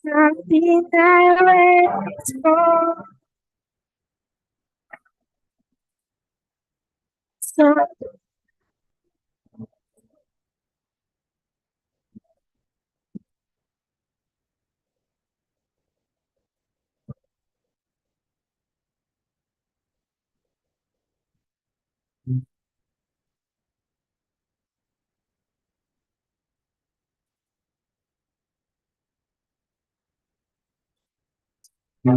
Something I wait for, so And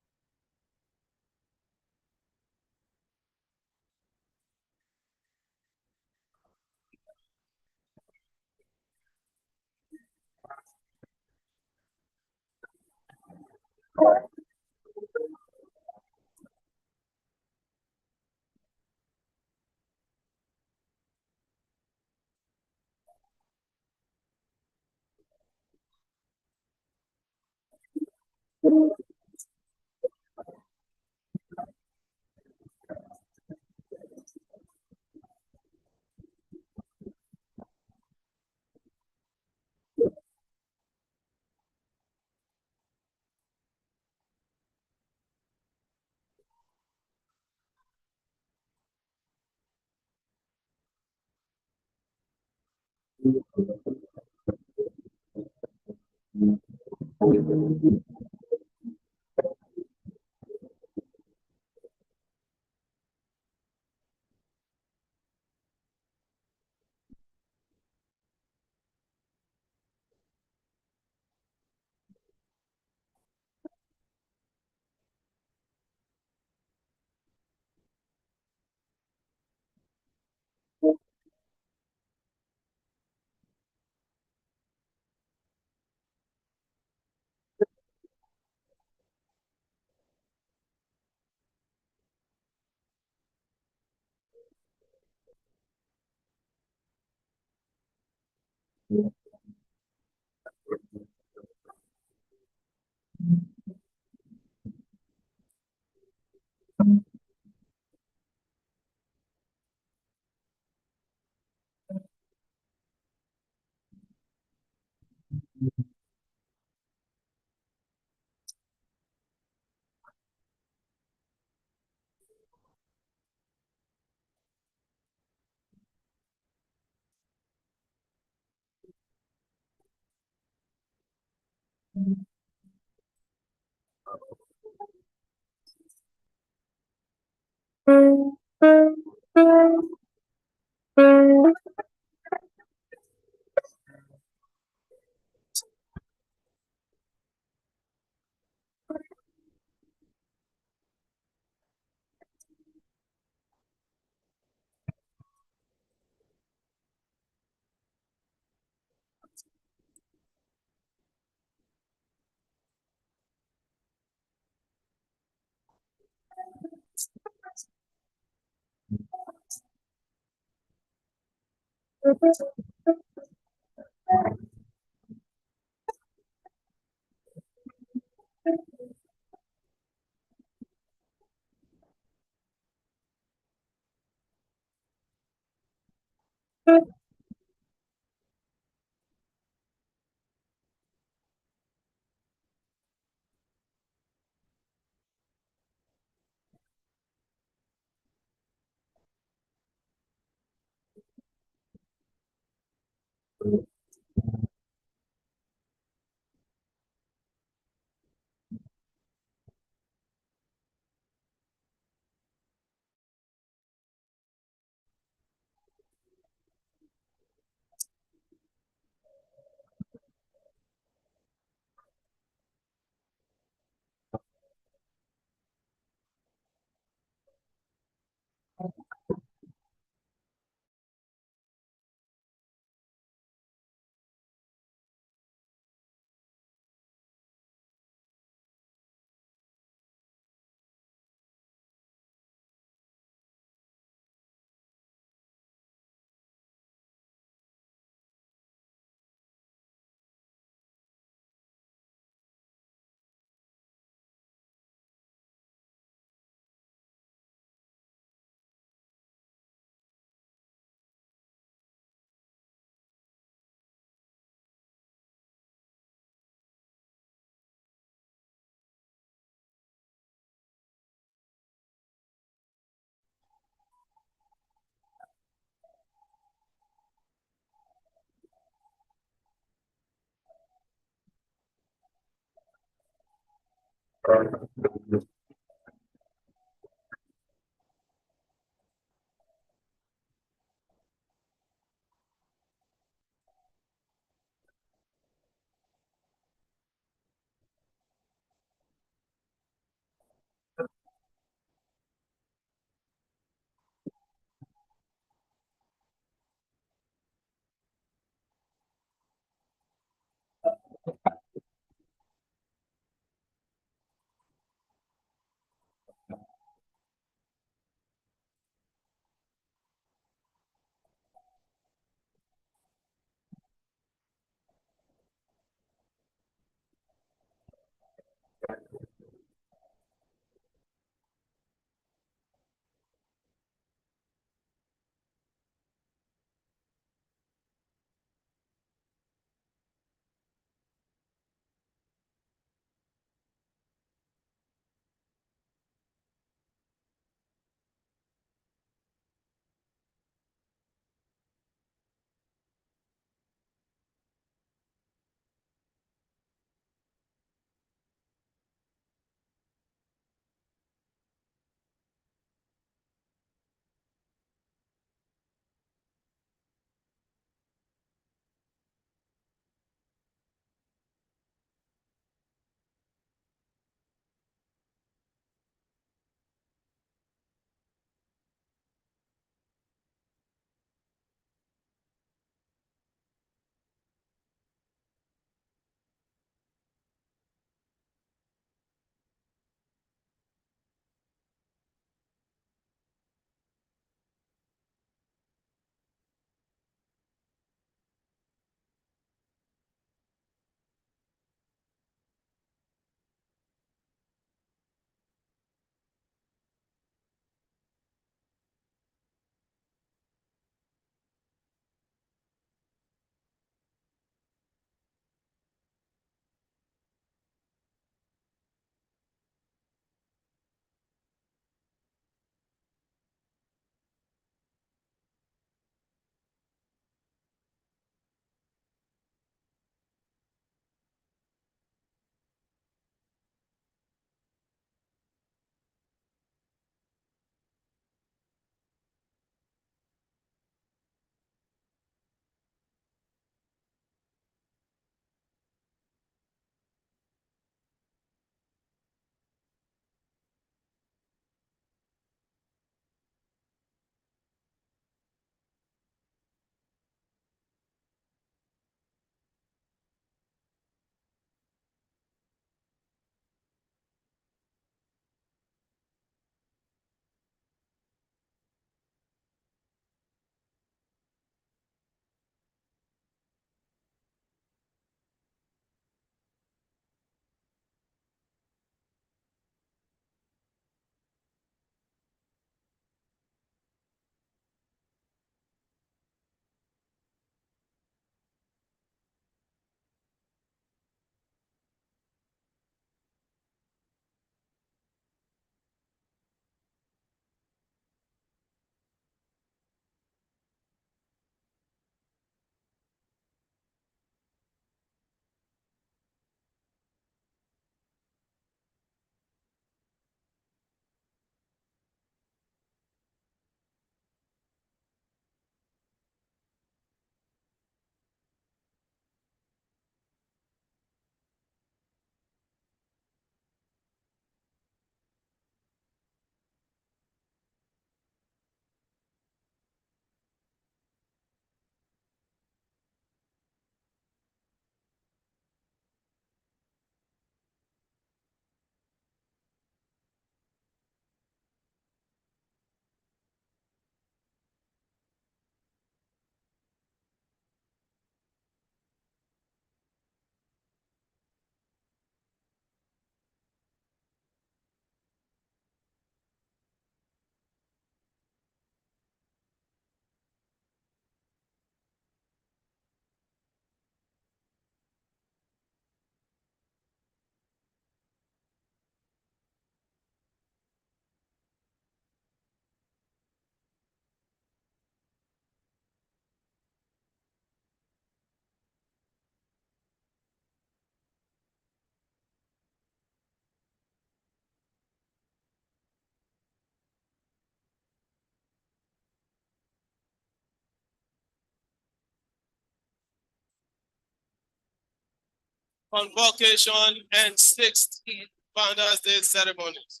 Convocation and 16th Founders Day ceremonies.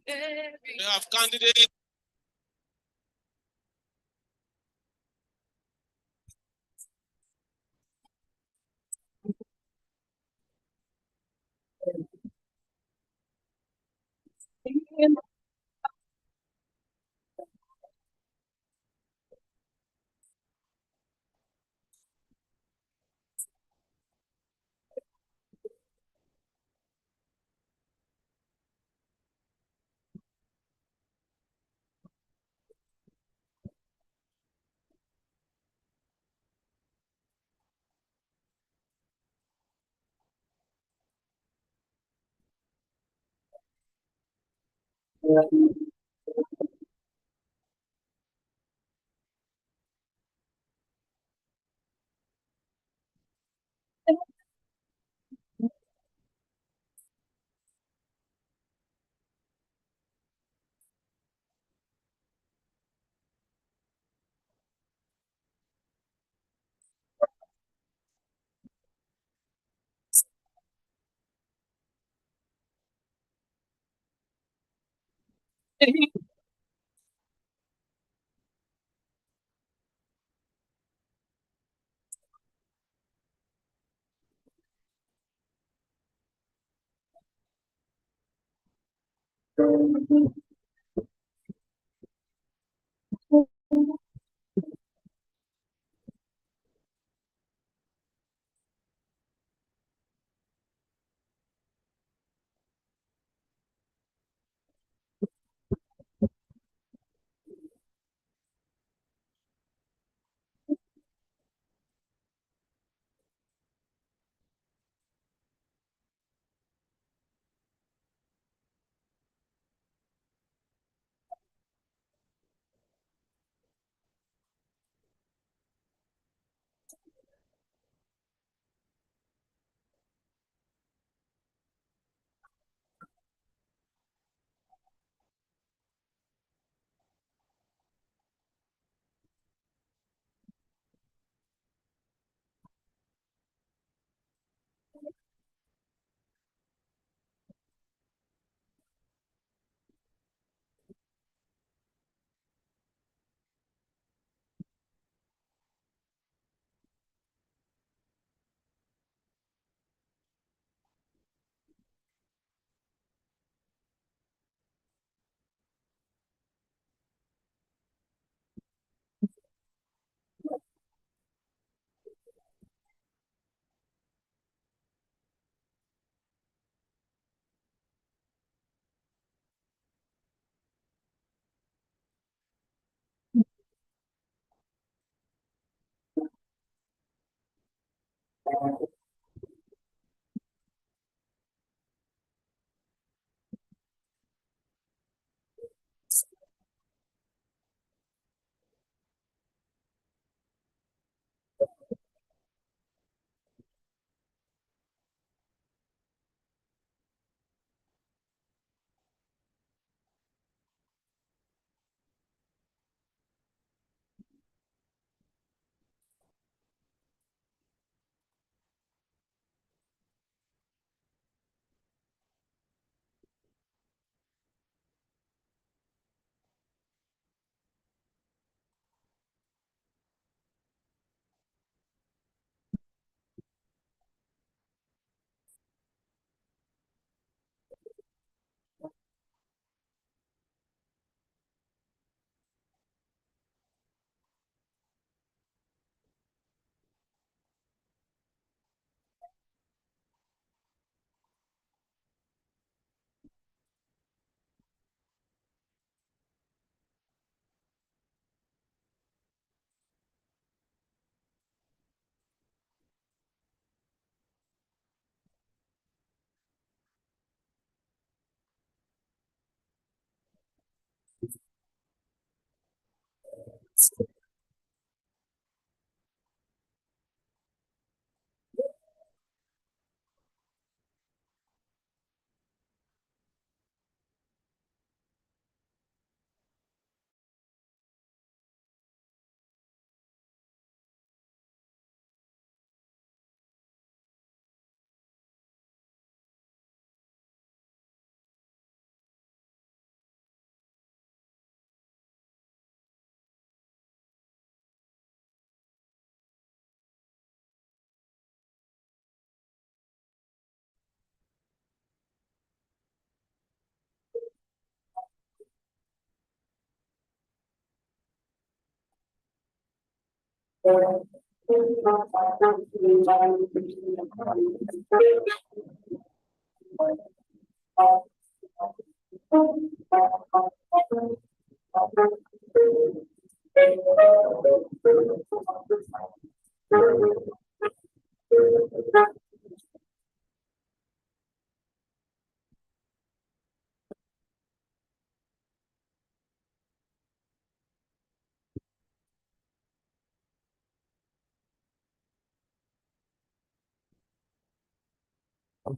We have candidates.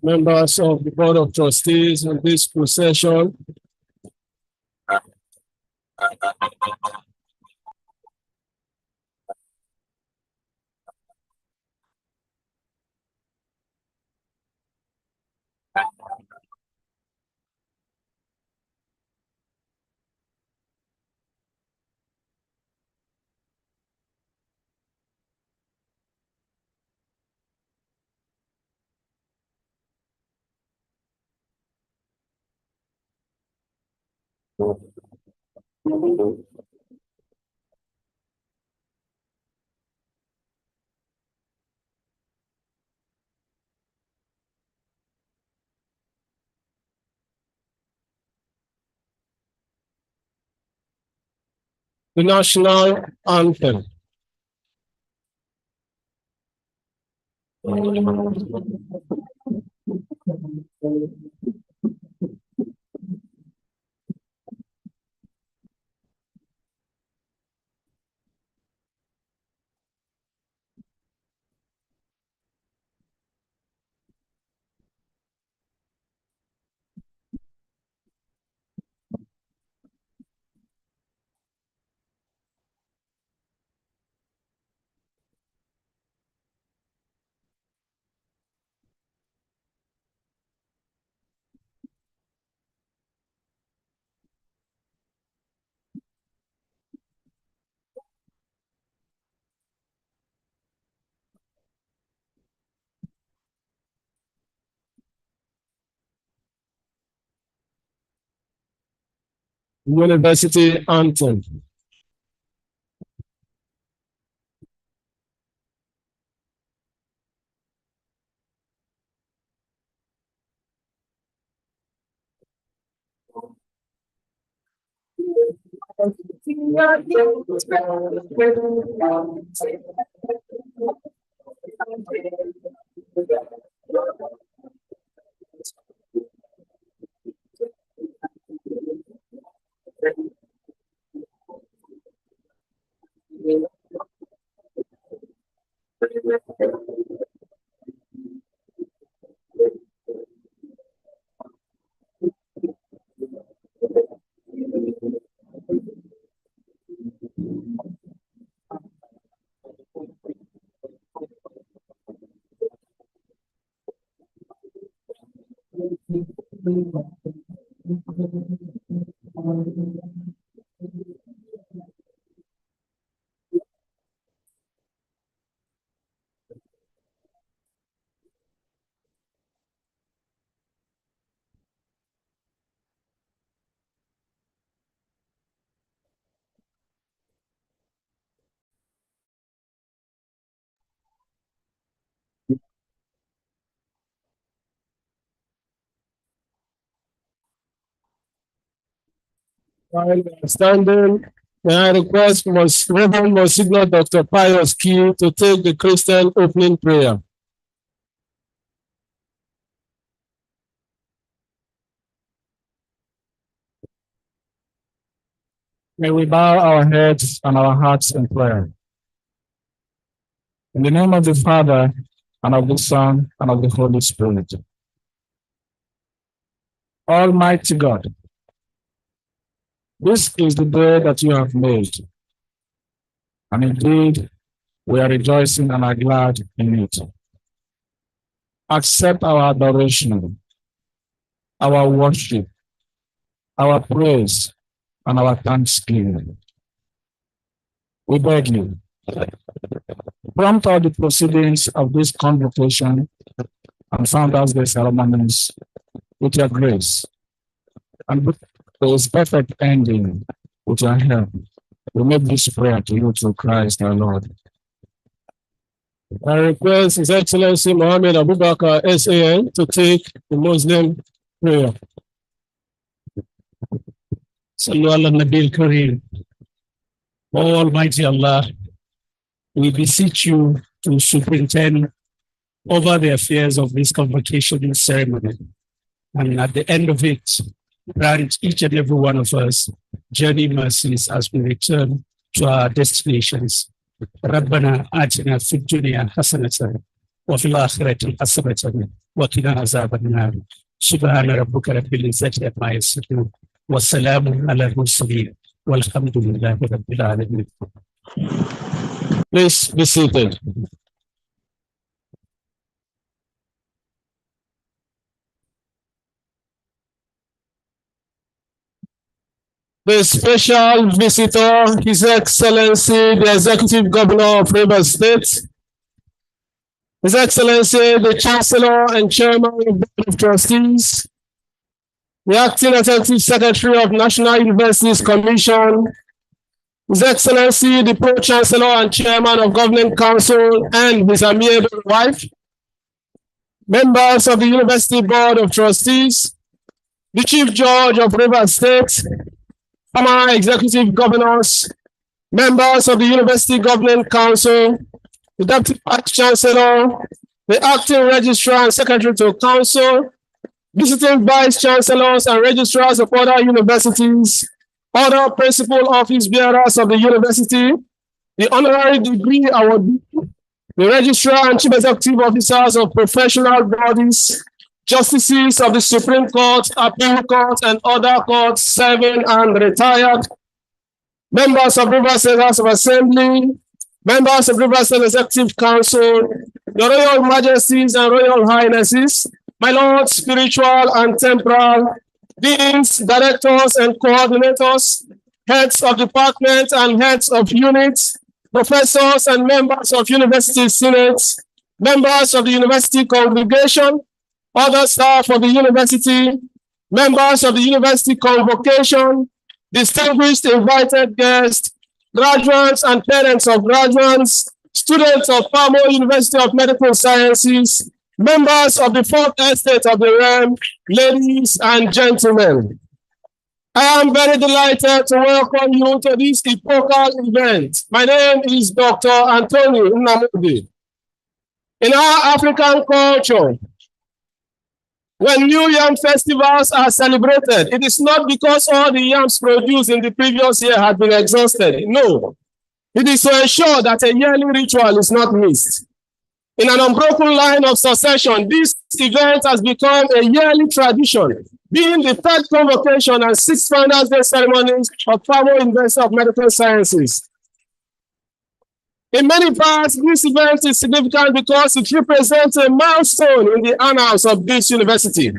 Members of the Board of Trustees in this procession, the national anthem. University anthem. While standing, may I request Reverend Monsignor Dr. Pius Key to take the Christian opening prayer. May we bow our heads and our hearts in prayer. In the name of the Father, and of the Son, and of the Holy Spirit. Almighty God, this is the day that you have made, and indeed we are rejoicing and are glad in it. Accept our adoration, our worship, our praise, and our thanksgiving. We beg you, prompt all the proceedings of this convocation and Founders' Day ceremonies with your grace, and with its perfect ending with your help. We make this prayer to you through Christ our Lord. I request His Excellency Mohammed Abubakar SAN to take the Muslim prayer. Sallu ala Nabil Kareem. O Almighty Allah, we beseech you to superintend over the affairs of this convocation ceremony. And at the end of it, grant each and every one of us journey mercies as we return to our destinations. ربنا آتنا في الدنيا حسنة وفي الآخرة حسنة وقنا عذاب النار سبحان ربك رب العزة عما يصفون والسلام على المرسلين والحمد لله رب العالمين. Please be seated. The special visitor, His Excellency, the Executive Governor of Rivers State, His Excellency, the Chancellor and Chairman of the Board of Trustees, the Acting Executive Secretary of National Universities Commission, His Excellency, the Pro-Chancellor and Chairman of Governing Council and his amiable wife, members of the University Board of Trustees, the Chief Judge of Rivers State, former executive governors, members of the University Governing Council, the Deputy Vice Chancellor, the Acting Registrar and Secretary to Council, visiting Vice Chancellors and Registrars of other universities, other Principal Office Bearers of the University, the Honorary Degree Awardee, the Registrar and Chief Executive Officers of professional bodies, Justices of the Supreme Court, Appeal Court, and other courts serving and retired, members of Rivers State House of Assembly, members of Rivers State Executive Council, your Royal Majesties and Royal Highnesses, my Lord, spiritual and temporal, deans, directors, and coordinators, heads of departments and heads of units, professors and members of university senates, members of the university congregation, other staff of the university, members of the university convocation, distinguished invited guests, graduates and parents of graduates, students of Pamo University of Medical Sciences, members of the fourth estate of the realm, ladies and gentlemen. I am very delighted to welcome you to this epochal event. My name is Dr. Anthony Nnamdi. In our African culture, when New Yam festivals are celebrated, it is not because all the yams produced in the previous year had been exhausted. No, it is to ensure that a yearly ritual is not missed. In an unbroken line of succession, this event has become a yearly tradition, being the third convocation and sixth Founders Day ceremonies of Pamo University of Medical Sciences. In many parts, this event is significant because it represents a milestone in the annals of this university.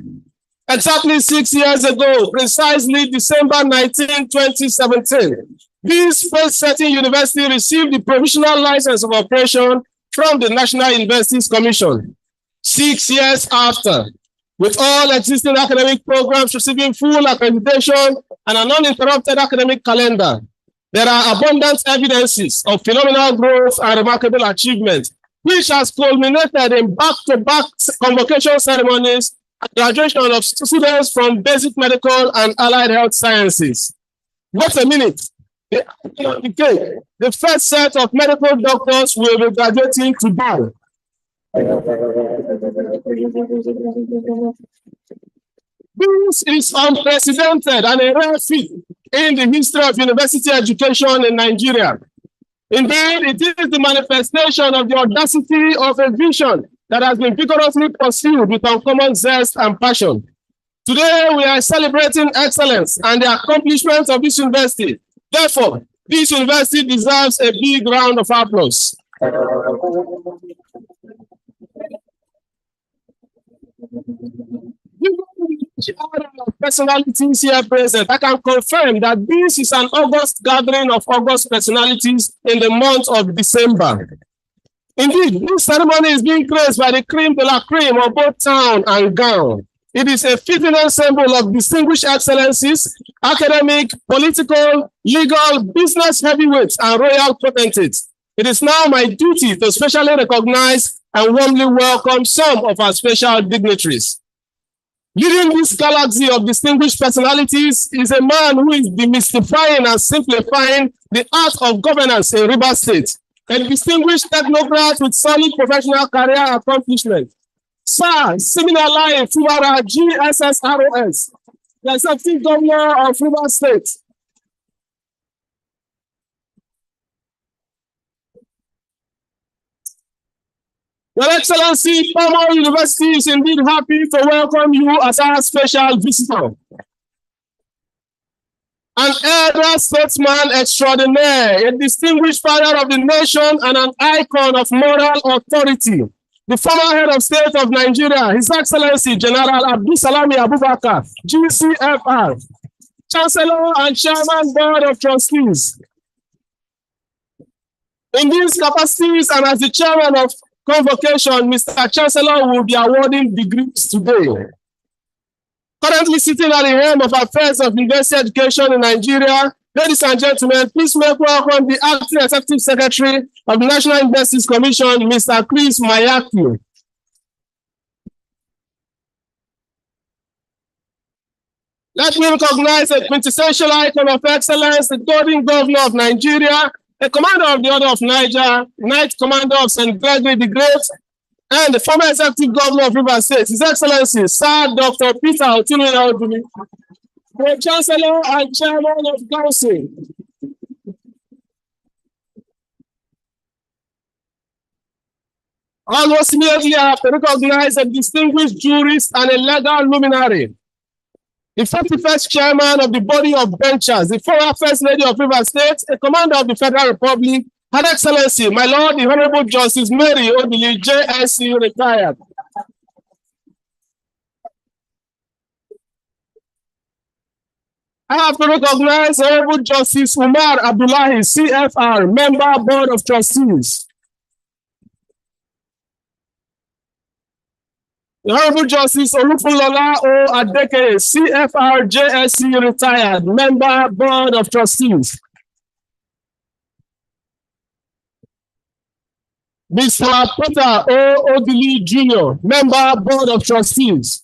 Exactly 6 years ago, precisely December 19, 2017, this space-setting university received the provisional license of operation from the National Universities Commission. 6 years after, with all existing academic programs receiving full accreditation and an uninterrupted academic calendar, there are abundant evidences of phenomenal growth and remarkable achievement, which has culminated in back-to-back convocation ceremonies and graduation of students from basic medical and allied health sciences. Wait a minute. The first set of medical doctors will be graduating today. This is unprecedented and a rare feat in the history of university education in Nigeria. Indeed, it is the manifestation of the audacity of a vision that has been vigorously pursued with uncommon zest and passion. Today, we are celebrating excellence and the accomplishments of this university. Therefore, this university deserves a big round of applause. Personalities here present, I can confirm that this is an August gathering of August personalities in the month of December. Indeed, this ceremony is being graced by the cream de la cream of both town and gown. It is a fitting ensemble of distinguished excellencies, academic, political, legal, business heavyweights, and royal potentates. It is now my duty to specially recognize and warmly welcome some of our special dignitaries. Leading this galaxy of distinguished personalities is a man who is demystifying and simplifying the art of governance in Rivers State, a distinguished technocrat with solid professional career accomplishment. Sir, Siminalayi Fubara, GSSROS, the Executive Governor of Rivers State. Your Excellency, Palmer University is indeed happy to welcome you as our special visitor. An elder statesman extraordinaire, a distinguished father of the nation and an icon of moral authority. The former head of state of Nigeria, His Excellency General Abdulsalami Abubakar, GCFR, Chancellor and Chairman Board of Trustees. In these capacities and as the Chairman of Convocation, Mr. Chancellor will be awarding degrees today. Currently sitting at the helm of affairs of university education in Nigeria, ladies and gentlemen, please make welcome the Acting Executive Secretary of the National Universities Commission, Mr. Chris Mayaki. Let me recognize a quintessential icon of excellence, the Golden Governor of Nigeria, a commander of the Order of Niger, Knight Commander of St. Gregory the Great, and the former Executive Governor of Rivers State, His Excellency, Sir Dr. Peter Otunwe, the Chancellor and Chairman of Council. Almost immediately I have to recognize a distinguished jurist and a legal luminary, the 51st chairman of the body of benchers, the former First Lady of Rivers State, a commander of the Federal Republic, Her Excellency, my Lord, the Honorable Justice Mary Odili, JSC, retired. I have to recognize Honorable Justice Umar Abdullahi, CFR, Member Board of Trustees. The Honorable Justice Olufunlola O. Adeke, CFR, JSC, retired, Member Board of Trustees. Mr. Peter O. Odili Jr., Member Board of Trustees.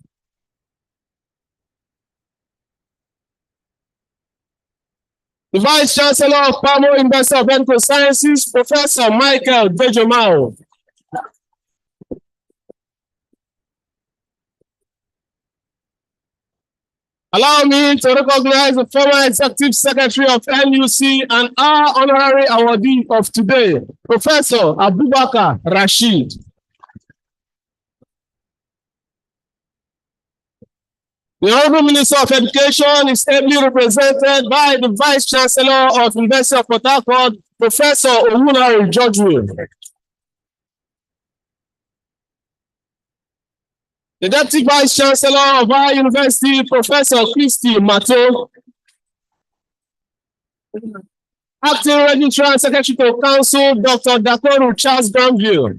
The Vice Chancellor of Palmer University of Medical Sciences, Professor Michael Dejomao. Allow me to recognize the former Executive Secretary of NUC and our honorary awardee of today, Professor Abubakar Rashid. The Honorable Minister of Education is ably represented by the Vice Chancellor of University of Port Harcourt, Professor Owunari George. The Deputy Vice Chancellor of our university, Professor Christy Mato. Acting Registrar and Secretary to Council, Dr. Dakoru Charles Granville.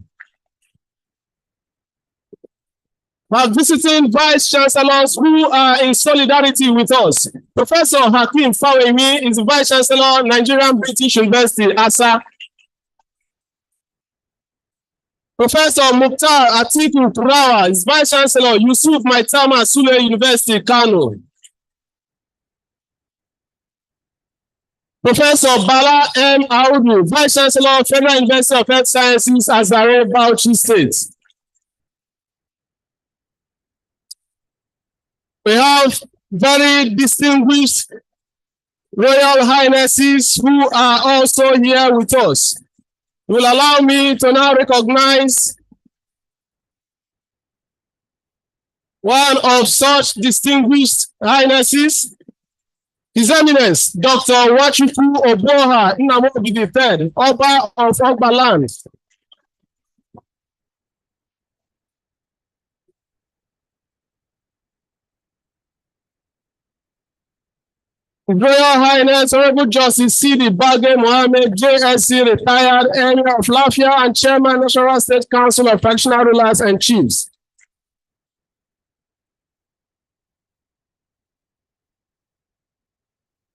Our visiting Vice Chancellors who are in solidarity with us. Professor Hakeem Fawemi is the Vice Chancellor, Nigerian British University, ASA. Professor Mukhtar Atiku Turawa is Vice Chancellor, Yusuf Maitama Sule University, Kano. Professor Bala M. Audu, Vice Chancellor, Federal University of Health Sciences, Azare, Bauchi State. We have very distinguished Royal Highnesses who are also here with us. You will allow me to now recognize one of such distinguished Highnesses, His Eminence, Dr. Wachuku Oboha Nnamobi III, Oba of Ogbaland. Royal Highness, Honorable Justice C.D. Bagay Mohammed, JSC, retired Emir of Lafia and Chairman, National State Council of Traditional Rulers and Chiefs.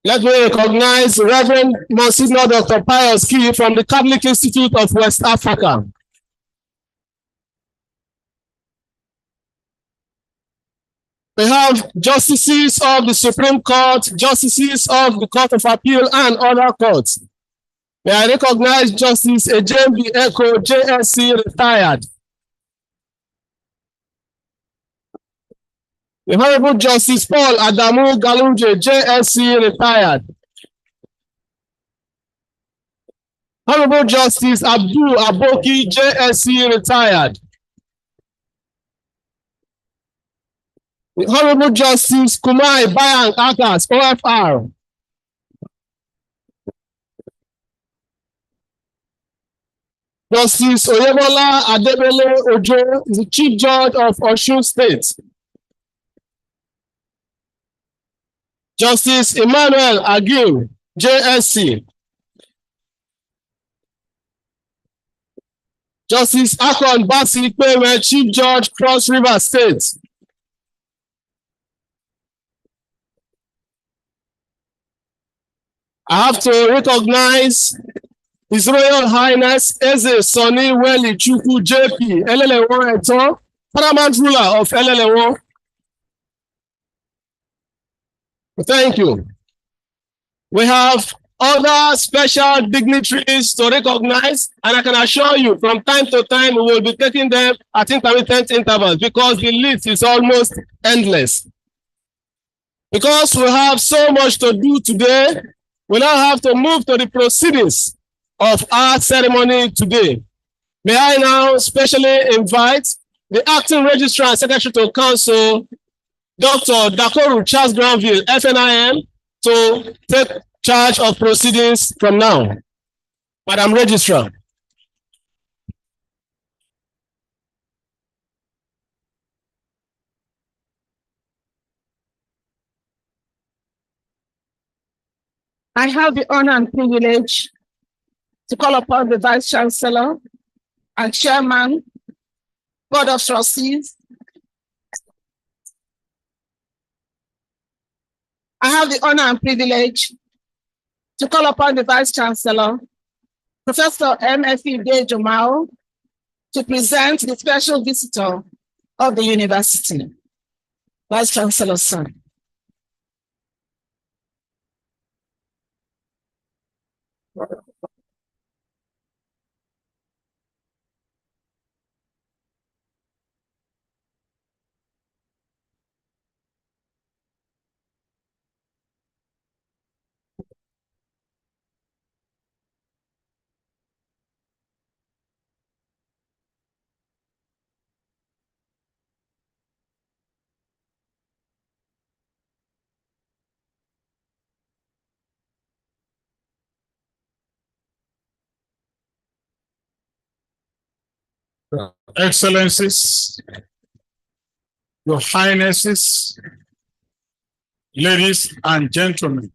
Let me recognize Reverend Monsignor Dr. Pius Key from the Catholic Institute of West Africa. We have justices of the Supreme Court, justices of the Court of Appeal, and other courts. May I recognize Justice Ejembi Eko, JSC, retired. The Honorable Justice Paul Adamu Galunje, JSC, retired. Honorable Justice Abdul Aboki, JSC, retired. The Honorable Justice Kumai Bayang Akas, OFR. Justice Oyebola Adebele Ojo is the Chief Judge of Osun State. Justice Emmanuel Agil, JSC. Justice Akon Basi Ikpewe, Chief Judge, Cross River State. I have to recognize His Royal Highness Eze Soni Weli Chukwu JP, Elelewo Eto, Paramount Ruler of Elelewo. Thank you. We have other special dignitaries to recognize, and I can assure you from time to time we will be taking them at intermittent intervals because the list is almost endless. Because we have so much to do today, we now have to move to the proceedings of our ceremony today. May I now specially invite the Acting Registrar and Secretary to Council, Dr. Dakoru Charles Granville, FNIM, to take charge of proceedings from now. Madam Registrar. I have the honor and privilege to call upon the Vice Chancellor and Chairman, Board of Trustees. I have the honor and privilege to call upon the Vice Chancellor, Professor M.F.E. Jomao, to present the special visitor of the university. Vice Chancellor, sir. Excellencies, Your Highnesses, ladies and gentlemen,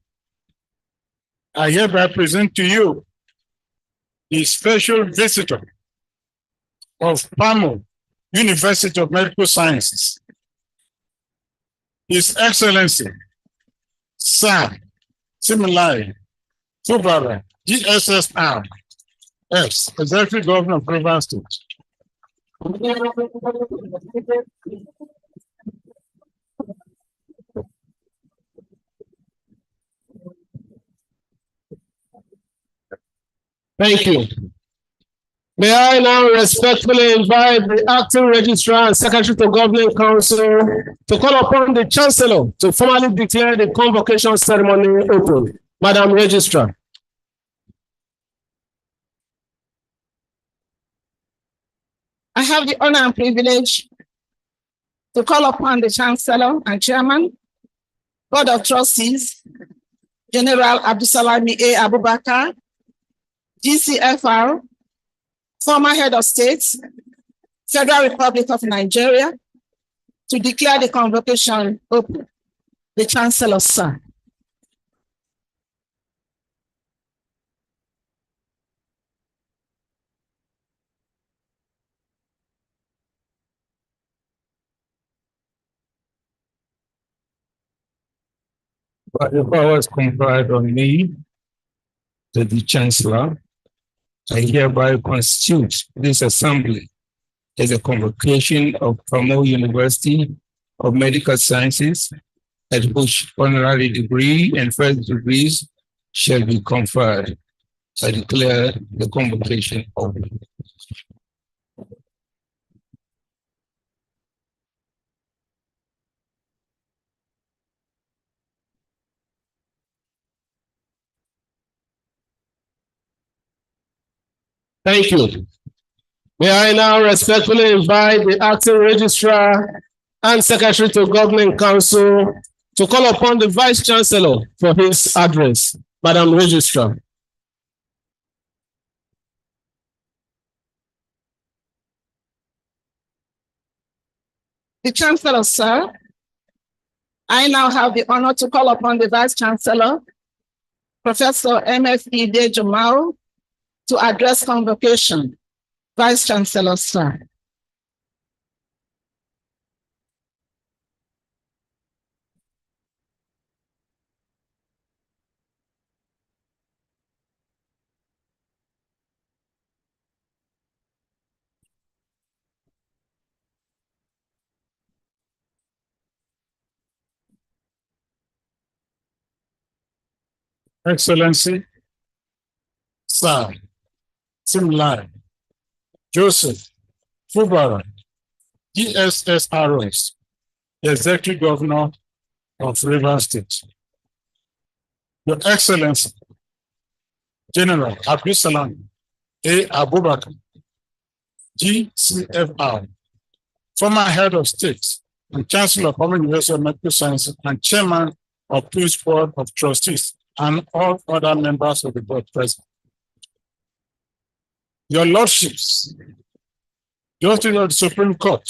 I hereby present to you the special visitor of PAMO, University of Medical Sciences, His Excellency, Sir Similai Fubara, GSSR, Executive Governor of Rivers State. Thank you. May I now respectfully invite the Acting Registrar and Secretary to Governing Council to call upon the Chancellor to formally declare the convocation ceremony open. Madam Registrar. I have the honor and privilege to call upon the Chancellor and Chairman, Board of Trustees, General Abdusalami A. Abubakar, GCFR, former Head of State, Federal Republic of Nigeria, to declare the convocation open. The Chancellor, sir. By the powers conferred on me, to the Chancellor, I hereby constitute this assembly as a convocation of Cromwell University of Medical Sciences, at which honorary degree and first degrees shall be conferred. I declare the convocation open. Thank you. May I now respectfully invite the acting registrar and secretary to Governing Council to call upon the Vice Chancellor for his address. Madam Registrar. The Chancellor, sir, I now have the honor to call upon the Vice Chancellor, Professor M.F.E. Jamal, to address convocation. Vice Chancellor, sir. Excellency, Sir Simlai, Joseph Fubara, DSSRS, the Executive Governor of Rivers State. Your Excellency, General Abdusalam A. Abubakar, GCFR, former Head of State and Chancellor of Public University of Medical Sciences and Chairman of Peace Board of Trustees, and all other members of the board present. Your Lordships, Justice of the Supreme Court,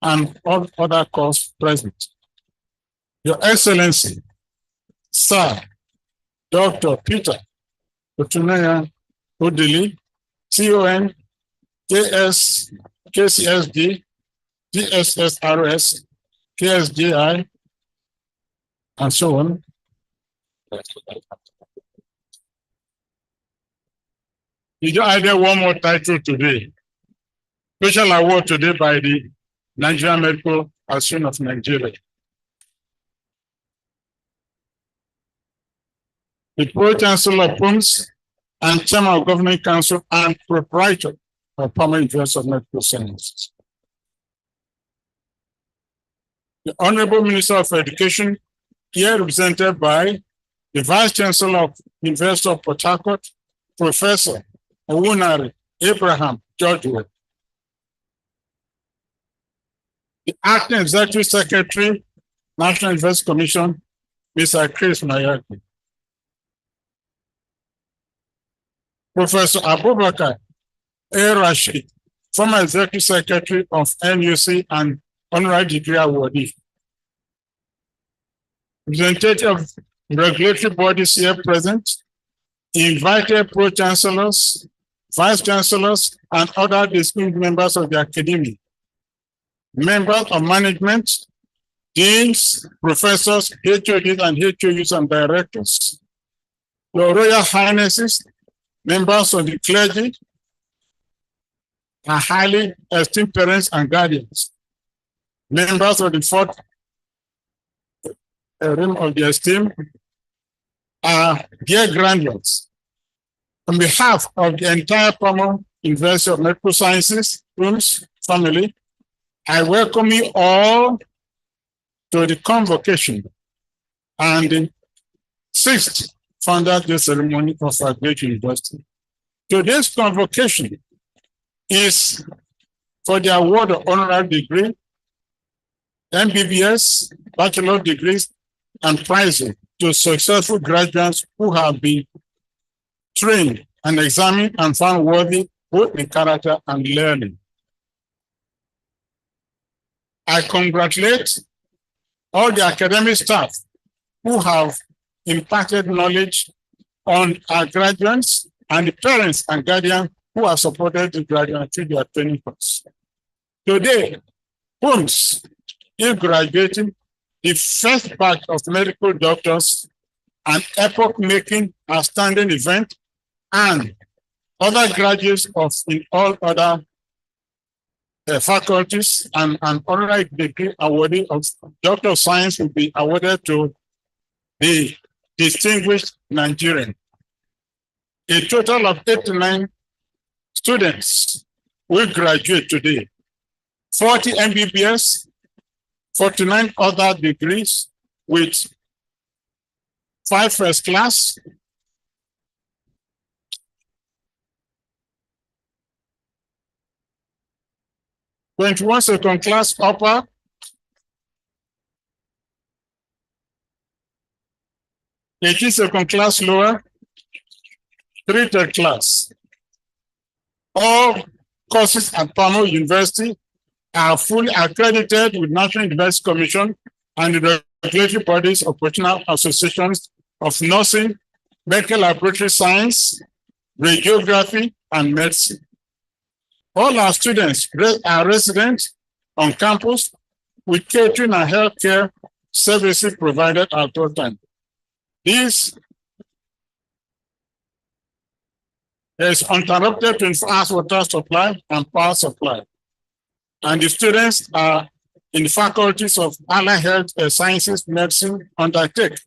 and all other courts present. Your Excellency, Sir Dr. Peter Otunaya Odili, CON, KS, KCSD, DSSRS, KSJI, and so on. You added one more title today. Special award today by the Nigerian Medical Association of Nigeria. The Pro-Chancellor of PUMS and Chairman of Governing Council and Proprietor of Permanent University of Medical Sciences. The Honorable Minister of Education, here represented by the Vice Chancellor of University of Port Harcourt, Professor Owunari Abraham George. The Acting Executive Secretary, National University Commission, Mr. Chris Mayaki. Professor Abubakar A. Rashid, former Executive Secretary of NUC and Honorary Degree Awardee. Representative of regulatory bodies here present, invited pro-chancellors, vice-chancellors, and other distinguished members of the academy, members of management, deans, professors, HODs, and HOUs and directors, Your Royal Highnesses, members of the clergy, and highly esteemed parents and guardians, members of the fourth realm of the esteem, dear grandlords, on behalf of the entire Paramount University of Medical Sciences, PUMS family, I welcome you all to the convocation and the 6th Founders Day ceremony of our great university. Today's convocation is for the award of honorary degree, MBBS, bachelor degrees, and prizes to successful graduates who have been trained and examined and found worthy both in character and learning. I congratulate all the academic staff who have imparted knowledge on our graduates and the parents and guardians who have supported the graduates through their training course. Today, PUMS is graduating the first batch of medical doctors, an epoch-making outstanding event, and other graduates in all other faculties, and an honorary degree awardee of Doctor of Science will be awarded to the distinguished Nigerian. A total of 89 students will graduate today. 40 MBBS, 49 other degrees with 5 first class, 21 second class upper, 18 second class lower, 3 third class. All courses at Palmer University are fully accredited with National University Commission and the regulatory bodies of professional associations of nursing, medical laboratory science, radiography, and medicine. All our students are residents on campus with catering and healthcare services provided at all times. This is uninterrupted 24-hour water supply and power supply. And the students are in the faculties of allied health sciences, medicine, undertake.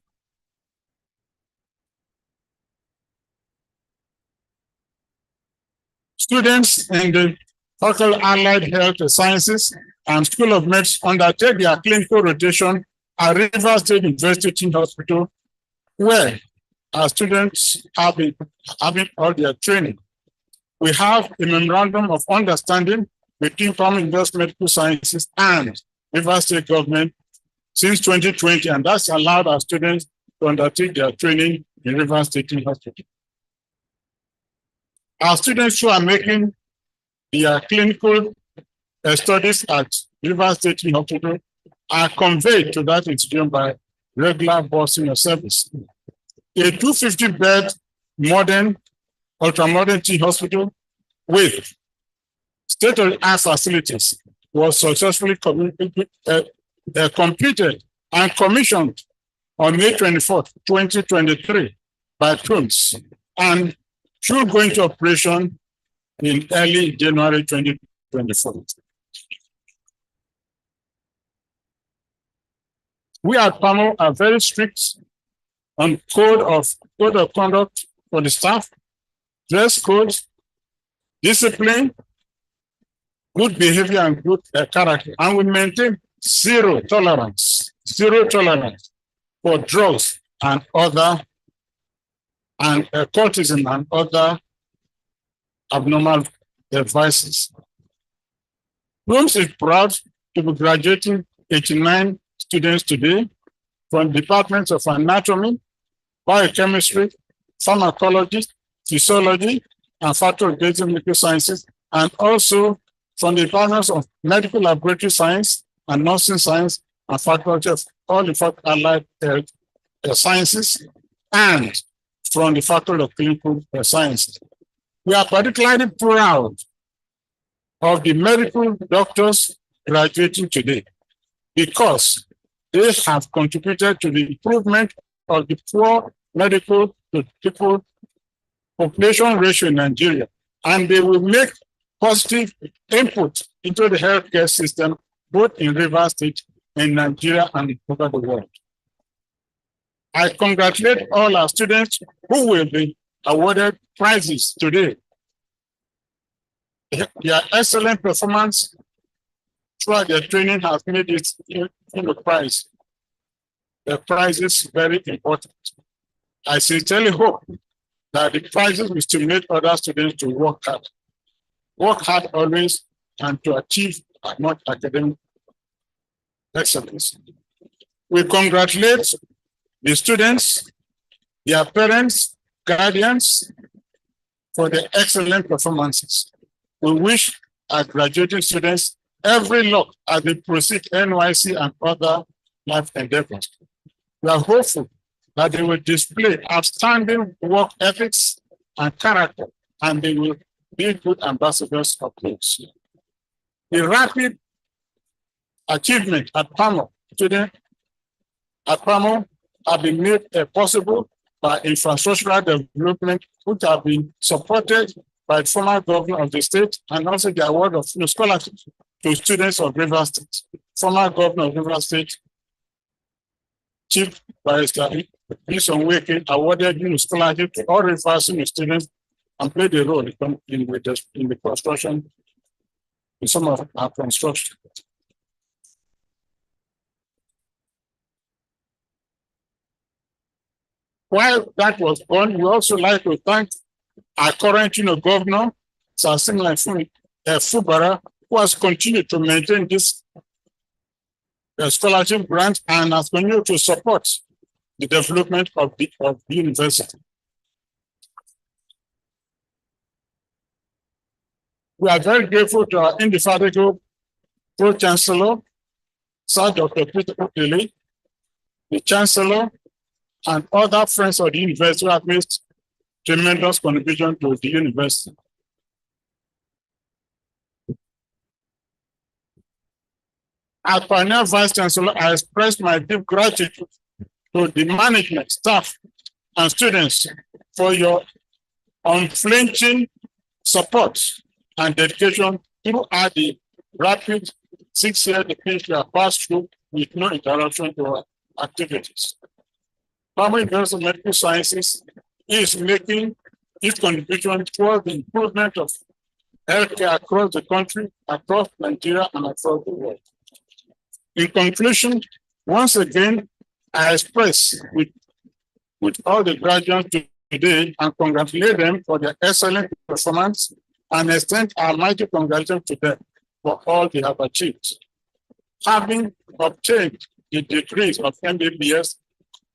Students in the Faculty of Allied Health Sciences and School of Medicine undertake their clinical rotation at Rivers State University Teaching Hospital, where our students have been having all their training. We have a memorandum of understanding between Palmer University Medical Sciences and Rivers State Government since 2020, and that's allowed our students to undertake their training in Rivers State Hospital. Our students who are making their clinical studies at Rivers State Hospital are conveyed to that institution by regular busing of service. A 250-bed modern, ultramodern teaching hospital with state-of-the-art facilities was successfully completed and commissioned on May 24th, 2023 by TUMS, and should go into operation in early January 2024. We at Palmer are very strict on code of conduct for the staff, dress code, discipline, good behavior, and good character. And we maintain zero tolerance for drugs and other cultism and other abnormal vices. TUMS is proud to be graduating 89 students today from departments of anatomy, biochemistry, pharmacology, physiology, and faculty of medical sciences, and also from the departments of medical laboratory science and nursing science and faculty of all the allied sciences, and from the faculty of clinical sciences. We are particularly proud of the medical doctors graduating today because they have contributed to the improvement of the poor medical to people population ratio in Nigeria, and they will make positive input into the healthcare system, both in Rivers State, in Nigeria, and over the world. I congratulate all our students who will be awarded prizes today. Their excellent performance throughout their training has made it in the prize. The prize is very important. I sincerely hope that the prizes will stimulate other students to work hard. Work hard always and to achieve much academic excellence. We congratulate the students, their parents, guardians for their excellent performances. We wish our graduating students every luck as they proceed NYC and other life endeavors. We are hopeful that they will display outstanding work ethics and character, and they will be good ambassadors of peace. The rapid achievement at Palmer today at PAMO have been made possible by infrastructural development, which have been supported by the former governor of the state, and also the award of scholarships to students of Rivers State. Former governor of Rivers State, Chief Barrister Wilson Wake, awarded scholarship to all Rivers students and played a role in the construction, in some of our construction. While that was done, we also like to thank our current governor, Sir Simon Fubara, who has continued to maintain this scholarship grant and has continued to support the development of the university. We are very grateful to our indefatigable Pro-Chancellor, Sir Dr. Peter Okele, the Chancellor, and other friends of the university who have made tremendous contribution to the university. As Pioneer Vice Chancellor, I express my deep gratitude to the management, staff, and students for your unflinching support and dedication throughout the rapid 6-year decade we have passed through with no interruption to our activities. PAMO University of Medical Sciences is making its contribution towards the improvement of healthcare across the country, across Nigeria, and across the world. In conclusion, once again, I express with all the graduates today and congratulate them for their excellent performance and extend our mighty congratulations to them for all they have achieved. Having obtained the degrees of MBBS,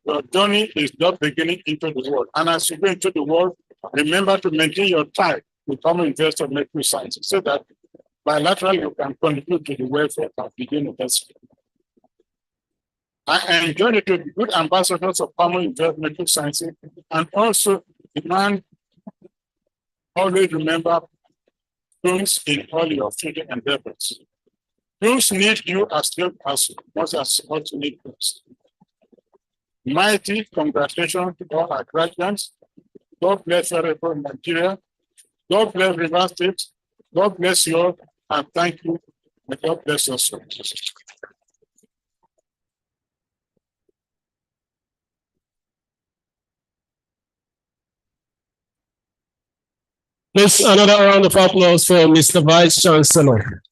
your journey is just beginning into the world. And as you go into the world, remember to maintain your tie with PAMO University of Medical Sciences so that bilaterally you can contribute to the welfare of the university. I enjoy it to be good ambassadors of PAMO University of Medical Sciences and also demand always remember students in all your future endeavors. Students need you as much as what you need us. Mighty congratulations to all our graduates. God bless everyone in Nigeria. God bless Rivers State. God bless you all, and thank you. May God bless us all. Please, another round of applause for Mr. Vice Chancellor.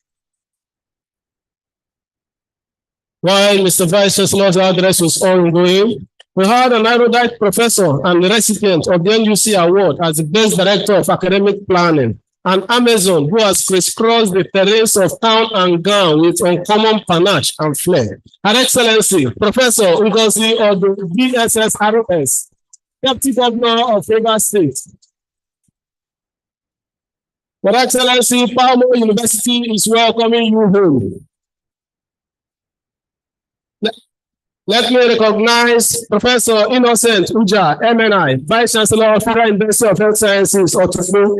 While Mr. Vice Chancellor's address was ongoing, we had an erudite professor and recipient of the NUC Award as the Best Director of Academic Planning, an Amazon who has crisscrossed the terrains of town and gown with uncommon panache and flair. Her Excellency, Professor Ngozi Odu, DSSRS, Deputy Governor of Rivers State. Your Excellency, PAMO University is welcoming you home. Let me recognize Professor Innocent Uja, MNI, Vice Chancellor of Federal University of Health Sciences, Otufo.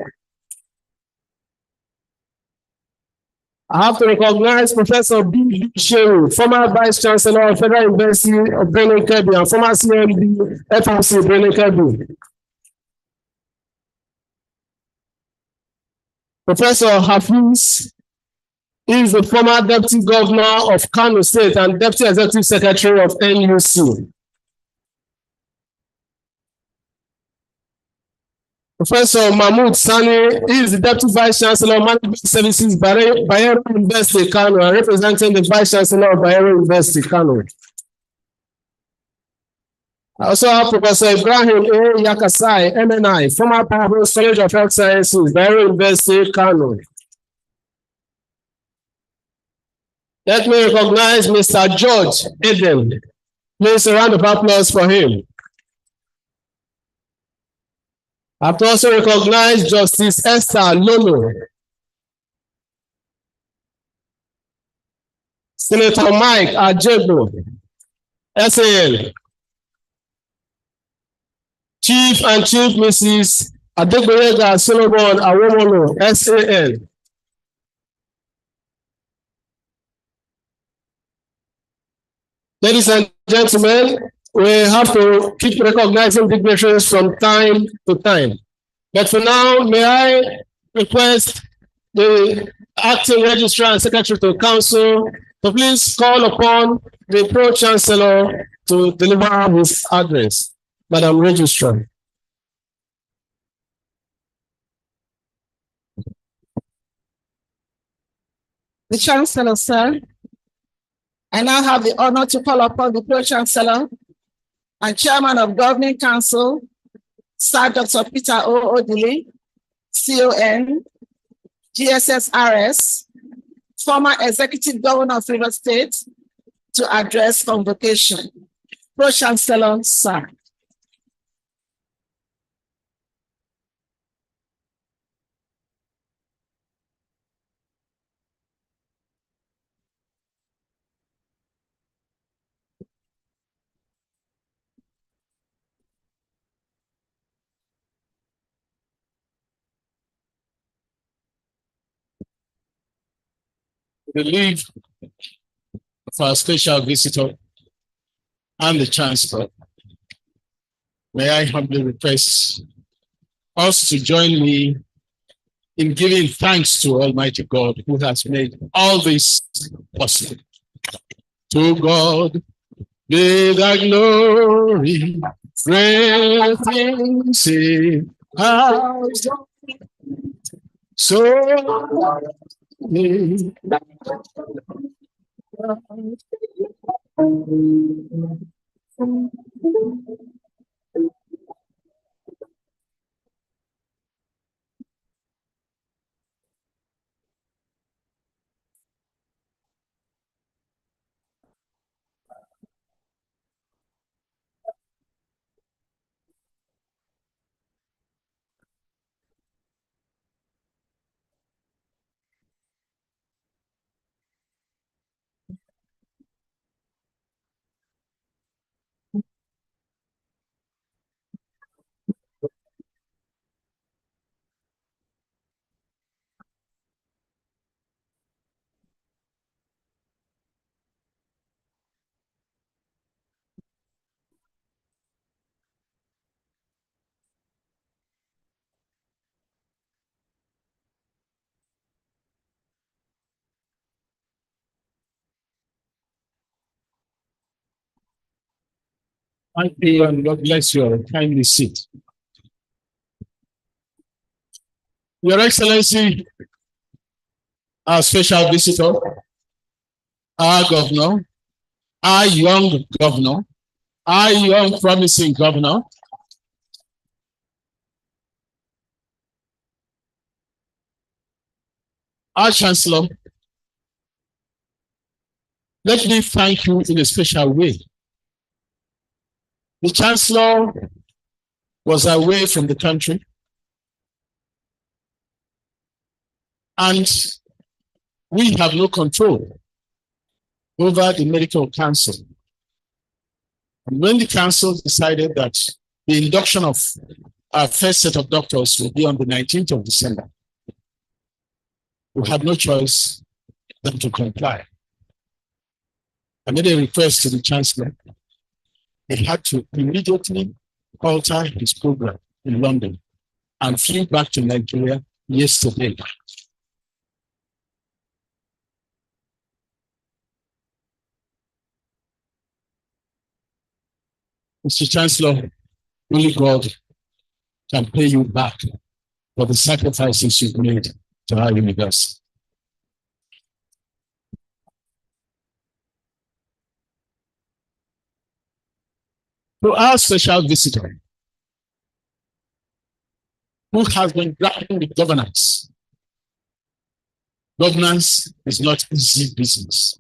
I have to recognize Professor B. Sheru, former Vice Chancellor of Federal University of Benin Kebbi and former CMD FMC Benin Kebbi. Professor Hafiz is the former Deputy Governor of Kano State and Deputy Executive Secretary of NUC. Professor Mahmoud Sani is the Deputy Vice Chancellor of Management Services, Bayero University, Kano, and representing the Vice Chancellor of Bayero University, Kano. I also have Professor Ibrahim A. Yakasai, MNI, former Provost College of Health Sciences, Bayero University, Kano. Let me recognize Mr. George Eden. Please a round of applause for him. I have to also recognize Justice Esther Lolo. Senator Mike Ajebo, SAN. Chief and Chief Mrs. Adegboyega Solomon Awomolo, SAN. Ladies and gentlemen, we have to keep recognizing dignitaries from time to time. But for now, may I request the acting registrar and secretary to council to please call upon the pro-chancellor to deliver his address. Madam Registrar. The Chancellor, sir. I now have the honor to call upon the Pro-Chancellor and Chairman of Governing Council, Sir Dr. Peter O. Odili, CON, GSSRS, former Executive Governor of Rivers State, to address convocation. Pro-Chancellor, sir. The leave of our special visitor and the Chancellor, may I humbly request us to join me in giving thanks to Almighty God who has made all this possible. To God be the glory, great things He has done. So thank you and God bless you. Kindly sit. Your Excellency, our special visitor, our governor, our young governor, our young promising governor, our Chancellor, let me thank you in a special way. The Chancellor was away from the country, and we have no control over the medical council. And when the council decided that the induction of our first set of doctors will be on the 19th of December, we had no choice than to comply. I made a request to the Chancellor. He had to immediately alter his program in London and flew back to Nigeria yesterday. Mr. Chancellor, only God can pay you back for the sacrifices you've made to our university. To our special visitor, who has been grappling with governance. Governance is not easy business.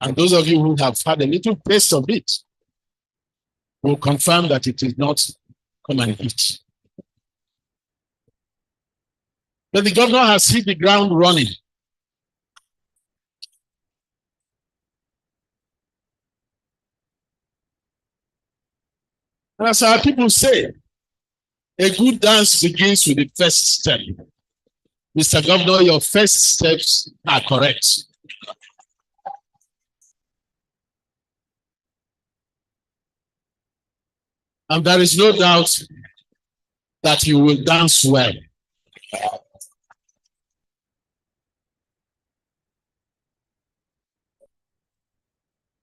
And those of you who have had a little taste of it will confirm that it is not come and eat. But the governor has hit the ground running. And as our people say, a good dance begins with the first step. Mr. Governor, your first steps are correct. And there is no doubt that you will dance well.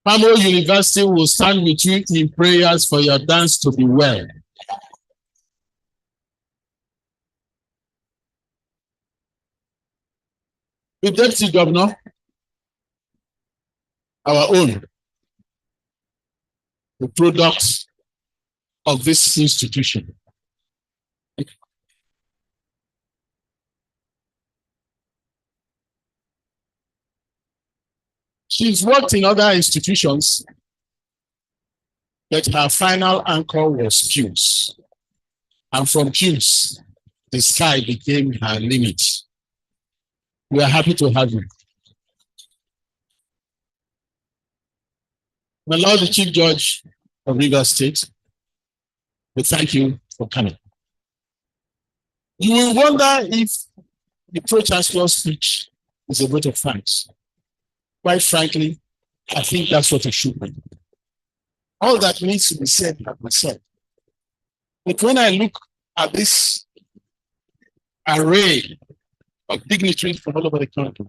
Pamo University will stand with you in prayers for your dance to be well. The Deputy Governor, our own, the product of this institution. She's worked in other institutions, but her final anchor was Pews. And from Pews, the sky became her limit. We are happy to have you. My Lord, the Chief Judge of Rivers State, we thank you for coming. You will wonder if the Pro-Chancellor's speech is a vote of thanks. Quite frankly, I think that's what it should be. All that needs to be said has been said. But when I look at this array of dignitaries from all over the country,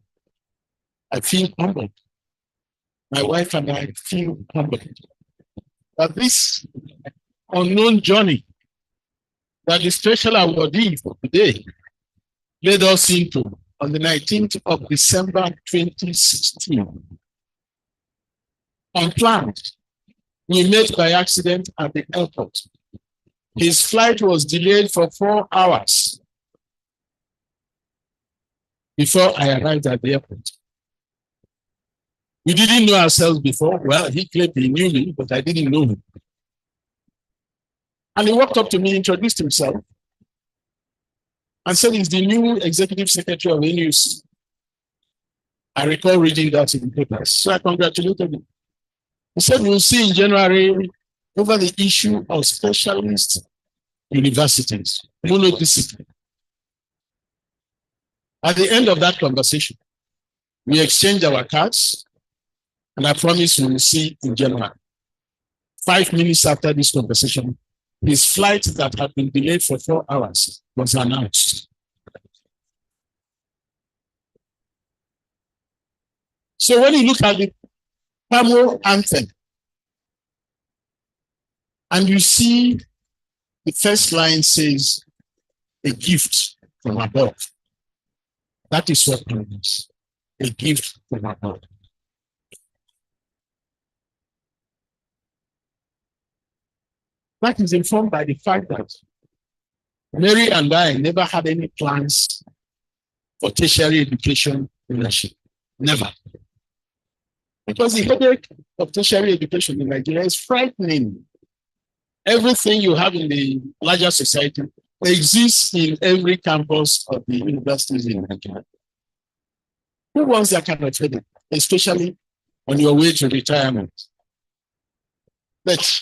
I feel humbled. My wife and I feel humbled that this unknown journey that the special awardee for today led us into on the 19th of December 2016. Unplanned, we met by accident at the airport. His flight was delayed for 4 hours before I arrived at the airport. We didn't know ourselves before. Well, he claimed he knew me, but I didn't know him. And he walked up to me, introduced himself, and said he's the new executive secretary of NUC. I recall reading that in the papers, so I congratulated him. He said we'll see in January over the issue of specialist universities, monodiscipline. At the end of that conversation, we exchanged our cards, and I promise we will see in January. 5 minutes after this conversation, his flight that had been delayed for 4 hours was announced. So when you look at the Pamo anthem, and you see the first line says, a gift from above. That is what it means, a gift from above. That is informed by the fact that Mary and I never had any plans for tertiary education ownership. Never. Because the headache of tertiary education in Nigeria is frightening. Everything you have in the larger society exists in every campus of the universities in Nigeria. Who wants that kind of headache, especially on your way to retirement? But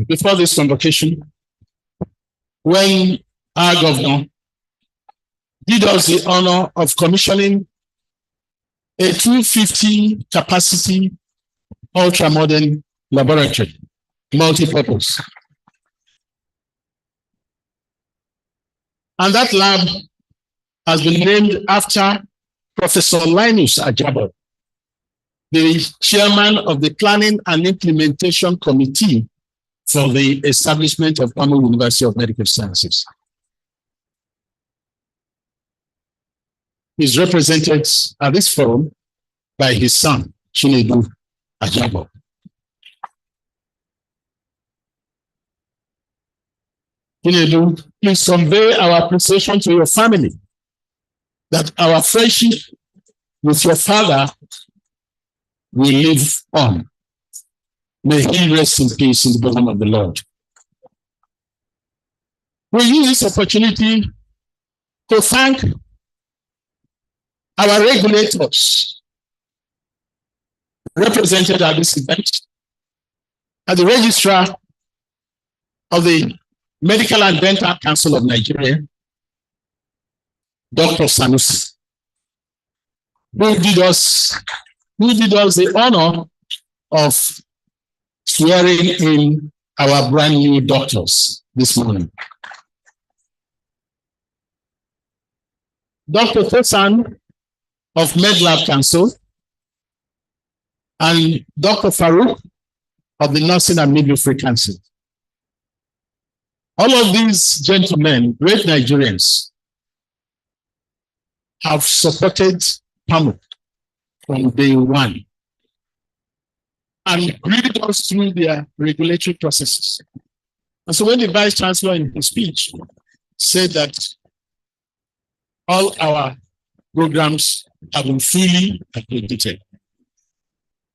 before this convocation, when our governor did us the honor of commissioning a 250 capacity ultra-modern laboratory, multi-purpose. And that lab has been named after Professor Linus Ajabo, the chairman of the Planning and Implementation Committee for the establishment of Kwame University of Medical Sciences. He's represented at this forum by his son, Chinedu Ajabo. Chinedu, please convey our appreciation to your family that our friendship with your father will live on. May he rest in peace in the bosom of the Lord. We use this opportunity to thank our regulators represented at this event, at the registrar of the Medical and Dental Council of Nigeria, Dr. Sanusi, who did us the honor of swearing in our brand new doctors this morning. Dr. Tesan of MedLab Council and Dr. Farouk of the Nursing and Midwifery Council. All of these gentlemen, great Nigerians, have supported PAMU from day one and guided us through their regulatory processes. And so when the Vice Chancellor in his speech said that all our programs have been fully accredited,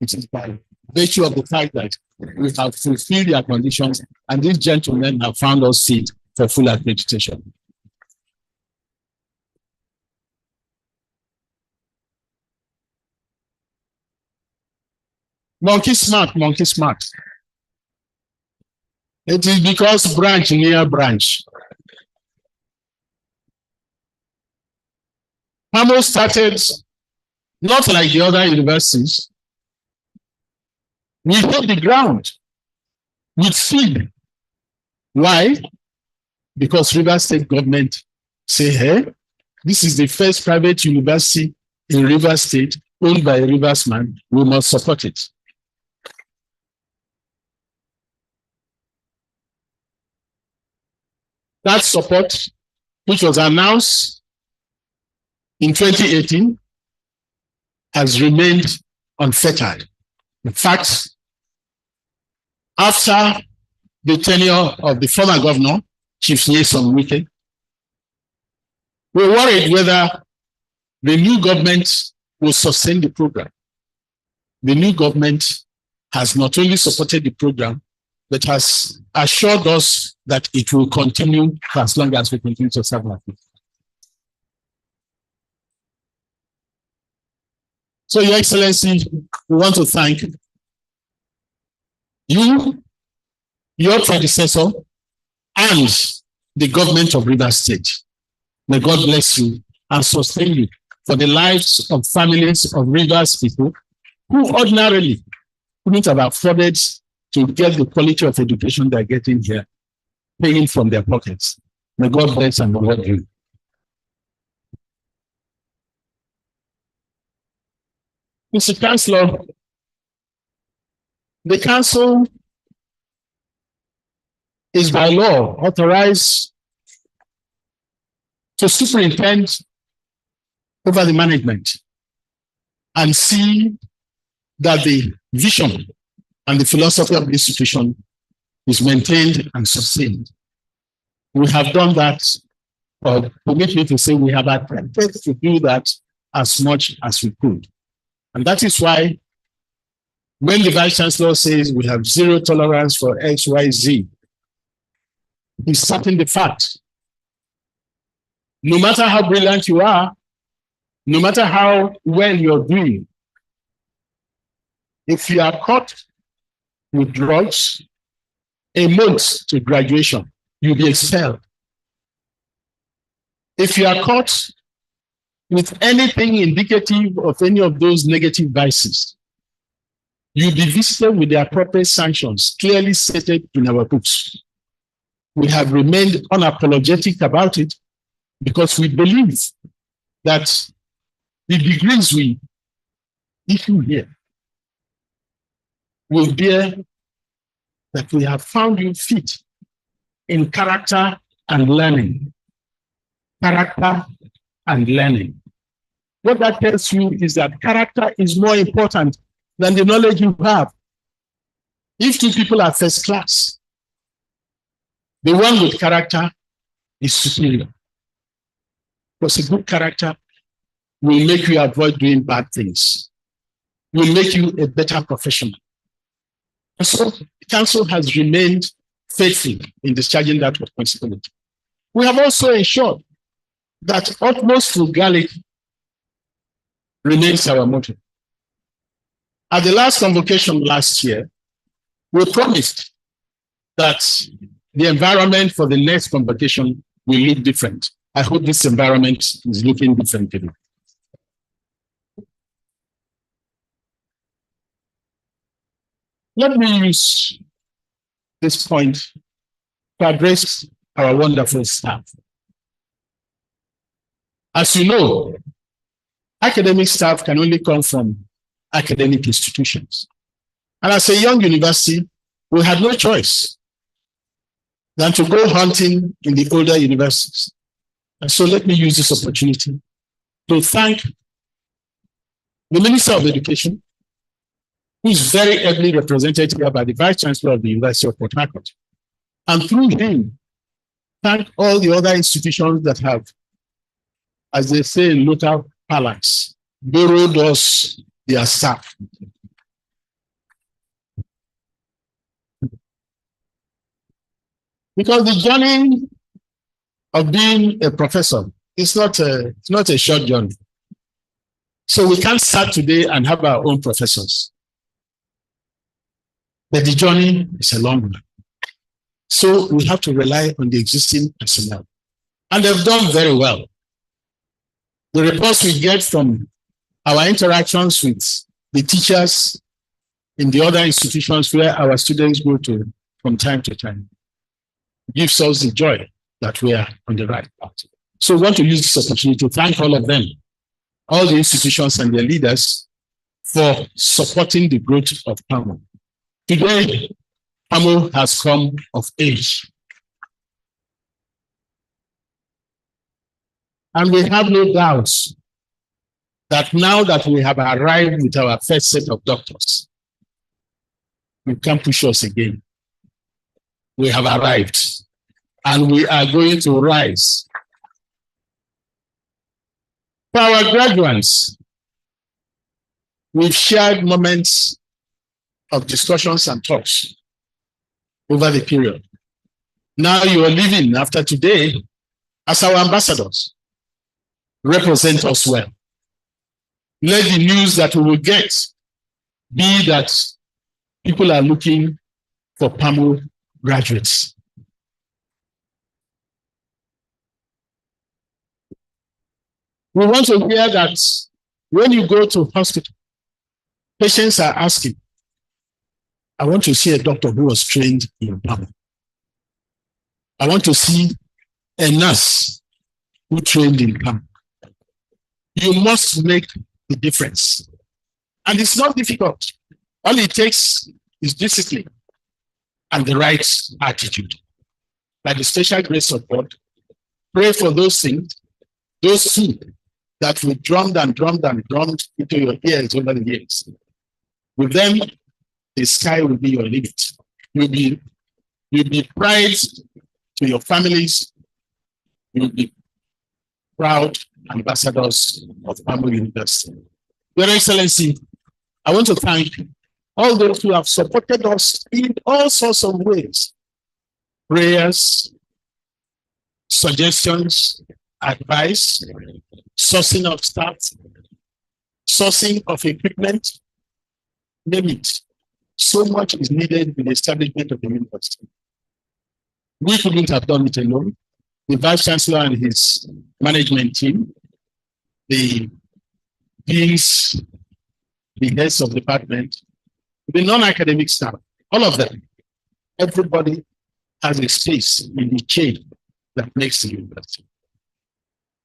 it is by virtue of the fact that we have fulfilled their conditions and these gentlemen have found us fit for full accreditation. Monkey smart, monkey smart. It is because branch near branch. PAMU started not like the other universities. We hit the ground with speed. Why? Because Rivers State government say, hey, this is the first private university in Rivers State owned by a Rivers man. We must support it. That support, which was announced in 2018, has remained unfettered. In fact, after the tenure of the former governor, Chief Nyesom Wike, we were worried whether the new government will sustain the program. The new government has not only supported the program, but has assured us that it will continue for as long as we continue to serve our people. So, Your Excellency, we want to thank you, your predecessor, and the government of Rivers State. May God bless you and sustain you for the lives of families of Rivers people who ordinarily couldn't have afforded to get the quality of education they're getting here, paying from their pockets. May God bless and reward you. Mr. Chancellor, the council is by law authorized to superintend over the management and see that the vision and the philosophy of the institution is maintained and sustained. We have done that, or permit me to say we have attempted to do that as much as we could. And that is why when the Vice Chancellor says we have zero tolerance for X, Y, Z, he's stating the fact. No matter how brilliant you are, no matter how well you're doing, if you are caught with drugs, a month to graduation, you'll be expelled. If you are caught with anything indicative of any of those negative vices, you'll be visited with the appropriate sanctions clearly stated in our books. We have remained unapologetic about it because we believe that the degrees we issue here will bear that we have found you fit in character and learning. Character and learning. What that tells you is that character is more important than the knowledge you have. If two people are first class, the one with character is superior. Because a good character will make you avoid doing bad things, will make you a better professional. And so the council has remained faithful in discharging that responsibility. We have also ensured that utmost frugality remains our motto. At the last convocation last year, we promised that the environment for the next convocation will look different. I hope this environment is looking different today. Let me use this point to address our wonderful staff. As you know, academic staff can only come from academic institutions. And as a young university, we had no choice than to go hunting in the older universities. And so let me use this opportunity to thank the Minister of Education, who is very ably represented here by the Vice Chancellor of the University of Port Harcourt. And through him, thank all the other institutions that have, as they say in local parlance, borrowed us their staff. Because the journey of being a professor is not a short journey. So we can't start today and have our own professors. But the journey is a long one. So we have to rely on the existing personnel. And they've done very well. The reports we get from our interactions with the teachers in the other institutions where our students go to from time to time gives us the joy that we are on the right path. So we want to use this opportunity to thank all of them, all the institutions and their leaders, for supporting the growth of PAMO. Today, PAMO has come of age. And we have no doubts that now that we have arrived with our first set of doctors, you can't push us again. We have arrived and we are going to rise. For our graduates, we've shared moments of discussions and talks over the period. Now you are leaving after today as our ambassadors. Represent us well. Let the news that we will get be that people are looking for PAMO graduates. We want to hear that when you go to hospital, patients are asking, I want to see a doctor who was trained in PAMO. I want to see a nurse who trained in PAMO. You must make the difference. And it's not difficult. All it takes is discipline and the right attitude. By the special grace of God, pray for those things, those two that we drummed and drummed and drummed into your ears over the years. With them, the sky will be your limit. You'll be pride to your families. You'll be proud ambassadors of PAMO University. Your Excellency, I want to thank all those who have supported us in all sorts of ways. Prayers, suggestions, advice, sourcing of staff, sourcing of equipment, name it. So much is needed in the establishment of the university. We couldn't have done it alone. The Vice Chancellor and his management team, the deans, the heads of department, the non-academic staff, all of them, everybody has a space in the chain that makes the university.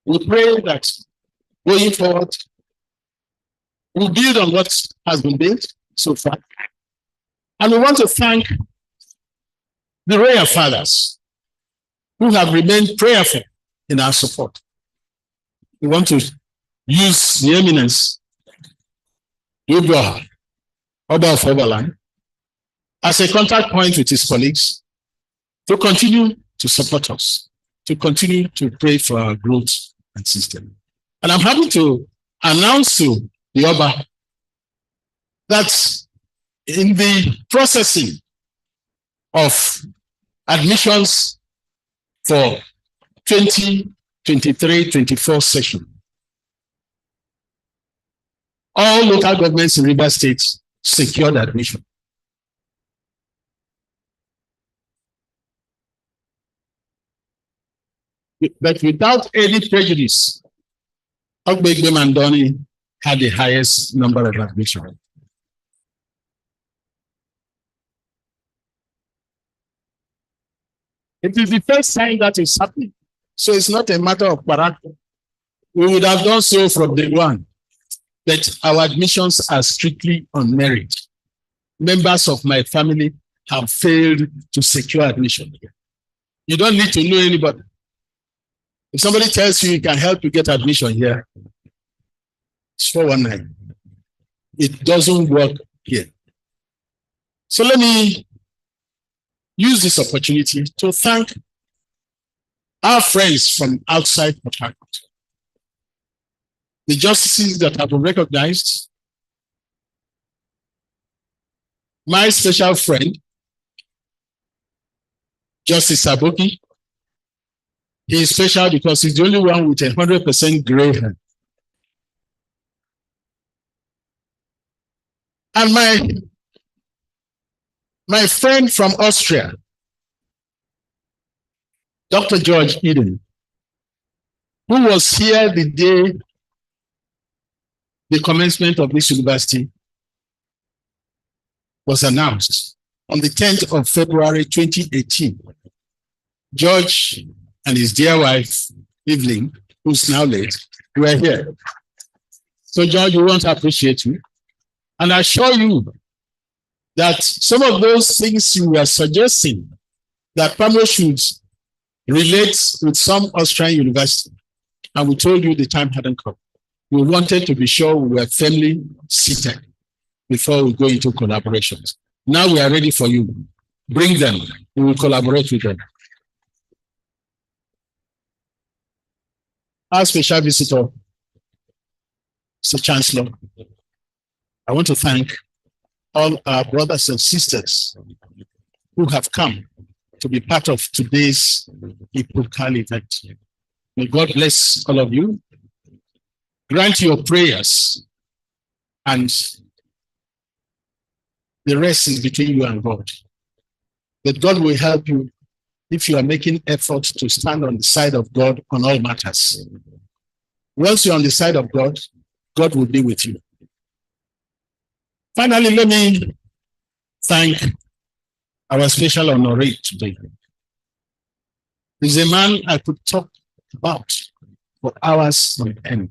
We pray that going forward, we'll build on what has been built so far. And we want to thank the royal fathers who have remained prayerful in our support. We want to use the eminence, Oba of Oberland, as a contact point with his colleagues to continue to support us, to continue to pray for our growth and system. And I'm happy to announce to the Oba that in the processing of admissions for 2023-24 session, all local governments in Rivers State secured admission. But without any prejudice, Ogbegbe Mandoni had the highest number of admissions. It is the first time that is happening. So it's not a matter of character. We would have done so from day one. But our admissions are strictly on merit. Members of my family have failed to secure admission. You don't need to know anybody. If somebody tells you he can help you get admission here, it's 419. It doesn't work here. So let me use this opportunity to thank our friends from outside Port Harcourt. The justices that have been recognized, my special friend, Justice Aboki. He is special because he's the only one with 100% gray hair. And my friend from Austria, Dr. George Eden, who was here the day the commencement of this university was announced on the 10th of February 2018. George and his dear wife, Evelyn, who's now late, were here. So, George, we want to appreciate you. And I assure you that some of those things you were suggesting that Pamela should relate with some Austrian university, and we told you the time hadn't come. We wanted to be sure we were firmly seated before we go into collaborations. Now we are ready for you. Bring them. We will collaborate with them. Our special visitor, Mr. Chancellor, I want to thank all our brothers and sisters who have come to be part of today's epochal event. May God bless all of you. Grant your prayers, and the rest is between you and God. That God will help you if you are making efforts to stand on the side of God on all matters. Once you're on the side of God, God will be with you. Finally, let me thank our special honoree today. He's a man I could talk about for hours on end.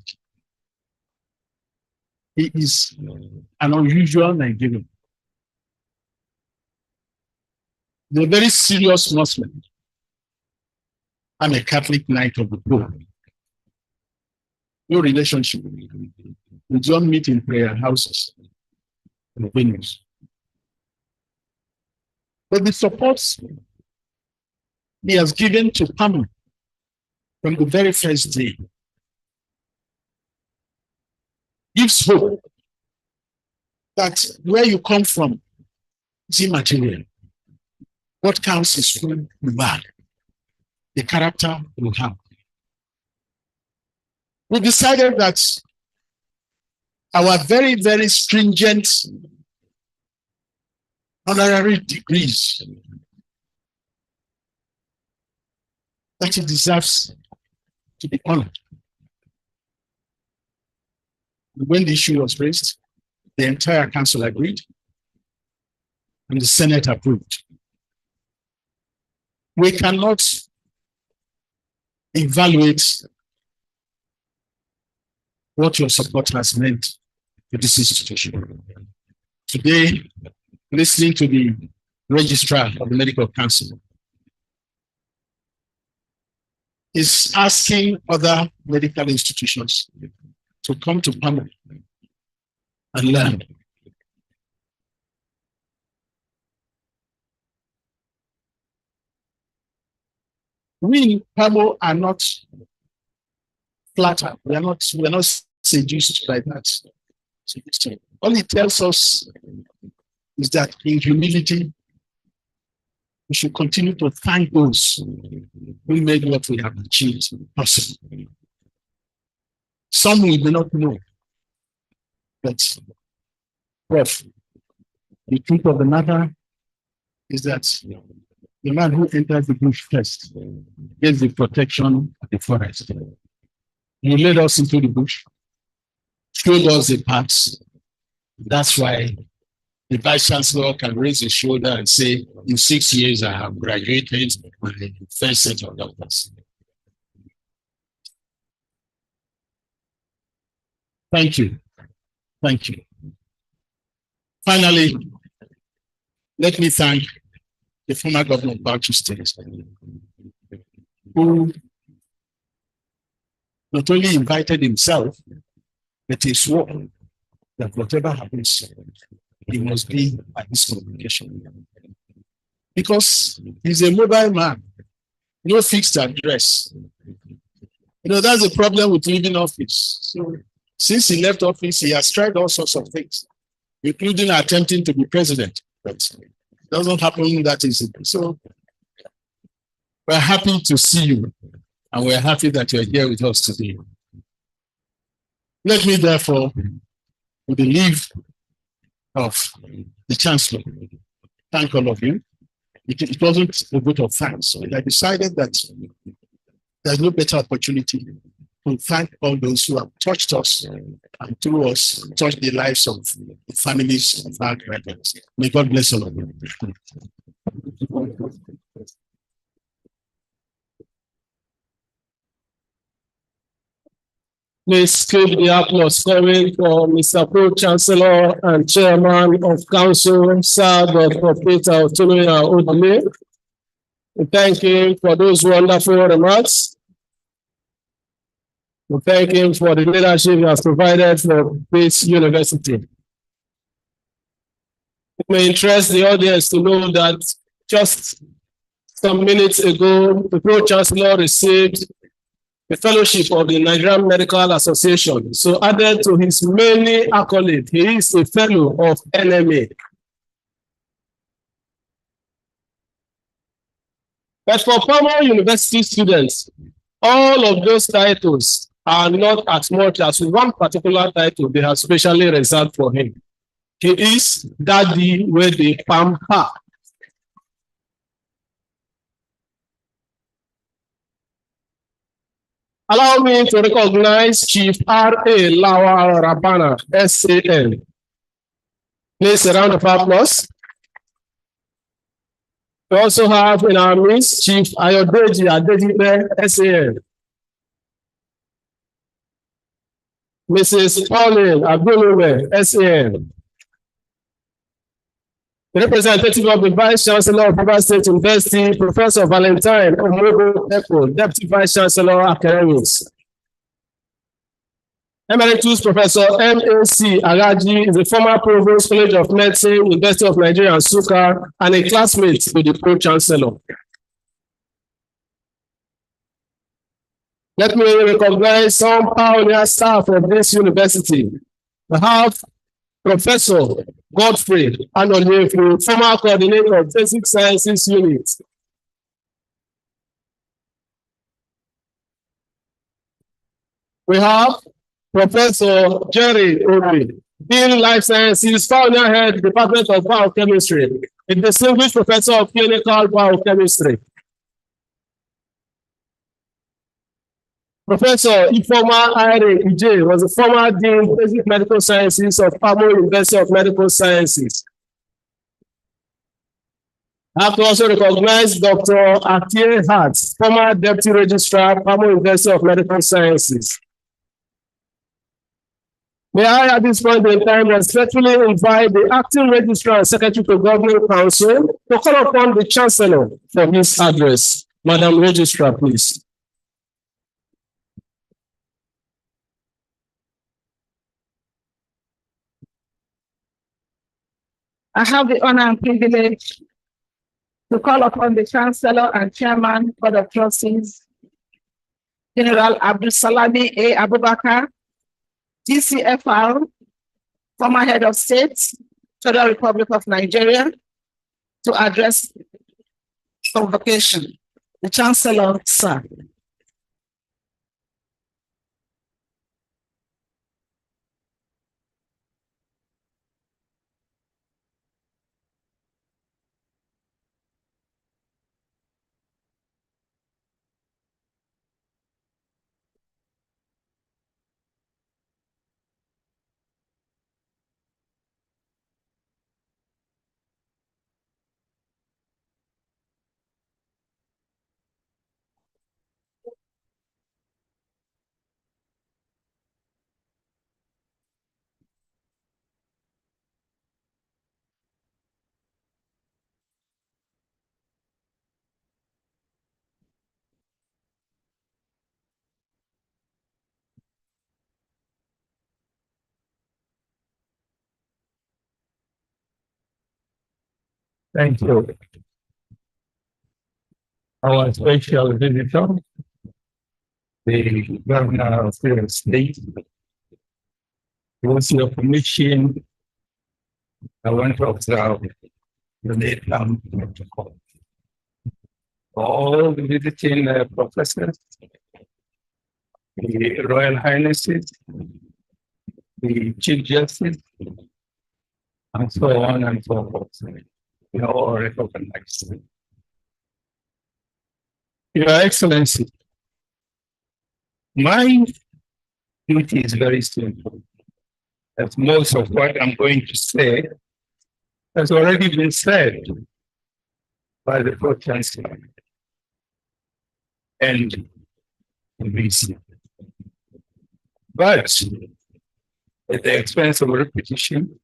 He is an unusual Nigerian. He's a very serious Muslim. I'm a Catholic Knight of the Pope. No relationship. We don't meet in prayer houses and venues. But the support he has given to Pamela from the very first day gives hope that where you come from is immaterial. What counts is who you are, the character you have. We decided that our very, very stringent honorary degrees, that it deserves to be honored. When the issue was raised, the entire council agreed and the Senate approved. We cannot evaluate what your support has meant to this institution. Today, listening to the registrar of the Medical Council is asking other medical institutions to come to PAMO and learn. We, PAMO, are not flattered. We are not seduced by that. All it tells us is that in humility, we should continue to thank those who made what we have achieved possible. Some we may not know, but the truth of the matter is that the man who enters the bush first gets the protection of the forest. He led us into the bush, showed us the paths. That's why the Vice Chancellor can raise his shoulder and say, in 6 years, I have graduated my first set of doctors. Thank you. Thank you. Finally, let me thank the former governor of Bauchi State, who not only invited himself, but he swore that whatever happens, he must be at this convocation. Because he's a mobile man, no fixed address. You know, that's the problem with leaving office. So, since he left office, he has tried all sorts of things, including attempting to be president. But it doesn't happen that easily. So we're happy to see you, and we're happy that you're here with us today. Let me therefore, with the leave of the Chancellor, thank all of you. It wasn't a vote of thanks. So I decided that there's no better opportunity to thank all those who have touched us and through us touched the lives of the families of our graduates. May God bless all of you. Please keep the applause coming for Mr. Pro-Chancellor and Chairman of Council, Sir Dr. Peter Otunoya Odile. We thank him for those wonderful remarks. We thank him for the leadership he has provided for this university. It may interest the audience to know that just some minutes ago, the Pro-Chancellor received the fellowship of the Nigerian Medical Association. So added to his many accolades, he is a fellow of NMA. But for former university students, all of those titles are not as much as one particular title they have specially reserved for him. He is Daddy where the Pampa. Allow me to recognize Chief R.A. Lawal Rabana, SAN. Please, a round of applause. We also have in our midst Chief Ayodeji Adedipe, SAN. Mrs. Pauline Abdulube, SAN. The representative of the Vice Chancellor of River State University, Professor Valentine Omogo Eko, Deputy Vice Chancellor Academics. Emeritus Professor M.A.C. Agaji is a former Provost College of Medicine, University of Nigeria, Nsukka, and a classmate to the Pro-Chancellor. Let me recognize some pioneer staff of this university. We have Professor Godfrey Anoyefu, former coordinator of Basic Sciences Unit. We have Professor Jerry Obi, Dean Life Sciences, founder head, Department of Biochemistry, a distinguished professor of clinical biochemistry. Professor Ifoma Ire Ije was a former Dean of Basic Medical Sciences of Pamo University of Medical Sciences. I have to also recognize Dr. Atie Hart, former Deputy Registrar, Pamo University of Medical Sciences. May I, at this point in time, respectfully invite the acting registrar and secretary to Government Council to call upon the Chancellor for his address. Madam Registrar, please. I have the honor and privilege to call upon the Chancellor and Chairman Board of Trustees, General Abdulsalami A. Abubakar, DCFR, former head of state, Federal Republic of Nigeria, to address convocation. The Chancellor, sir. Thank you. Our special visitor, the Governor of the State, with your permission, I want to observe the late protocol. All the visiting professors, the Royal Highnesses, the Chief Justice, and so on and so forth. We are all recognized. Your Excellency, my duty is very simple. As most of what I'm going to say has already been said by the Pro-Chancellor and the VC. But at the expense of repetition,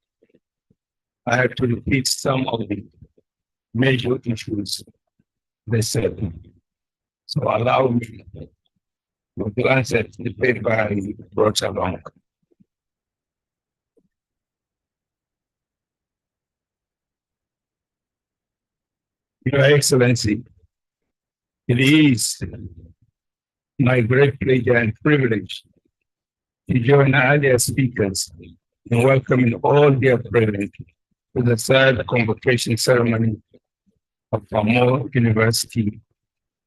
I have to repeat some of the major issues they said. So allow me to glance at the paper I brought along. Your Excellency, it is my great pleasure and privilege to join earlier speakers in welcoming all their present to the third convocation ceremony of Pamo University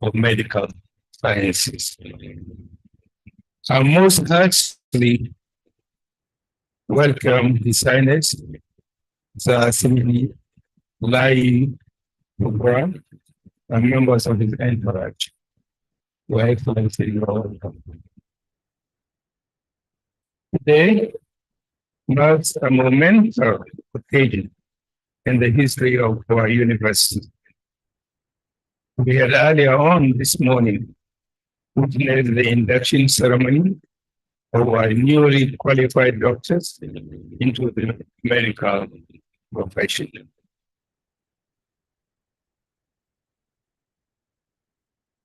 of Medical Sciences. I most heartily welcome the signers, Sir Simili Lai Kubra, and members of his entourage. Your Excellency, you are welcome. Today marks a momentous occasion in the history of our university. We had earlier on this morning witnessed the induction ceremony of our newly qualified doctors into the medical profession.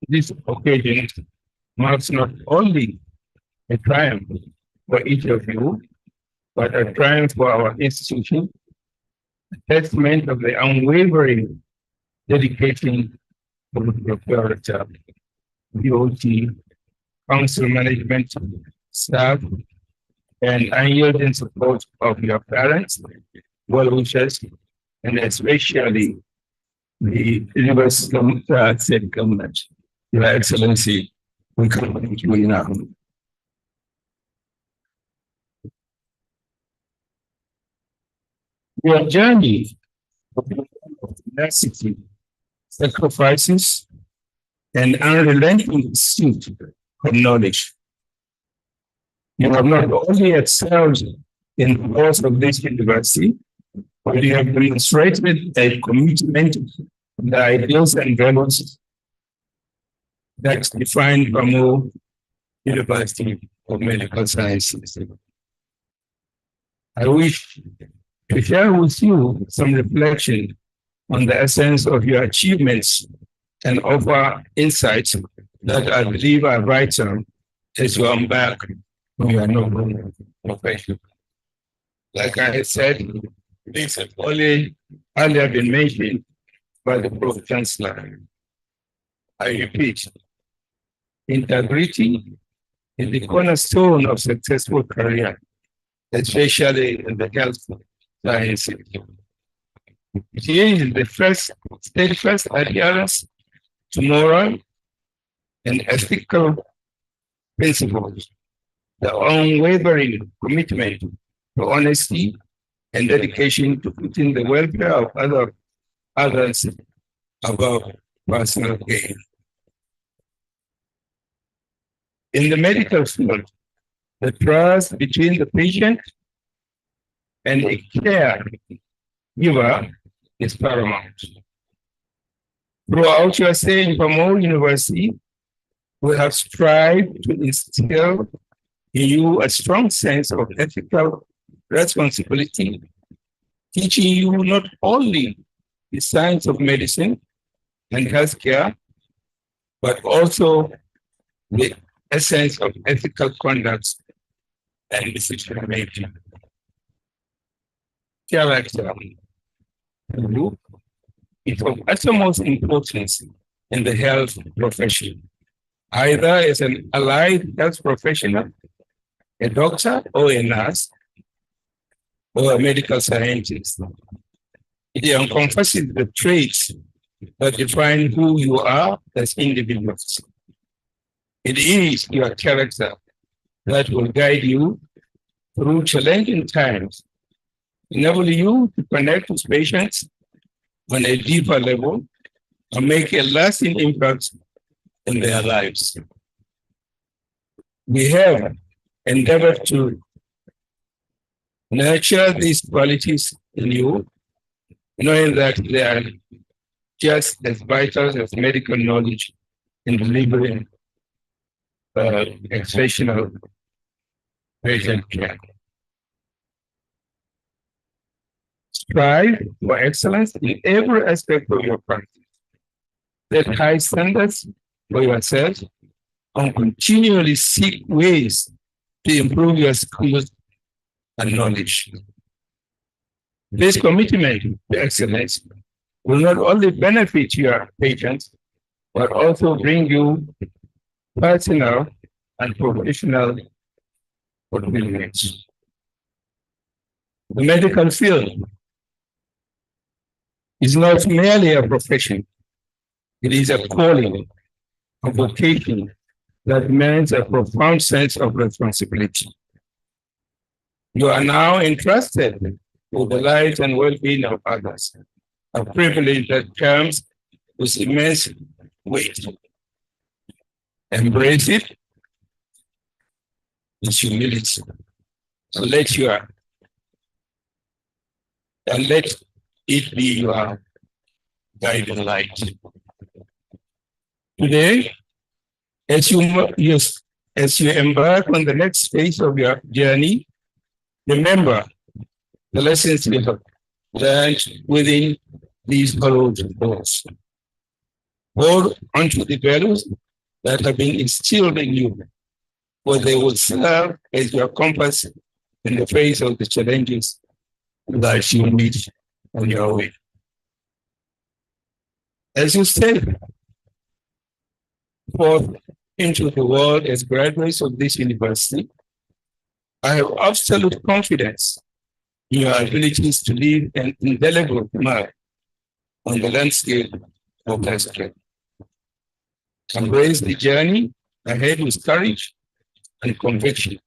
This occasion marks not only a triumph for each of you, but a triumph for our institution, a testament of the unwavering dedication of the proprietor, BOT, council management, staff, and unyielding support of your parents, well-wishers, and especially the University State Government. Your Excellency, we commend you now. Your journey of tenacity, sacrifices, and unrelenting pursuit of knowledge. You have not only excelled in the course of this university, but you have demonstrated a commitment to the ideals and values that define Pamo University of Medical Sciences. I wish to share with you some reflection on the essence of your achievements and offer insights that I believe are vital as you embark on your noble profession. Like I said, this has only earlier been mentioned by the Pro Chancellor. I repeat, integrity is the cornerstone of successful career, especially in the health sciences. It is the first steadfast adherence to moral and ethical principles, the unwavering commitment to honesty and dedication to putting the welfare of others above personal gain. In the medical field, the trust between the patient and a caregiver is paramount. Throughout your stay in Pamo University, we have strived to instill in you a strong sense of ethical responsibility, teaching you not only the science of medicine and healthcare, but also the essence of ethical conduct and decision making. Character is of utmost importance in the health profession, either as an allied health professional, a doctor or a nurse, or a medical scientist. It encompasses the traits that define who you are as individuals. It is your character that will guide you through challenging times, enable you to connect with patients on a deeper level and make a lasting impact in their lives. We have endeavored to nurture these qualities in you, knowing that they are just as vital as medical knowledge in delivering exceptional patient care. Strive for excellence in every aspect of your practice. Set high standards for yourself and continually seek ways to improve your skills and knowledge. This commitment to excellence will not only benefit your patients, but also bring you personal and professional fulfillment. The medical field is not merely a profession, it is a calling, a vocation that demands a profound sense of responsibility. You are now entrusted with the lives and well-being of others, a privilege that comes with immense weight. Embrace it with humility and let it be your guiding light. Today, as you embark on the next phase of your journey, remember the lessons you have learned within these hallowed doors. Hold onto the values that have been instilled in you, for they will serve as your compass in the face of the challenges that you meet on your way. As you step forth into the world as graduates of this university, I have absolute confidence in your abilities to leave an indelible mark on the landscape of healthcare. Embrace the journey ahead with courage and conviction,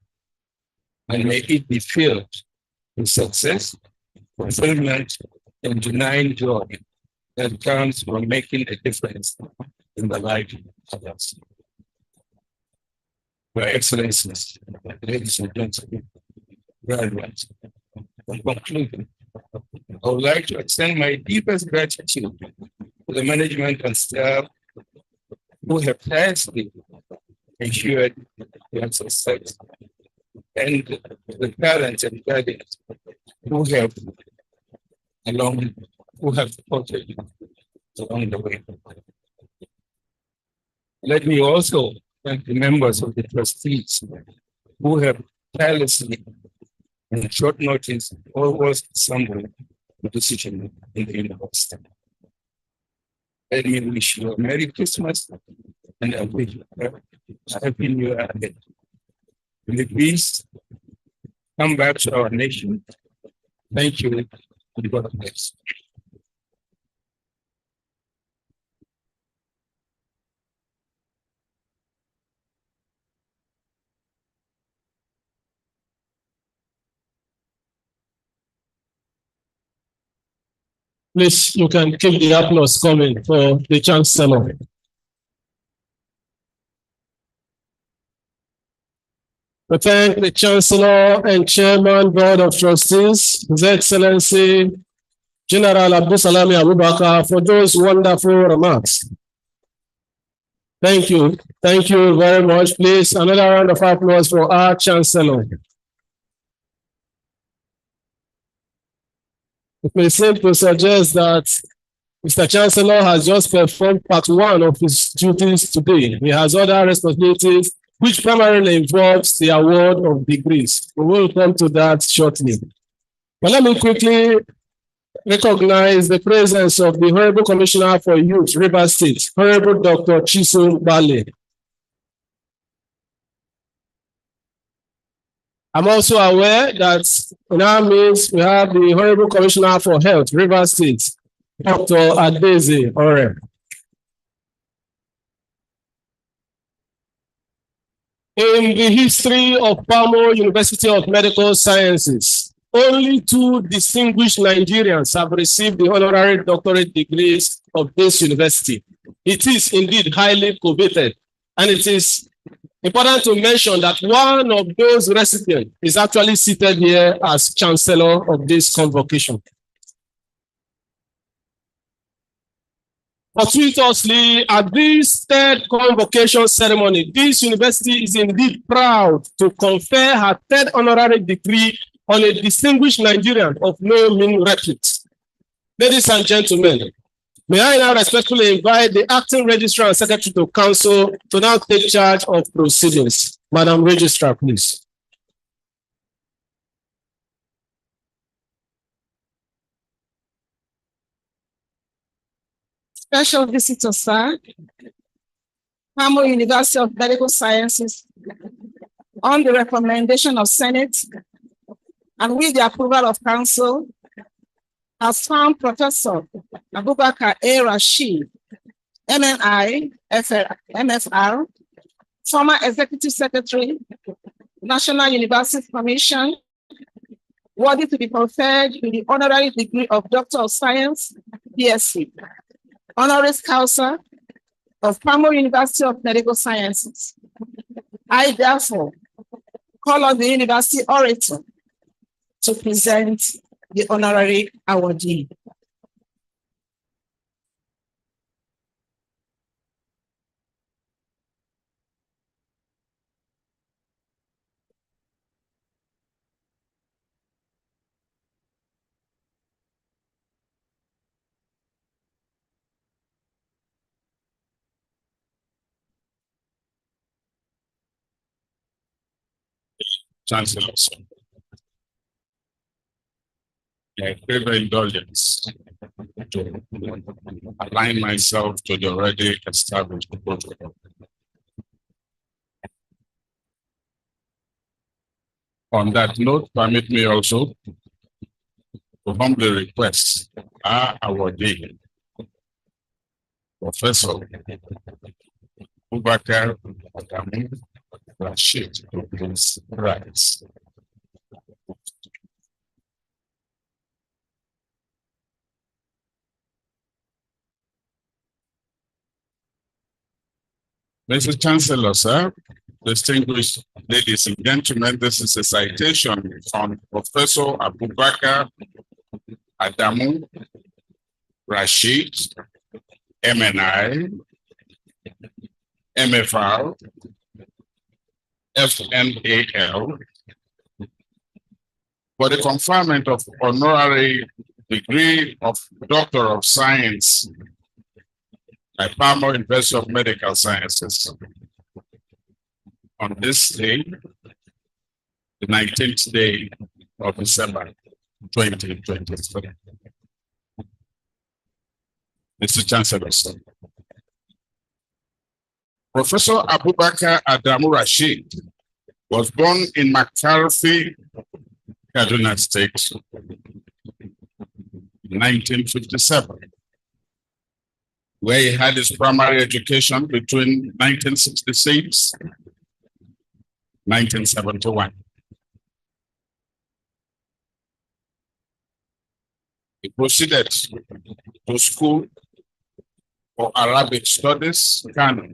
and may it be filled with success, fulfillment, and genuine joy that comes from making a difference in the life of others. Your Excellencies, ladies and gentlemen, graduates, in conclusion, I would like to extend my deepest gratitude to the management and staff who have tirelessly ensured your success, and the parents and guardians who have supported along the way. Let me also thank the members of the trustees who have tirelessly and short notice always assembled the decision in the university. Let me wish you a Merry Christmas and a Happy New Year ahead. Will you please come back to our nation? Thank you, and God bless. Please, you can keep the applause coming for the Chancellor. We thank the Chancellor and Chairman, Board of Trustees, His Excellency General Abdusalami Abubakar, for those wonderful remarks. Thank you. Thank you very much. Please, another round of applause for our Chancellor. It may seem to suggest that Mr. Chancellor has just performed part one of his duties today. He has other responsibilities, which primarily involves the award of degrees. We will come to that shortly. But let me quickly recognize the presence of the Honorable Commissioner for Youth, Rivers State, Honorable Dr. Chisom Bale. I'm also aware that in our midst, we have the Honorable Commissioner for Health, Rivers State, Dr. Adeze Ore. In the history of Pamo University of Medical Sciences, only 2 distinguished Nigerians have received the honorary doctorate degrees of this university. It is indeed highly coveted, and it is important to mention that one of those recipients is actually seated here as Chancellor of this convocation. Fortuitously, at this 3rd convocation ceremony, this university is indeed proud to confer her 3rd honorary degree on a distinguished Nigerian of no mean repute. Ladies and gentlemen, may I now respectfully invite the acting registrar and secretary to council to now take charge of proceedings. Madam Registrar, please. Special visitor, sir. Pamo University of Medical Sciences, on the recommendation of Senate and with the approval of Council, has found Professor Abubakar A. Rashid, MNI, MFR, former Executive Secretary, National University Commission, worthy to be conferred with the honorary degree of Doctor of Science, BSc, honoris causa of Pamo University of Medical Sciences. I therefore call on the university orator to present the honorary awardee. Chancellor, I favor indulgence to align myself to the already established protocol. On that note, permit me also to humbly request our awardee, Professor Abubakar Rashid, to please rise. Mr. Chancellor, sir, distinguished ladies and gentlemen, this is a citation from Professor Abubakar Adamu Rashid, MNI, MFR, FNAL, for the conferment of honorary degree of Doctor of Science by Palmer University of Medical Sciences on this day, the 19th day of December 2023. Mr. Chancellor, sir. Professor Abubakar Adamu Rashid was born in McCarthy, Kaduna State, 1957, where he had his primary education between 1966 and 1971. He proceeded to school for Arabic Studies, Kano,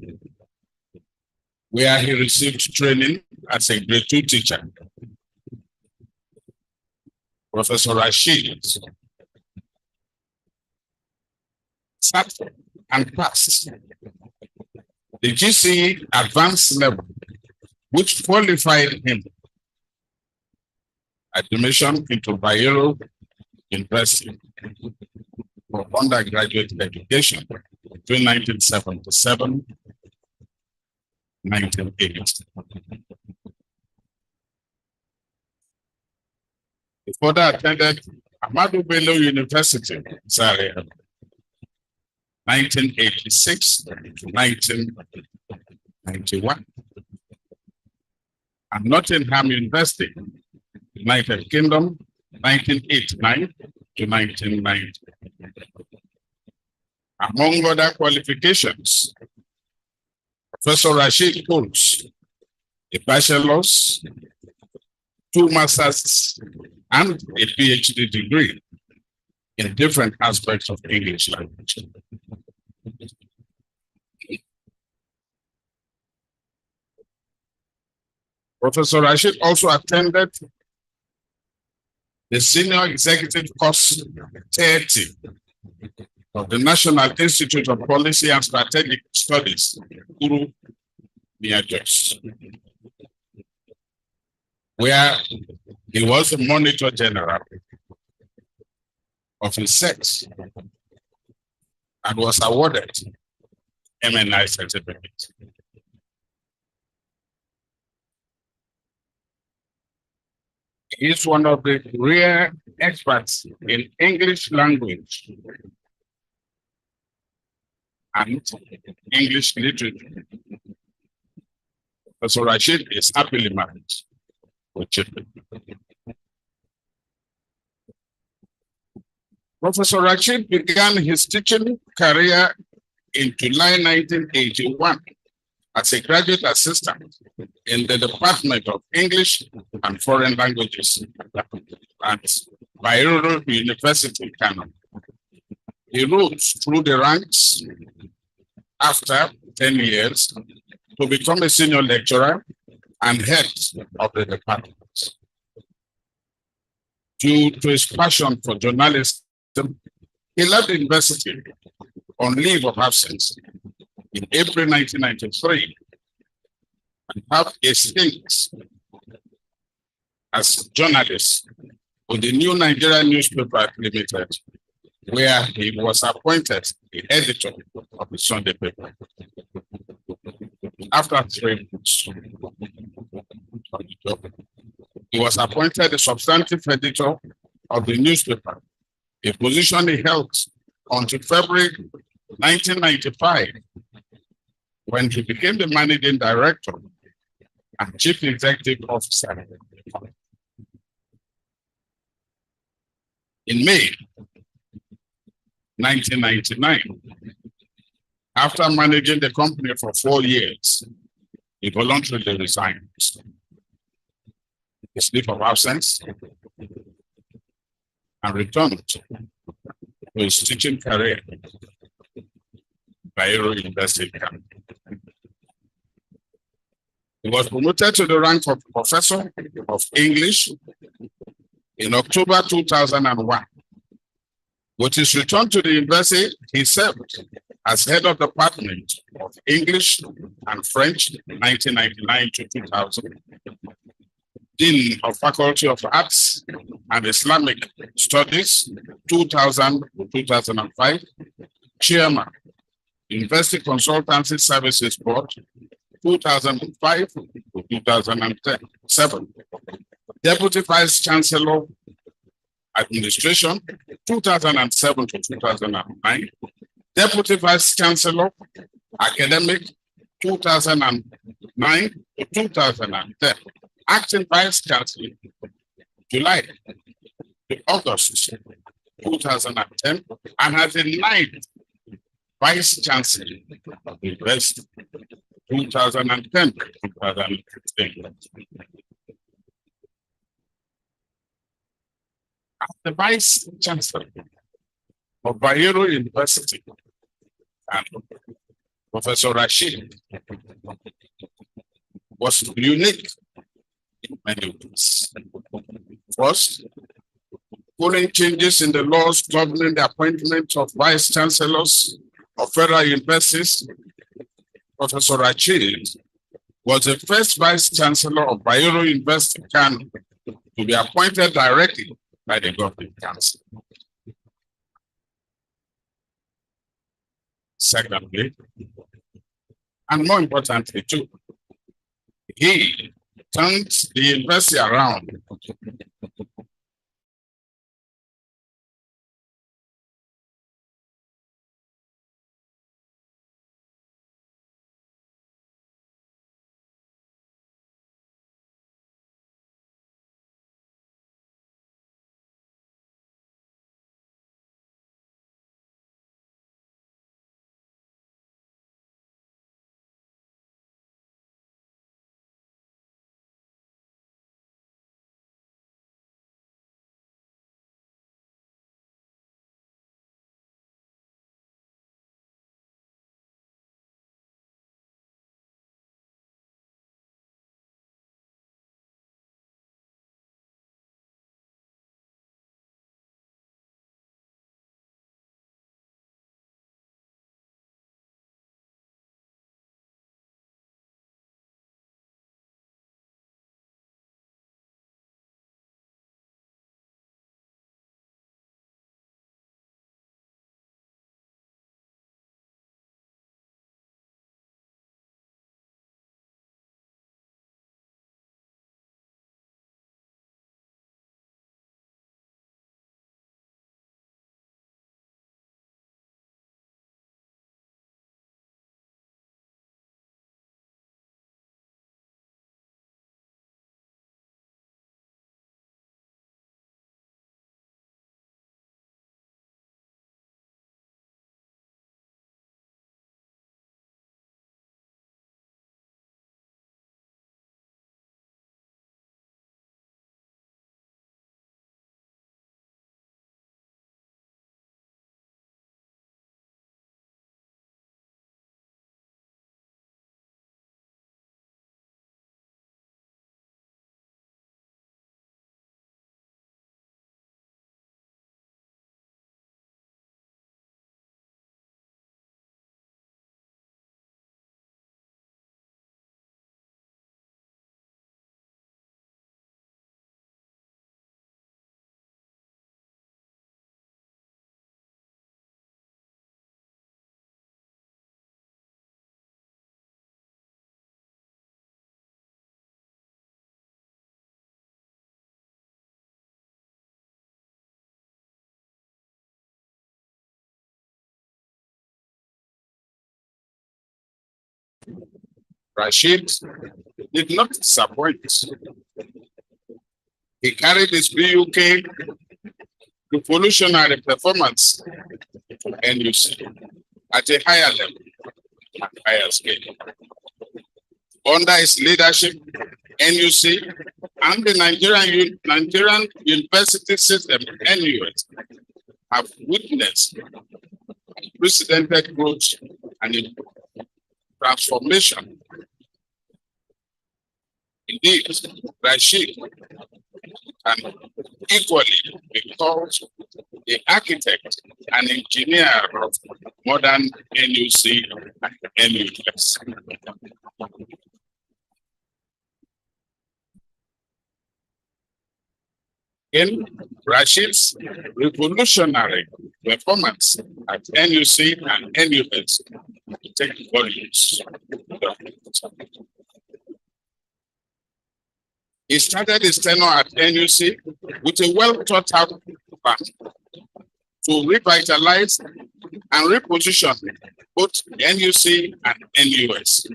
where he received training as a grade 2 teacher. Professor Rashid sat and passed the GCE advanced level, which qualified him admission into Bayero University for undergraduate education between 1977 and 1980. He further attended Ahmadu Bello University, Zaria, 1986 to 1991, and Nottingham University, United Kingdom, 1989 to 1990. Among other qualifications, Professor Rashid holds a bachelor's, 2 masters, and a PhD degree in different aspects of English language. Professor Rashid also attended the Senior Executive Course 30 of the National Institute of Policy and Strategic Studies, Kuru, near Jos, where he was the Monitor General of his sex and was awarded MNI certificate. He is one of the rare experts in English language and English literature. Professor Rashid is happily married with children. Professor Rashid began his teaching career in July 1981 as a graduate assistant in the Department of English and Foreign Languages at Bayero University, Kano. He rose through the ranks after 10 years to become a senior lecturer and head of the department. Due to his passion for journalism, he left the university on leave of absence in April 1993 and have a stint as journalist with the New Nigerian Newspaper Limited, where he was appointed the editor of the Sunday paper. After 3 months of the job, he was appointed the substantive editor of the newspaper, a position he held until February 1995, when he became the managing director and chief executive officer. In May 1999, after managing the company for 4 years, he voluntarily resigned his leave of absence and returned to his teaching career by Bayero University. He was promoted to the rank of Professor of English in October 2001. With his return to the university, he served as head of the Department of English and French 1999 to 2000, Dean of Faculty of Arts and Islamic Studies, 2000 to 2005. Chairman, University Consultancy Services Board, 2005 to 2007. Deputy Vice Chancellor, Administration, 2007 to 2009. Deputy Vice Chancellor, Academic, 2009 to 2010. Acting Vice Chancellor, July to August 2010, and as the ninth Vice Chancellor of the University, 2010 to 2015. As the Vice Chancellor of Bayero University, and Professor Rashid was unique in many ways. First, following changes in the laws governing the appointment of vice chancellors of federal universities, Professor Rashid was the first vice chancellor of Bayero University, Kano, to be appointed directly by the governing council. Secondly, and more importantly too, he turned the university around Rashid did not disappoint. He carried his BUK revolutionary performance to NUC at a higher level and higher scale. Under his leadership, NUC and the Nigerian university system, NUS, have witnessed unprecedented growth and transformation. Indeed, Rashid can equally be called the architect and engineer of modern NUC and NUS. in Rashid's revolutionary performance at NUC and NUS take volumes. He started his tenure at NUC with a well-thought-out plan to revitalize and reposition both NUC and NUS.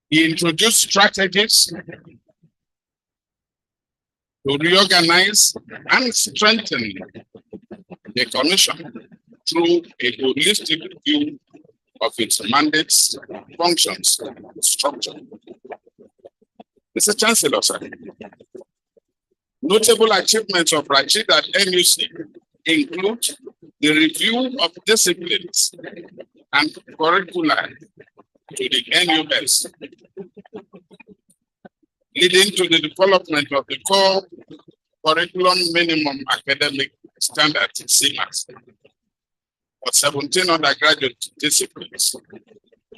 He introduced strategies to reorganize and strengthen the commission through a holistic review of its mandates, functions, and structure. Mr. Chancellor, sir, notable achievements of Rashid at NUC include the review of disciplines and curricula to the NUS, leading to the development of the core curriculum minimum academic standard (CMAS) for 17 undergraduate disciplines,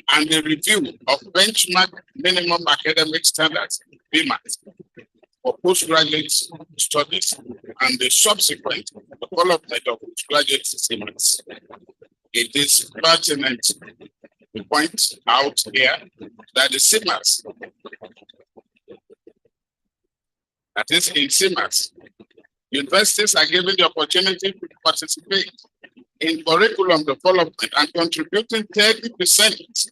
and the review of benchmark minimum academic standards (BMAS) for postgraduate studies, and the subsequent development of postgraduate CMAS. It is pertinent to point out here that the CMAS, that is in CMAS, universities are given the opportunity to participate in curriculum development and contributing 30%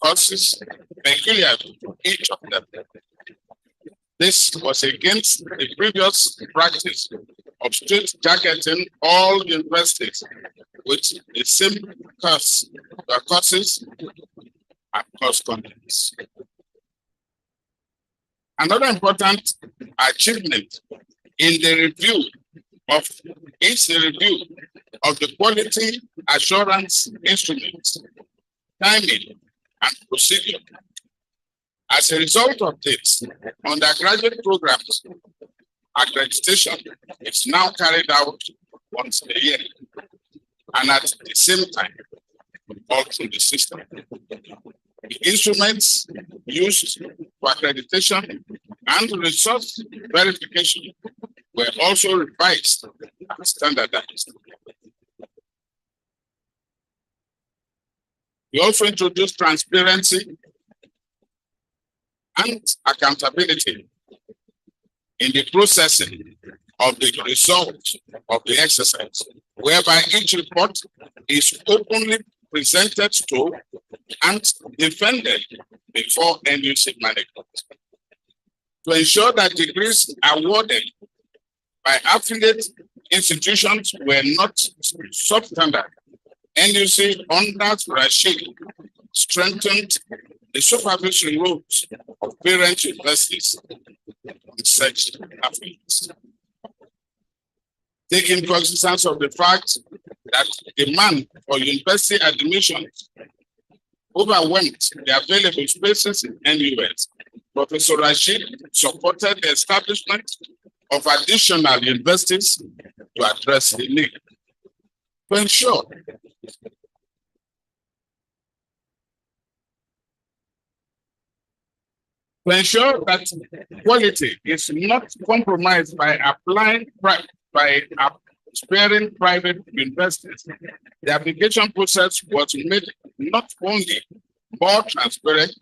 courses peculiar to each of them. This was against the previous practice of straight targeting all universities with the same courses and course contents. Another important achievement in the review of the quality assurance instruments, timing, and procedure. As a result of this, undergraduate programs accreditation is now carried out once a year, and at the same time, all through the system. The instruments used for accreditation and resource verification were also revised and standardized. We also introduced transparency and accountability in the processing of the results of the exercise, whereby each report is openly presented to and defended before NUC management. To ensure that degrees awarded by affiliate institutions were not substandard, NUC under Rashid strengthened the supervisory roles of parent universities in such affiliates. Taking cognizance of the fact that demand for university admissions overwhelmed the available spaces in NUS, Professor Rashid supported the establishment of additional universities to address the need. To ensure that quality is not compromised by sparing private universities, the application process was made not only more transparent,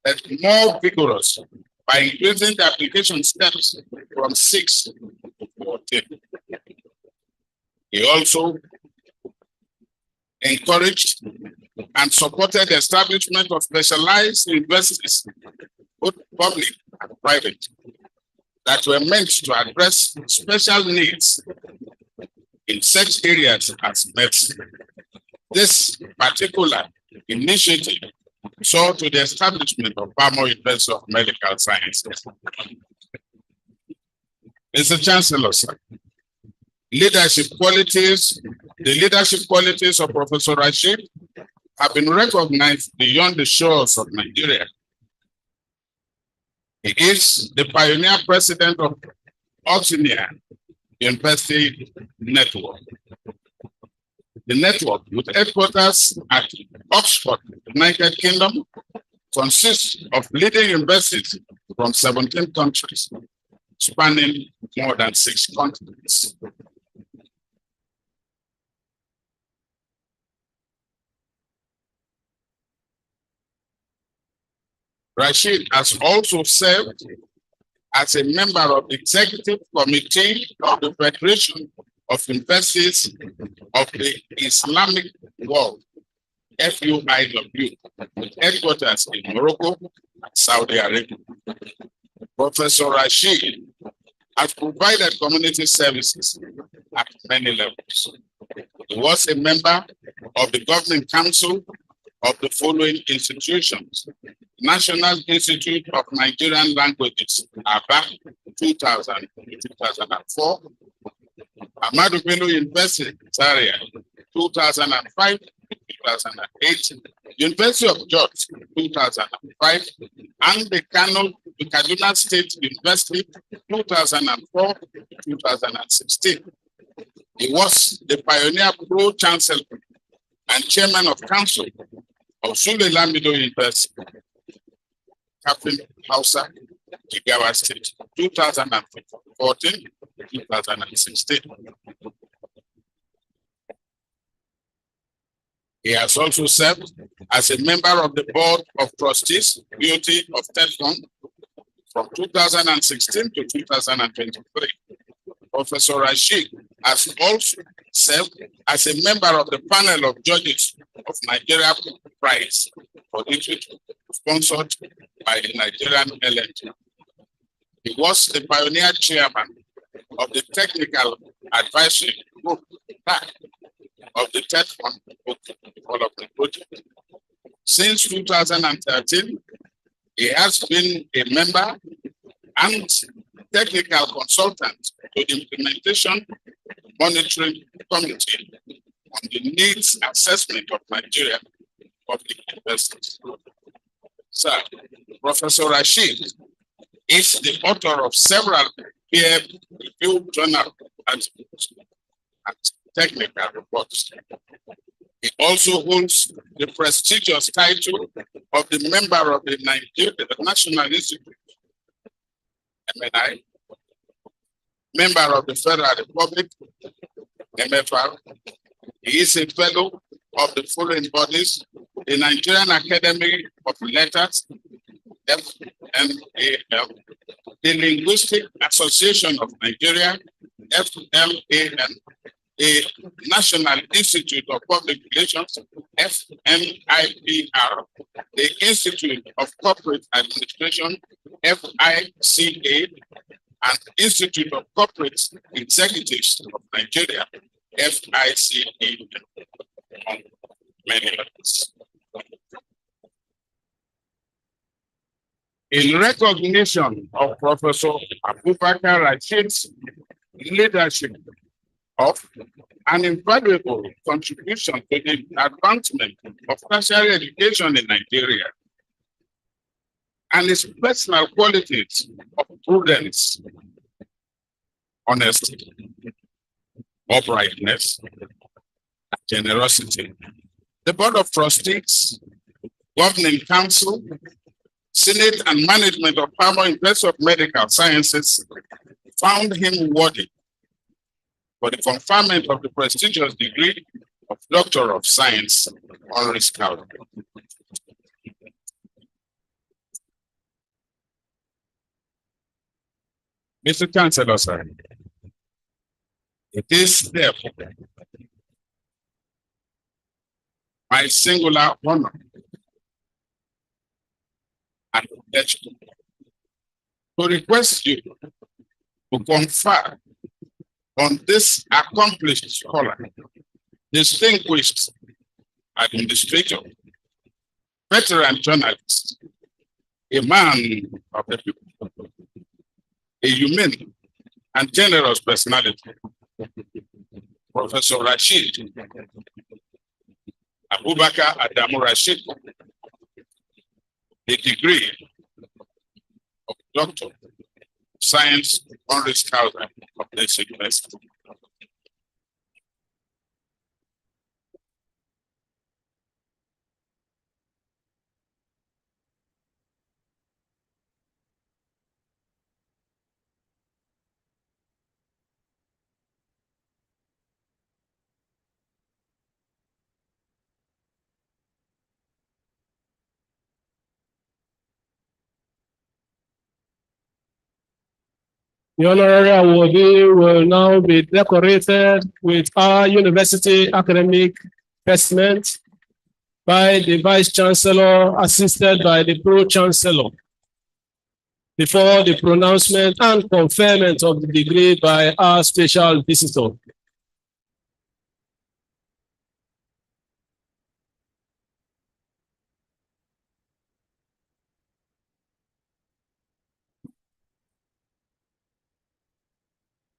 but more vigorous by increasing the application steps from 6 to 14. He also encouraged and supported the establishment of specialized universities, both public and private, that were meant to address special needs in such areas as medicine. This particular initiative saw to the establishment of Palmer University of Medical Sciences. Mr. Chancellor, sir, the leadership qualities of Professor Rashid have been recognized beyond the shores of Nigeria. He is the pioneer president of Oxenia University Network. The network, with headquarters at Oxford United Kingdom, consists of leading universities from 17 countries, spanning more than 6 continents. Rashid has also served as a member of the Executive Committee of the Federation of Universities of the Islamic World, FUIW, with headquarters in Morocco and Saudi Arabia. Professor Rashid has provided community services at many levels. He was a member of the Governing Council of the following institutions: National Institute of Nigerian Languages, ABA, 2000-2004, Ahmadu Bello University, Zaria, 2005-2008, University of Georgia, 2005, and the Kaduna State University, 2004-2016. He was the pioneer pro-chancellor and chairman of council of Sule Lamido University, Captain Hausa, Jigawa State, 2014-2016. He has also served as a member of the Board of Trustees, Beauty of TEDCON, from 2016 to 2023. Professor Rashid has also served as a member of the panel of judges of Nigeria Prize for Literature, sponsored by the Nigerian LNG. He was the pioneer chairman of the Technical Advisory Group of the TEDCON Book Development Project. Since 2013, he has been a member and technical consultant to the Implementation Monitoring Committee on the Needs Assessment of Nigeria Public Universities. Sir, Professor Rashid is the author of several peer-reviewed journal articles and technical reports. He also holds the prestigious title of the member of the National Institute, MNI, member of the Federal Republic, MFR. He is a fellow of the following bodies: the Nigerian Academy of Letters, FNAL, the Linguistic Association of Nigeria, FLAN, the National Institute of Public Relations, FNIPR, the Institute of Corporate Administration, FICA, and Institute of Corporate Executives of Nigeria, FICE, among many others. In recognition of Professor Abubakar Rashid's leadership of an invaluable contribution to the advancement of tertiary education in Nigeria, and his personal qualities of prudence, honesty, uprightness, and generosity, the Board of Trustees, Governing Council, Senate, and Management of Palmer University of Medical Sciences found him worthy for the conferment of the prestigious degree of Doctor of Science honoris causa. Mr. Chancellor, sir, it is therefore my singular honor and pleasure to request you to confer on this accomplished scholar, distinguished administrator, veteran journalist, a man of the people, a humane and generous personality, Professor Rashid Abubakar Adamu Rashid, the degree of Doctor of Science honoris causa of this university. The honorary awardee will now be decorated with our university academic vestment by the Vice Chancellor, assisted by the Pro-Chancellor, before the pronouncement and conferment of the degree by our special visitor.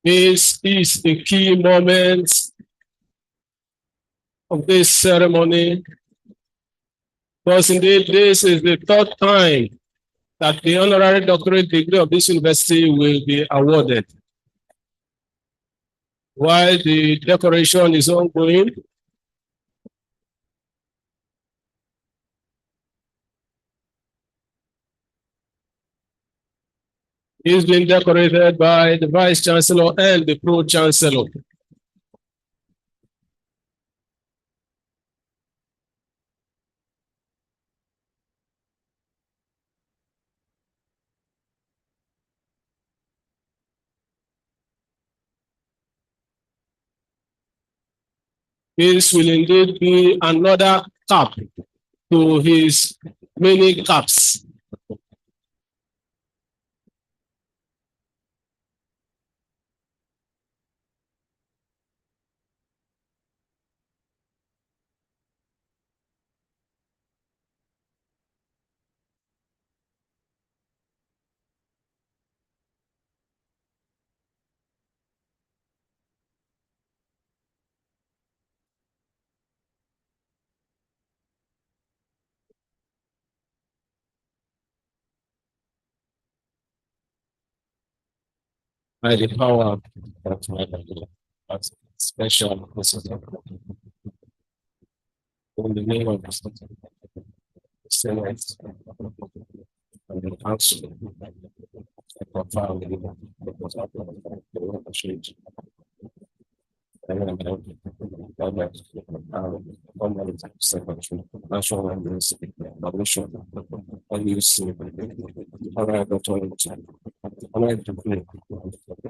This is the key moment of this ceremony, because indeed this is the third time that the honorary doctorate degree of this university will be awarded. While the decoration is ongoing, it's been decorated by the Vice Chancellor and the Pro-Chancellor. This will indeed be another cap to his many caps. By the power of my special in the name of the Senate and the Council, I confirm the change.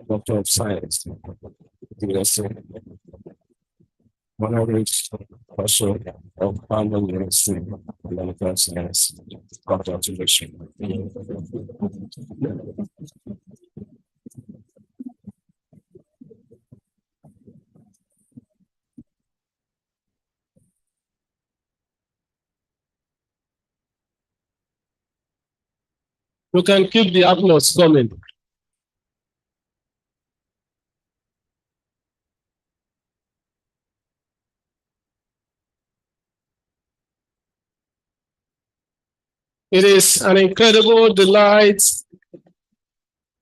Doctor of Science, honorary professor of University of Medical Science. Congratulations. You can keep the applause coming. It is an incredible delight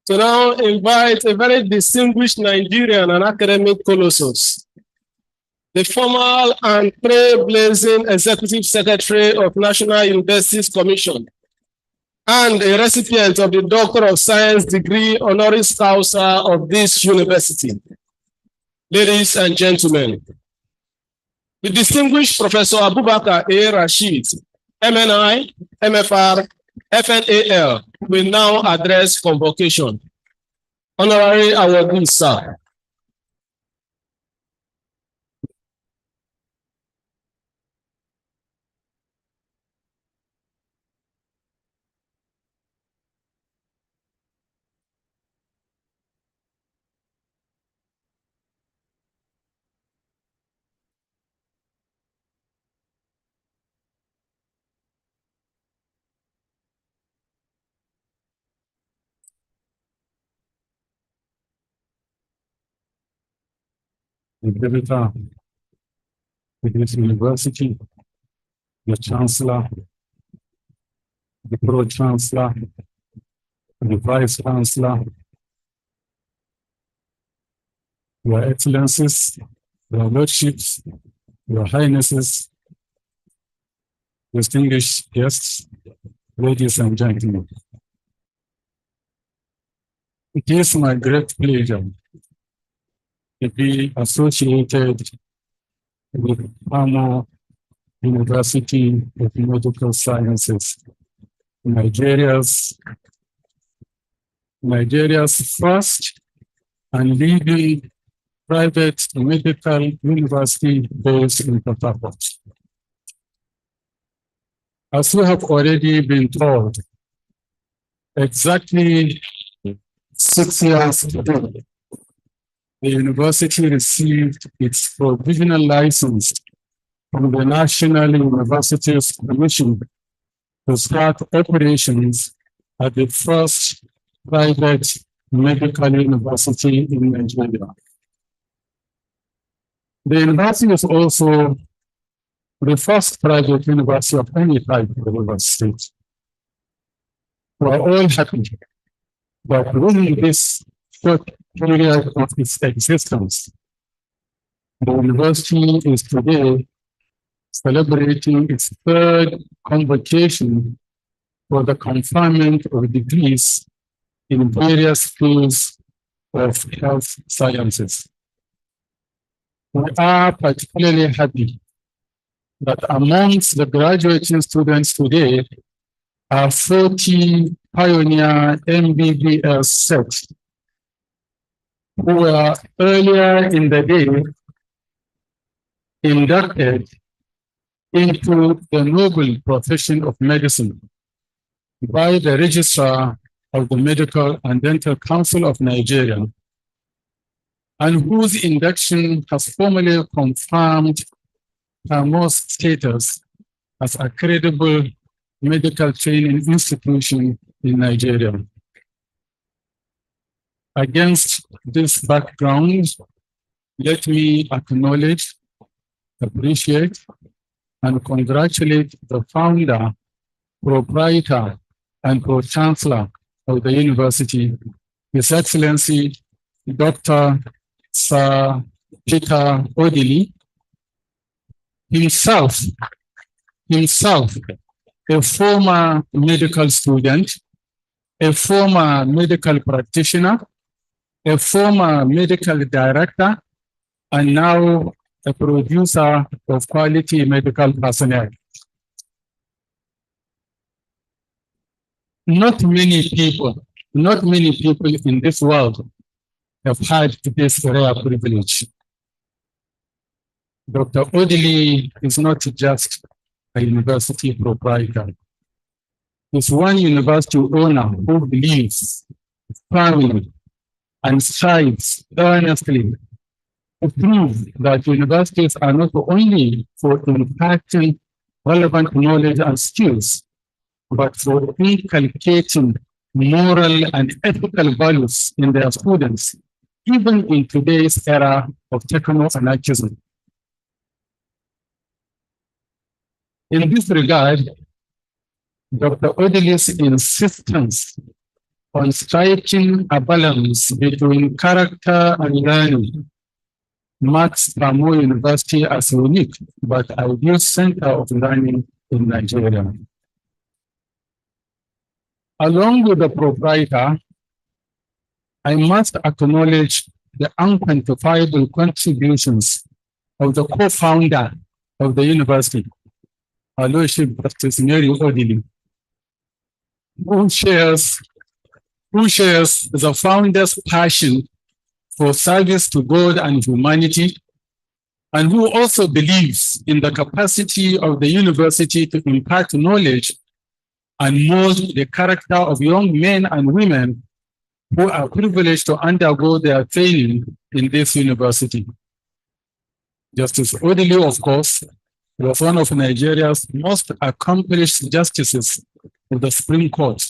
to now invite a very distinguished Nigerian and academic colossus, the formal and trailblazing Executive Secretary of National Universities Commission, and a recipient of the Doctor of Science degree honoris causa of this university. Ladies and gentlemen, the distinguished Professor Abubakar A. Rashid, MNI, MFR, FNAL, will now address convocation. Honorary awardee, sir. The visitor to this university, the Chancellor, the Pro-Chancellor, the Vice Chancellor, Your Excellencies, Your Lordships, Your Highnesses, distinguished guests, ladies and gentlemen. It is my great pleasure to be associated with Palmer University of Medical Sciences, Nigeria's Nigeria's first and leading private medical university based in Port Harcourt. As we have already been told, exactly 6 years ago, the university received its provisional license from the National Universities Commission to start operations at the first private medical university in Nigeria. The university is also the first private university of any type in the River State. We are all happy that within this short period of its existence, the university is today celebrating its third convocation for the conferment of degrees in various fields of health sciences. We are particularly happy that amongst the graduating students today are 40 pioneer MBBS sets who were earlier in the day inducted into the noble profession of medicine by the Registrar of the Medical and Dental Council of Nigeria, and whose induction has formally confirmed Pamo's status as a credible medical training institution in Nigeria. Against this background, let me acknowledge, appreciate, and congratulate the founder, proprietor, and pro-chancellor of the university, His Excellency Dr. Sir Peter Odili, himself a former medical student, a former medical practitioner, a former medical director, and now a producer of quality medical personnel. Not many people in this world have had this rare privilege. Dr. Odili is not just a university proprietor. He's one university owner who believes firmly and strives earnestly to prove that universities are not only for imparting relevant knowledge and skills, but for inculcating moral and ethical values in their students, even in today's era of techno-anarchism. In this regard, Dr. Odili's insistence on striking a balance between character and learning marks Pamo University as a unique but ideal center of learning in Nigeria. Along with the proprietor, I must acknowledge the unquantifiable contributions of the co-founder of the university, our Lordship Justice Mary Odili, who shares the founder's passion for service to God and humanity, and who also believes in the capacity of the university to impart knowledge and mold the character of young men and women who are privileged to undergo their training in this university. Justice Odili, of course, was one of Nigeria's most accomplished justices of the Supreme Court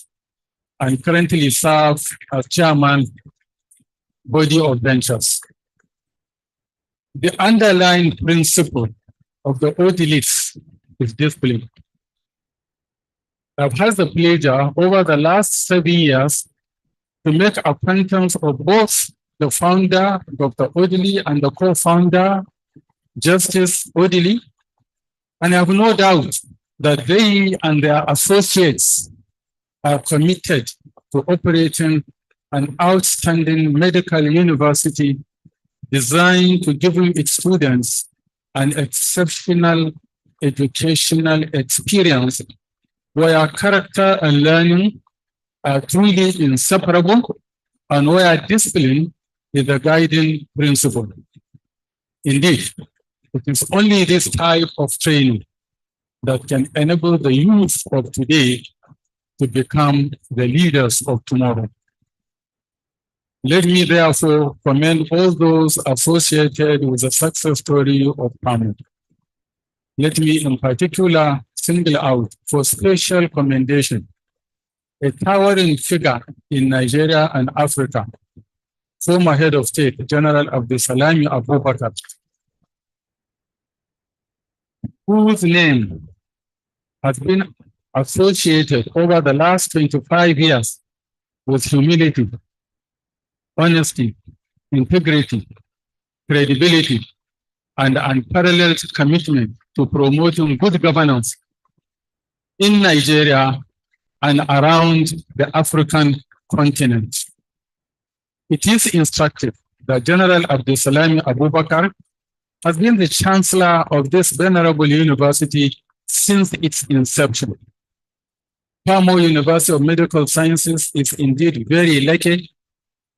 and currently serves as chairman body of benches. The underlying principle of the Odilis is discipline. I've had the pleasure over the last 7 years to make acquaintance of both the founder, Dr. Odili, and the co-founder, Justice Odili, and I have no doubt that they and their associates are committed to operating an outstanding medical university designed to give its students an exceptional educational experience where character and learning, are truly inseparable and where discipline is the guiding principle. Indeed, it is only this type of training that can enable the youth of today to become the leaders of tomorrow. Let me therefore commend all those associated with the success story of PAMO. Let me in particular single out for special commendation a towering figure in Nigeria and Africa, former head of state, General Abdulsalami Abubakar, whose name has been associated over the last 25 years with humility, honesty, integrity, credibility, and unparalleled commitment to promoting good governance in Nigeria and around the African continent. It is instructive that General Abdulsalami Abubakar has been the chancellor of this venerable university since its inception. Pamo University of Medical Sciences is indeed very lucky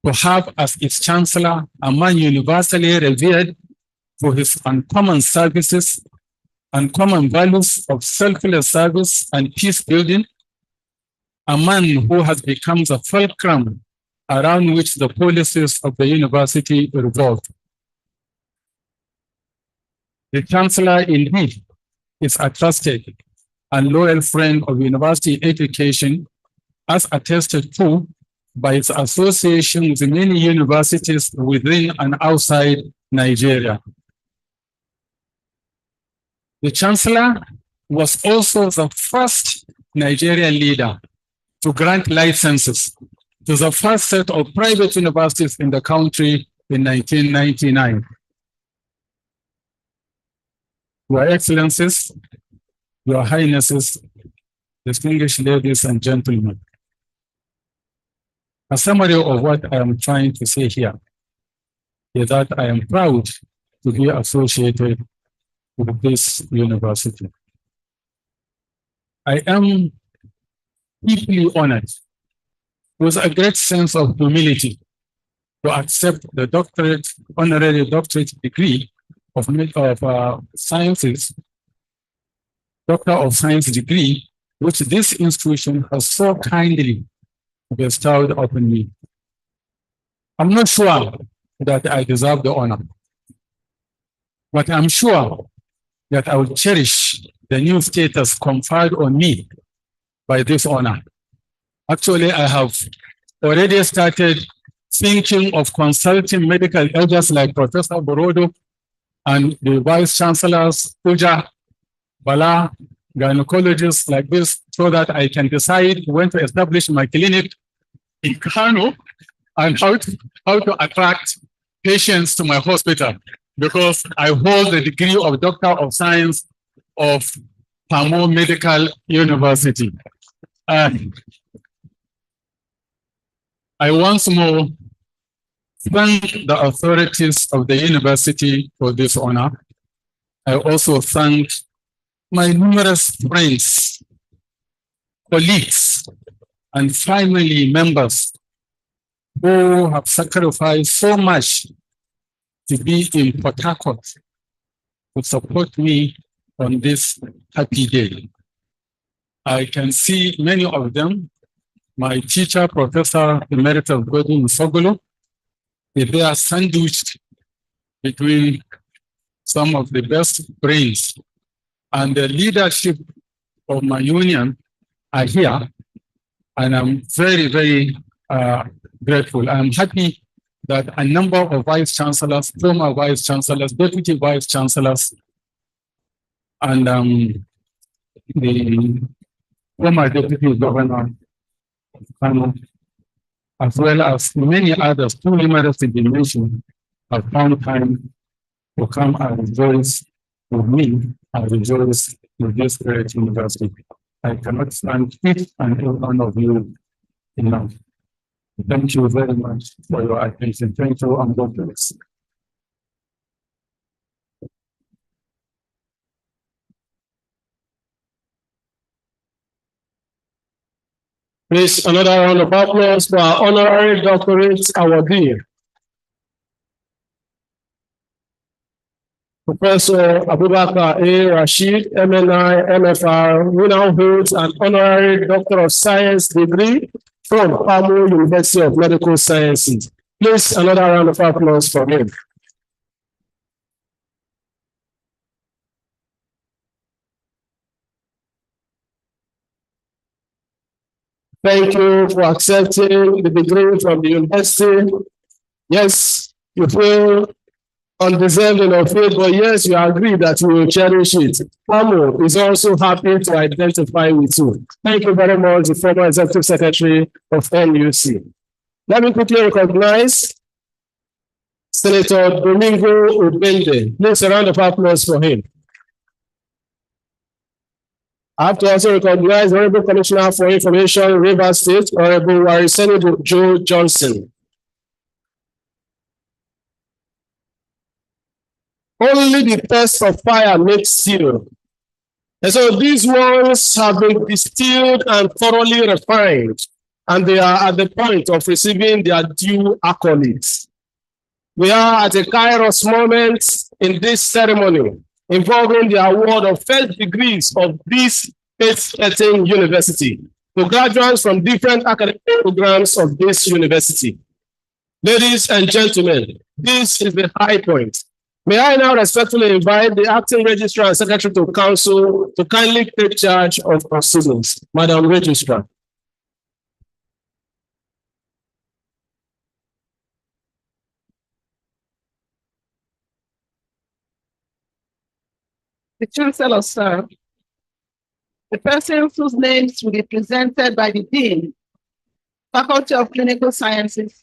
to have as its chancellor a man universally revered for his uncommon services, uncommon values of selfless service and peace building, a man who has become the fulcrum around which the policies of the university revolve. The chancellor indeed is a trusted and loyal friend of university education, as attested to by its association with many universities within and outside Nigeria. The chancellor was also the first Nigerian leader to grant licenses to the first set of private universities in the country in 1999. Your Excellencies, Your Highnesses, distinguished ladies and gentlemen, a summary of what I am trying to say here is that I am proud to be associated with this university. I am deeply honored with a great sense of humility to accept the honorary doctorate degree of Sciences, Doctor of Science degree, which this institution has so kindly bestowed upon me. I'm not sure that I deserve the honor, but I'm sure that I will cherish the new status conferred on me by this honor. Actually, I have already started thinking of consulting medical elders like Professor Borodo and the Vice Chancellors, Puja, Bala, gynecologists like this, so that I can decide when to establish my clinic in Kano and how to attract patients to my hospital, because I hold the degree of Doctor of Science of Pamo Medical University. I once more thank the authorities of the university for this honor. I also thank my numerous friends, colleagues, and family members who have sacrificed so much to be in Port Harcourt to support me on this happy day. I can see many of them. My teacher, Professor Emeritus Godwin Sogolo, they are sandwiched between some of the best brains, and the leadership of my union are here, and I'm very, very grateful. I'm happy that a number of vice chancellors, former vice chancellors, deputy vice chancellors, and the former deputy governor, as well as many others, too numerous to be mentioned, have found time to come and rejoice with me and rejoice with this great university. I cannot thank each and every one of you enough. Thank you very much for your attention. Thank you, and God bless. Please, another round of applause for our honorary doctorate awardee, Professor Abubakar A. Rashid, MNI, MFR, who now holds an honorary Doctor of Science degree from Pamo University of Medical Sciences. Please, another round of applause for him. Thank you for accepting the degree from the university. Yes, you feel undeserving of it, but yes, you agree that you will cherish it. Pamo is also happy to identify with you. Thank you very much, the former Executive Secretary of NUC. Let me quickly recognize Senator Domingo Ubende. Please, a round of applause for him. I have to also recognize the Honorable Commissioner for Information, Rivers State, Honorable Wariseni Joe Johnson. Only the test of fire makes steel. And so these ones have been distilled and thoroughly refined, and they are at the point of receiving their due accolades. We are at a kairos moment in this ceremony involving the award of first degrees of this faith-setting university to graduates from different academic programs of this university. Ladies and gentlemen, this is the high point. May I now respectfully invite the acting registrar and secretary to council to kindly take charge of proceedings. Madam Registrar. The Chancellor, sir, the persons whose names will be presented by the Dean, Faculty of Clinical Sciences,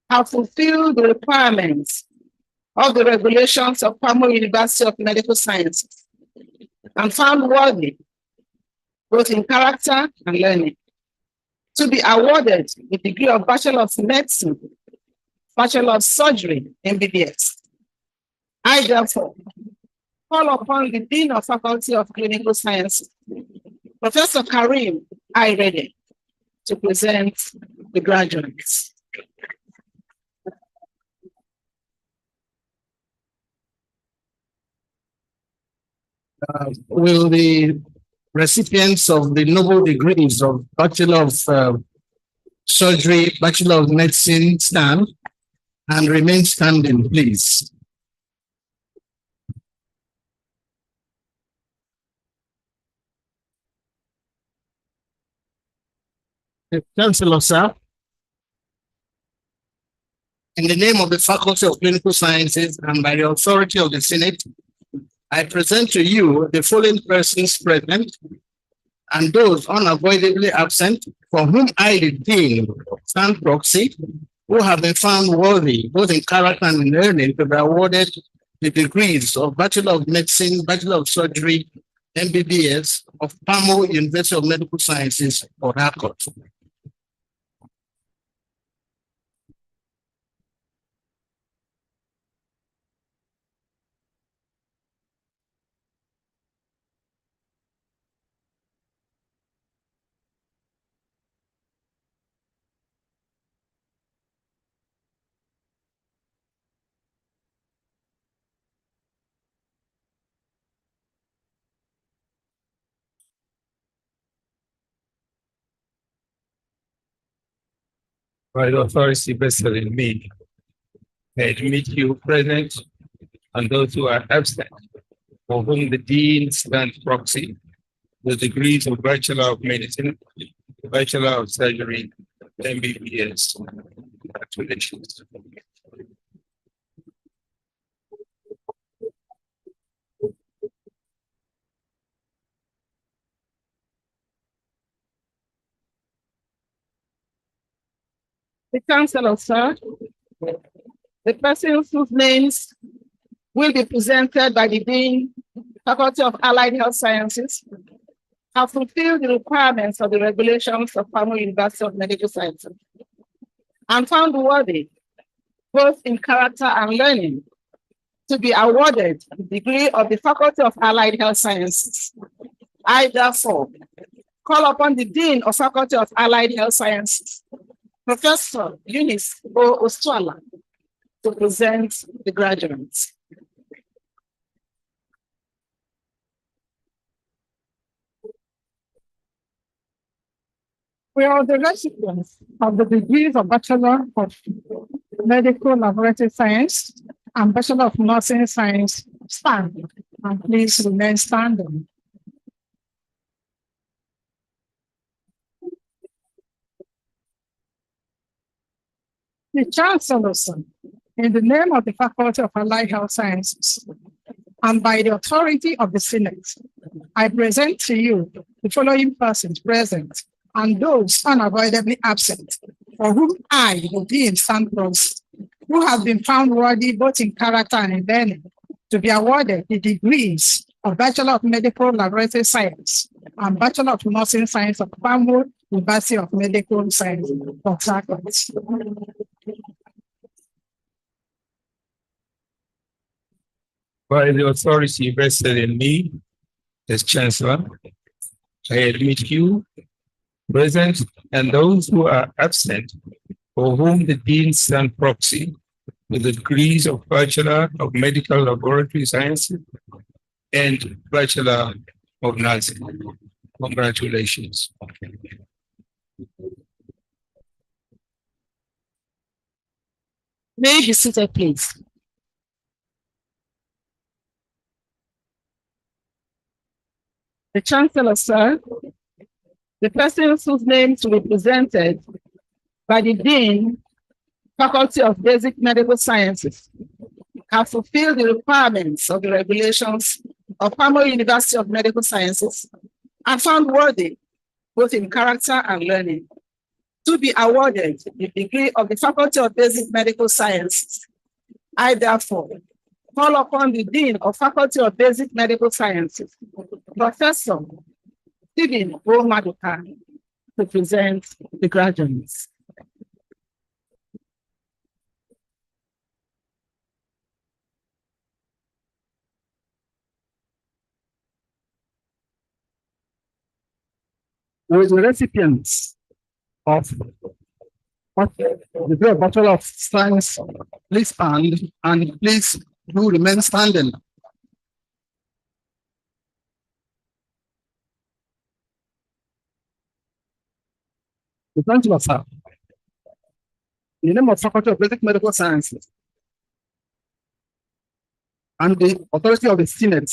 have fulfilled the requirements of the regulations of Pamo University of Medical Sciences and found worthy, both in character and learning, to be awarded the degree of Bachelor of Medicine, Bachelor of Surgery, MBBS. I therefore call upon the Dean of Faculty of Clinical Sciences, Professor Karim Irede, to present the graduates. Will the recipients of the noble degrees of Bachelor of Surgery, Bachelor of Medicine stand and remain standing, please? Chancellor, sir. In the name of the Faculty of Clinical Sciences and by the authority of the Senate, I present to you the following persons present and those unavoidably absent for whom I, the Dean, stand proxy, who have been found worthy, both in character and in learning, to be awarded the degrees of Bachelor of Medicine, Bachelor of Surgery, MBBS of Pamo University of Medical Sciences, Port Harcourt. By the authority vested in me, I admit you present and those who are absent, for whom the Dean stands proxy, the degrees of Bachelor of Medicine, Bachelor of Surgery, MBBS. Congratulations. The Chancellor, sir, the persons whose names will be presented by the Dean, Faculty of Allied Health Sciences, have fulfilled the requirements of the regulations of Pamo University of Medical Sciences and found worthy, both in character and learning, to be awarded the degree of the Faculty of Allied Health Sciences. I therefore call upon the Dean of Faculty of Allied Health Sciences, Professor Eunice O. Ostuala, to present the graduates. We are the recipients of the degrees of Bachelor of Medical Laboratory Science and Bachelor of Nursing Science. Stand, and please remain standing. The Chancellor, in the name of the Faculty of Allied Health Sciences, and by the authority of the Senate, I present to you the following persons present and those unavoidably absent, for whom I, the Dean, stand proxy, who have been found worthy both in character and in learning to be awarded the degrees of Bachelor of Medical Laboratory Science and Bachelor of Nursing Science of Palmo University of Medical Science, Port Harcourt. By the authority vested in me as Chancellor, I admit you, present, and those who are absent, for whom the Dean stands proxy, with the degrees of Bachelor of Medical Laboratory Sciences and Bachelor of Nursing. Congratulations. May you be seated, please. The Chancellor, sir, the persons whose names will be presented by the Dean, Faculty of Basic Medical Sciences, have fulfilled the requirements of the regulations of Palmo University of Medical Sciences and found worthy, both in character and learning, to be awarded the degree of the Faculty of Basic Medical Sciences. I therefore call upon the Dean of Faculty of Basic Medical Sciences, Professor Stephen O. Maduka, to present the graduates. With the recipients of the Bachelor of Science, please stand and please do remain standing. The Chancellor, sir, in the name of Faculty of Basic Medical Sciences and the authority of the Senate,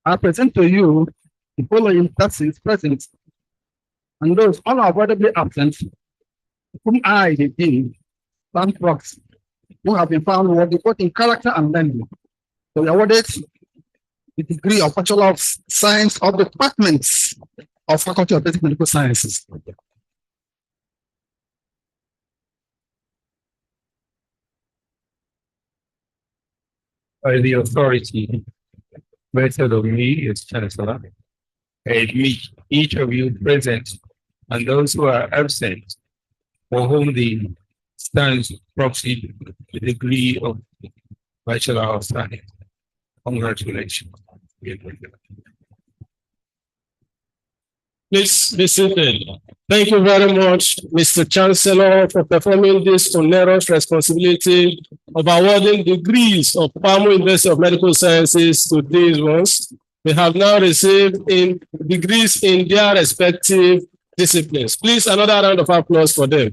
I present to you the following persons present and those unavoidably absent, whom I, the Dean, stand proxy, who have been found worthy both in character and learning, to be awarded the degree of Bachelor of Science of the Departments of Faculty of Basic Medical Sciences. By the authority vested of me as Chancellor, I admit each of you present and those who are absent, for whom the stands proxy the degree of Bachelor of Science. Congratulations. Please be seated. Thank you very much, Mr. Chancellor, for performing this onerous responsibility of awarding degrees of Palmo University of Medical Sciences to these ones. They have now received in degrees in their respective disciplines. Please, another round of applause for them.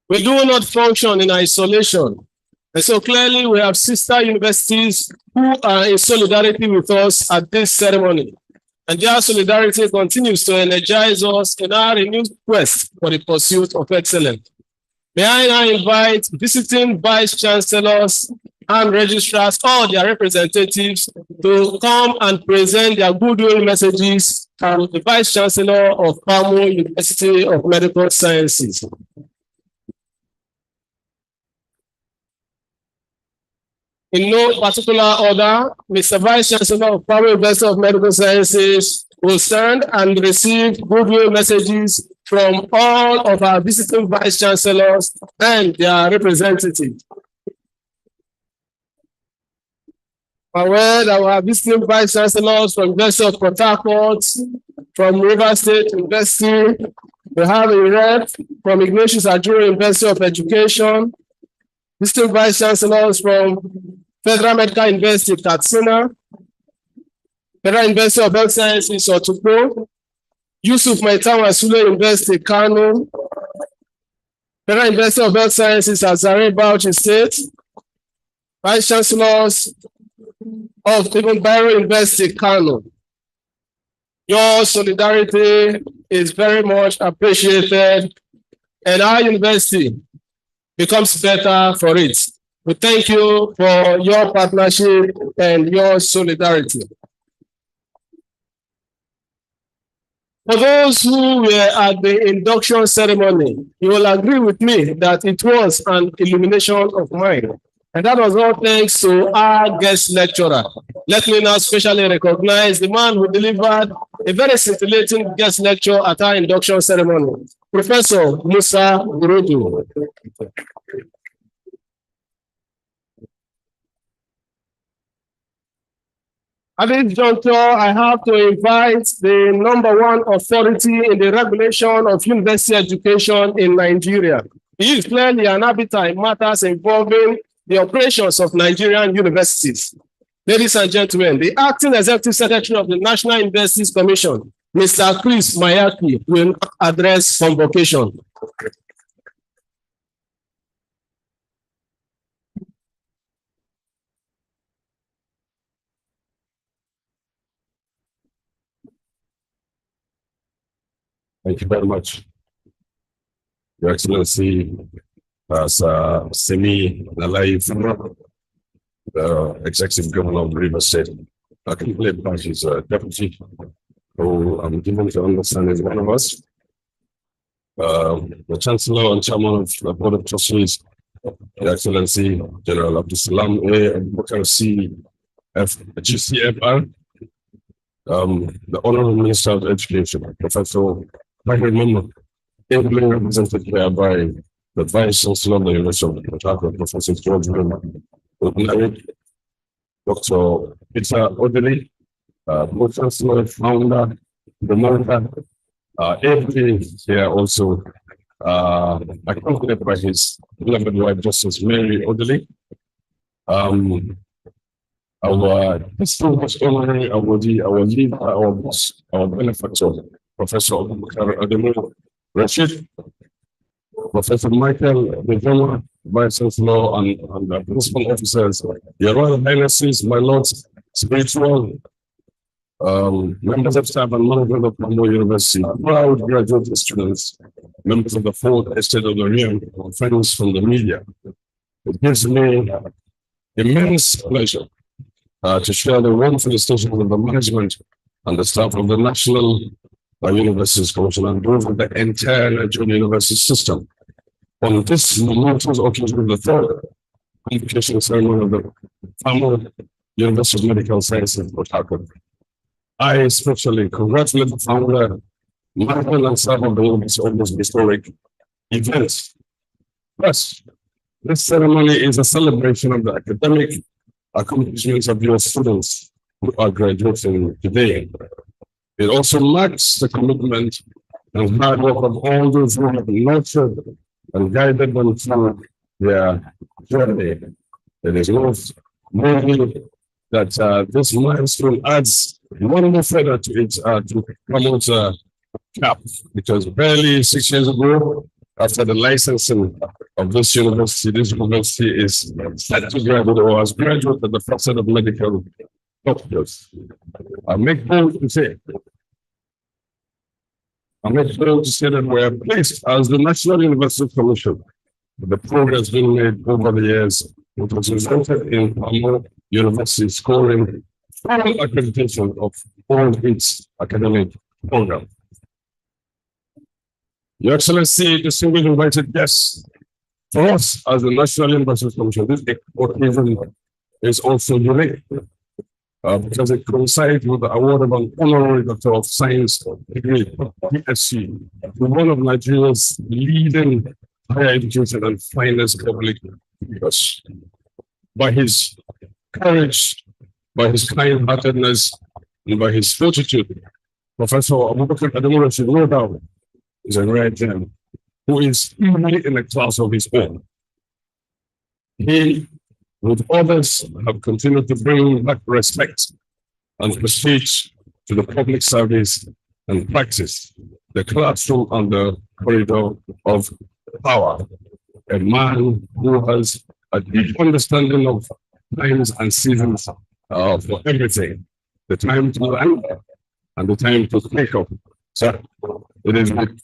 We do not function in isolation. And so clearly we have sister universities who are in solidarity with us at this ceremony. And their solidarity continues to energize us in our renewed quest for the pursuit of excellence. May I now invite visiting vice chancellors and registrars, all their representatives, to come and present their goodwill messages to the vice chancellor of Palmo University of Medical Sciences. In no particular order, Mr. Vice Chancellor of Palmo University of Medical Sciences will stand and receive goodwill messages from all of our visiting vice chancellors and their representatives. Aware that we have visiting vice chancellors from University of Port Harcourt, from River State University. We have a rep from Ignatius Ajuru University of Education, visiting vice chancellors from Federal Medical University Katsina, Federal University of Health Sciences Otukpo, Yusuf Maitawa Sule University Kano, Federal University of Health Sciences Azare Bauchi State, vice chancellors of even Bayero University Kano. Your solidarity is very much appreciated, and our university becomes better for it. We thank you for your partnership and your solidarity. For those who were at the induction ceremony, you will agree with me that it was an illumination of mind. And that was all thanks to our guest lecturer. Let me now specially recognize the man who delivered a very scintillating guest lecture at our induction ceremony, Professor Musa Gurudu. At this juncture, I have to invite the #1 authority in the regulation of university education in Nigeria. He is clearly an arbiter in matters involving the operations of Nigerian universities. Ladies and gentlemen, the Acting Executive Secretary of the National Universities Commission, Mr. Chris Mayaki, will address convocation. Thank you very much, Your Excellency, Semi Nalaif, the Executive Governor of River State. I can believe that he's a deputy who I'm given to understand is one of us. The Chancellor and Chairman of the Board of Trustees, Your Excellency, General Abdusalam A. Abubakar GCFR, the Honorable Minister of Education, Professor Michael Memo, ably represented here by the Vice Chancellor of the University of Port Harcourt, Professor George Ordinary, Dr. Peter Odili, Board Chancellor, Founder, the Monitor, ably here also, accompanied by his beloved wife, Justice Mary Odili. Our distinguished honorary awardee, our lead, our boss, our benefactor, Professor Ademo Rashid, Professor Michael Dejoma, Vice Chancellor and the principal officers, Your Royal Highnesses, my lords, spiritual members of staff and management of Pombo University, proud graduate students, members of the fourth estate of the realm, friends from the media. It gives me immense pleasure to share the warm felicitations of the management and the staff of the National Universities Commission and those of the entire Nigerian university system on this momentous occasion of the third convocation ceremony of the Farmer University of Medical Sciences, Port Harcourt. I especially congratulate the founder, management and staff of the university on this historic event. First, this ceremony is a celebration of the academic accomplishments of your students who are graduating today. It also marks the commitment and hard work of all those who have nurtured and guided them through their journey. It is most worthy that this milestone adds one more feather to it to promote CAP, because barely 6 years ago, after the licensing of this university is set to graduate or has graduated the first set of medical doctors. I make bold to say that we are placed as the National University Commission. The progress being made over the years, it has resulted in Pombo University scoring full accreditation of all its academic programs. Your Excellency, distinguished invited guests, for us as the National University Commission, this occasion is also unique because it coincides with the award of an honorary Doctor of Science degree, PSc, to one of Nigeria's leading higher education and finest public figures. By his courage by his kind-heartedness, and by his fortitude. Professor Abubakar Adamu Rashid, no doubt, is a rare gem who is really in a class of his own. He, with others, have continued to bring back respect and prestige to the public service and practice the classroom and the corridor of power. A man who has a deep understanding of times and seasons for everything. The time to land and the time to take up. So it is with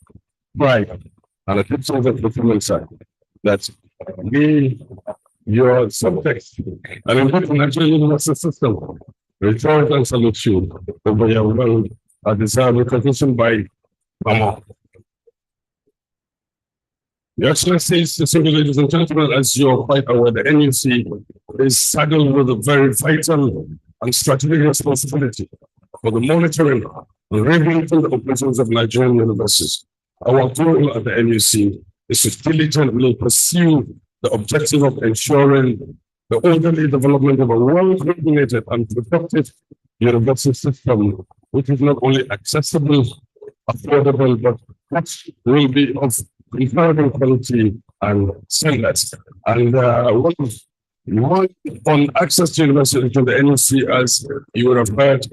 pride and a deep sense of fulfillment, sir, that we, your subjects, and in the Nigerian university system, rejoice and salute you over your well-deserved recognition by Mama. Your Excellencies, distinguished ladies and gentlemen, as you're quite aware, the NUC is saddled with a very vital and strategic responsibility for the monitoring and regulating the operations of Nigerian universities. Our goal at the NUC is to diligently pursue the objective of ensuring the orderly development of a well-coordinated and productive university system, which is not only accessible, affordable, but which will be of comparable quality and standards. And one on access to university to the NUC, as you would have heard,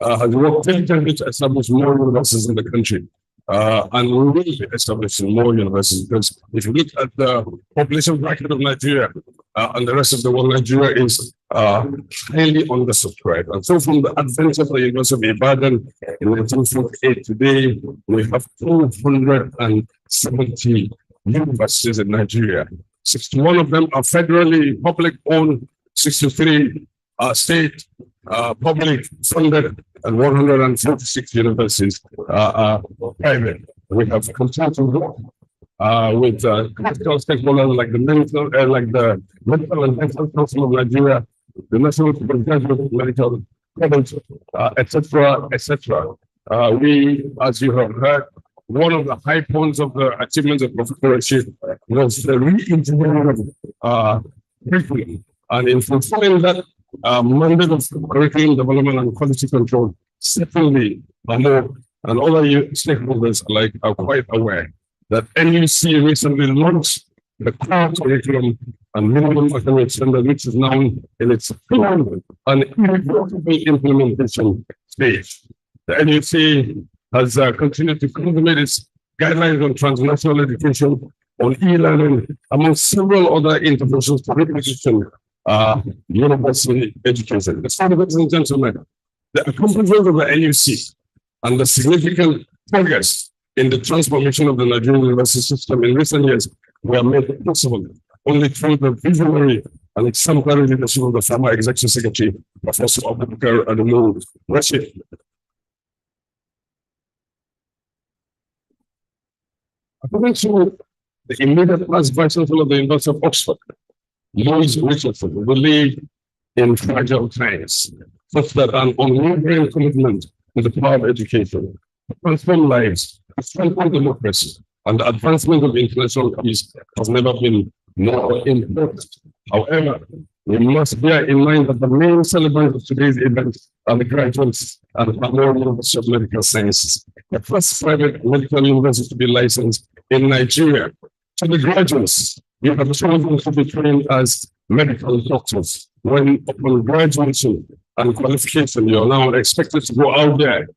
has worked diligently to establish more universities in the country. And we will be establishing more universities, because if you look at the population bracket of Nigeria and the rest of the world, Nigeria is highly undersubscribed. And so from the advent of the University of Ibadan in 1948, today we have 270 universities in Nigeria. 61 of them are federally public owned, 63 are state public funded, and 146 universities are private. We have continued to work with critical stakeholders like the Medical and Dental Council of Nigeria, the National Postgraduate Medical College, etc., etc. We, as you have heard, one of the high points of the achievements of Professor Rashid was the re-engineering of curriculum. And in fulfilling that mandate of curriculum development and quality control, certainly more and other stakeholders alike are quite aware that NUC recently launched the core curriculum and minimum academic standard, which is now in its full and irrevocable implementation stage. The NUC has continued to consummate its guidelines on transnational education, on e-learning, among several other interventions to reposition university education. Ladies and gentlemen, the accomplishments of the NUC and the significant progress in the transformation of the Nigerian university system in recent years were made possible only through the visionary and exemplary leadership of the former Executive Secretary, Professor Abubakar Adamu Rashid. According to the immediate past Vice Chancellor of the University of Oxford, Louis Richardson, believe in fragile times, such that an unwavering commitment to the power of education, to transform lives, to strengthen democracy, and the advancement of international peace has never been more important. However, we must bear in mind that the main celebrants of today's event are the graduates at the Memorial University of Medical Sciences, the first private medical university to be licensed in Nigeria. To the graduates, you have chosen to be trained as medical doctors. When upon graduation and qualification, you're now expected to go out there,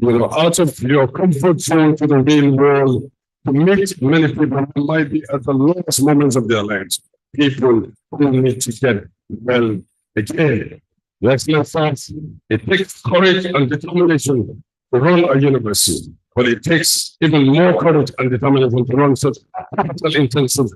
out of your comfort zone to the real world, to meet many people who might be at the lowest moments of their lives, people who need to get well again. The excellent fact, it takes courage and determination to run a university, but it takes even more courage and determination to run such capital-intensive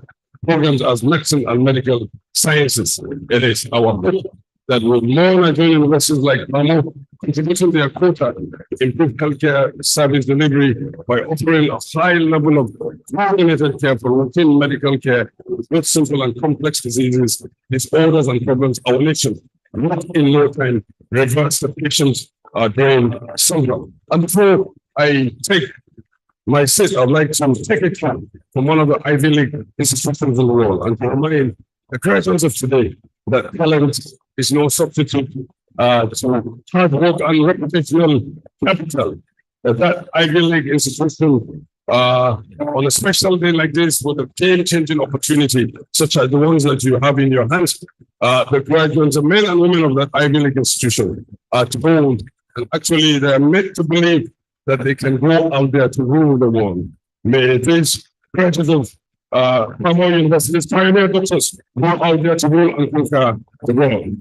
programs as medicine and medical sciences. It is our hope that with more Nigerian universities like Mamo contributing their quota to improve healthcare service delivery by offering a high level of coordinated care for routine medical care with simple and complex diseases, disorders, and problems, our nation, not in no time, reverse the patient's brain syndrome. And before I take my seat, I'd like to take a cue from one of the Ivy League institutions in the world and to remind the graduates of today that talent is no substitute to hard work and reputational capital. That Ivy League institution, on a special day like this, with a game-changing opportunity, such as the ones that you have in your hands, the graduates, the men and women of that Ivy League institution are to hold, and actually they are made to believe that they can go out there to rule the world. May these graduates of Palmer University's pioneer doctors go out there to rule and conquer the world.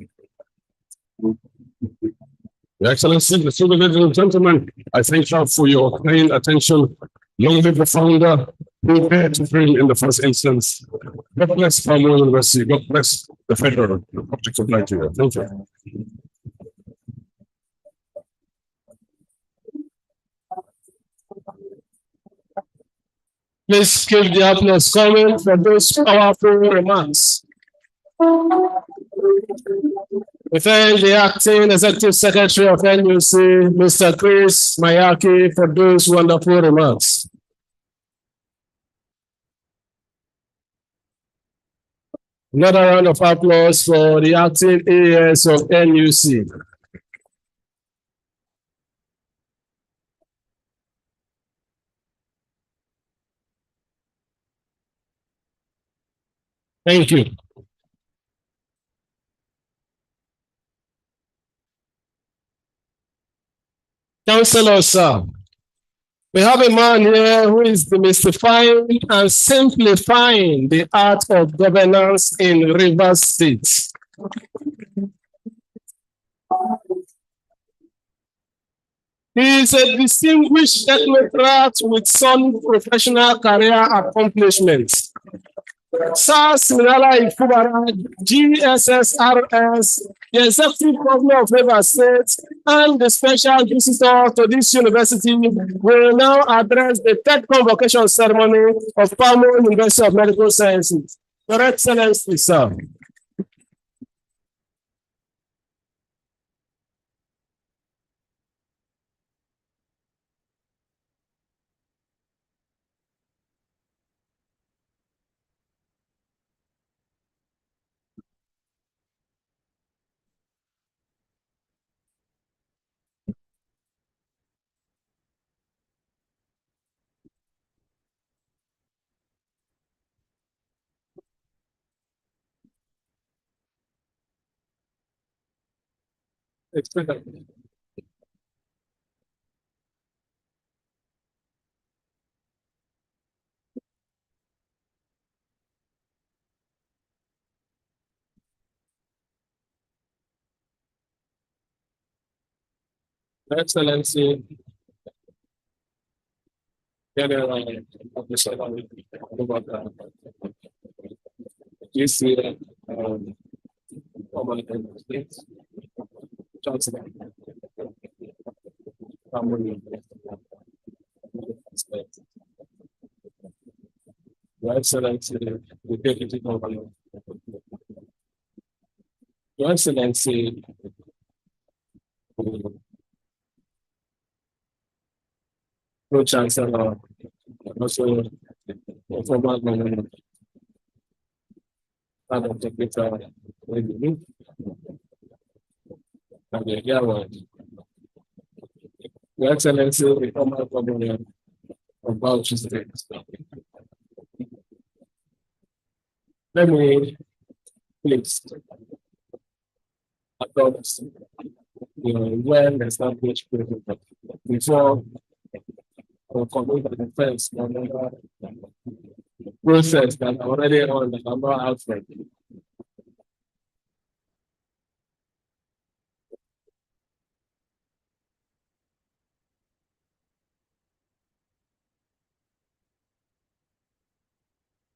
Your Excellency, the ladies and gentlemen, I thank you for your kind attention. Long live the founder who dared to dream in the first instance. God bless Palmer University. God bless the Federal Republic of Nigeria. Thank you. Please keep the applause coming for those powerful remarks. We thank the Acting Executive Secretary of NUC, Mr. Chris Mayaki, for those wonderful remarks. Another round of applause for the Acting AS of NUC. Thank you. Councillor, sir, we have a man here who is demystifying and simplifying the art of governance in Rivers State. He is a distinguished technocrat with some professional career accomplishments. Sir Siminala Ifubara, GSSRS, the Executive Governor of Rivers State, and the special visitor to this university will now address the third convocation ceremony of Palmer University of Medical Sciences. Your Excellency, sir. Excellency, General Officer this year, Chancellor, Your Excellency, the Deputy Governor, Your Excellency, Pro Chancellor, also the former governor, and the Peter, and the Yawad. Your Excellency, the former governor of Bauchi State. Let me please adopt the well-established protocol before or commit the defense process that are already on the number outside.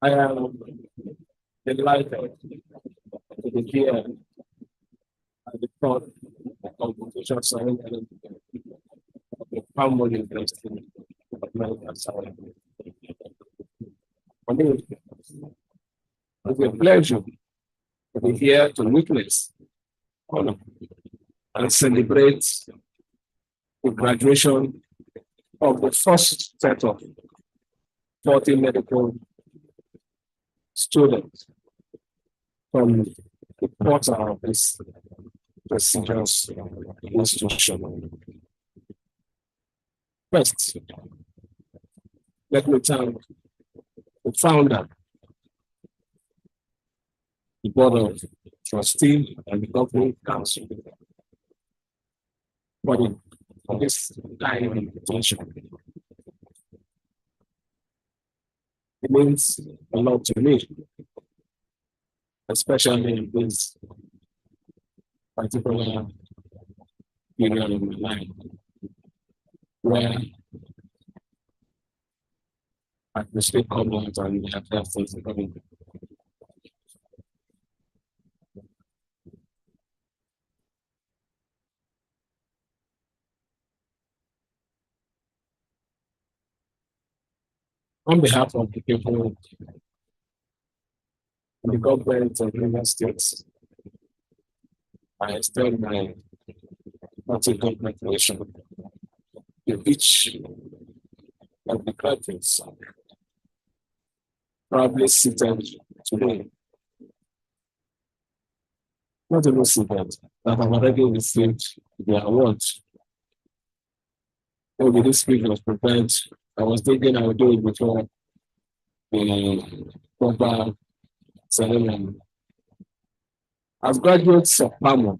I am delighted to be here at the court of Convocation ceremony of the Palmer University of Medical Science. For me, it's a pleasure to be here to witness, honor, and celebrate the graduation of the first set of 40 medical students from the quarter of this prestigious institution. First, let me thank the founder, the board of trustees, and the governing council for this kind of invitation. It means a lot to me, especially in this particular period in my life, where I can still come out and have that things coming. On behalf of the people in the government of River States, I extend my hearty congratulations to each of the graduates probably seated today. Not even seated, that have already received their awards. Maybe this speech was prepared. I was thinking I would do it before the proper ceremony. As graduates of PAMO,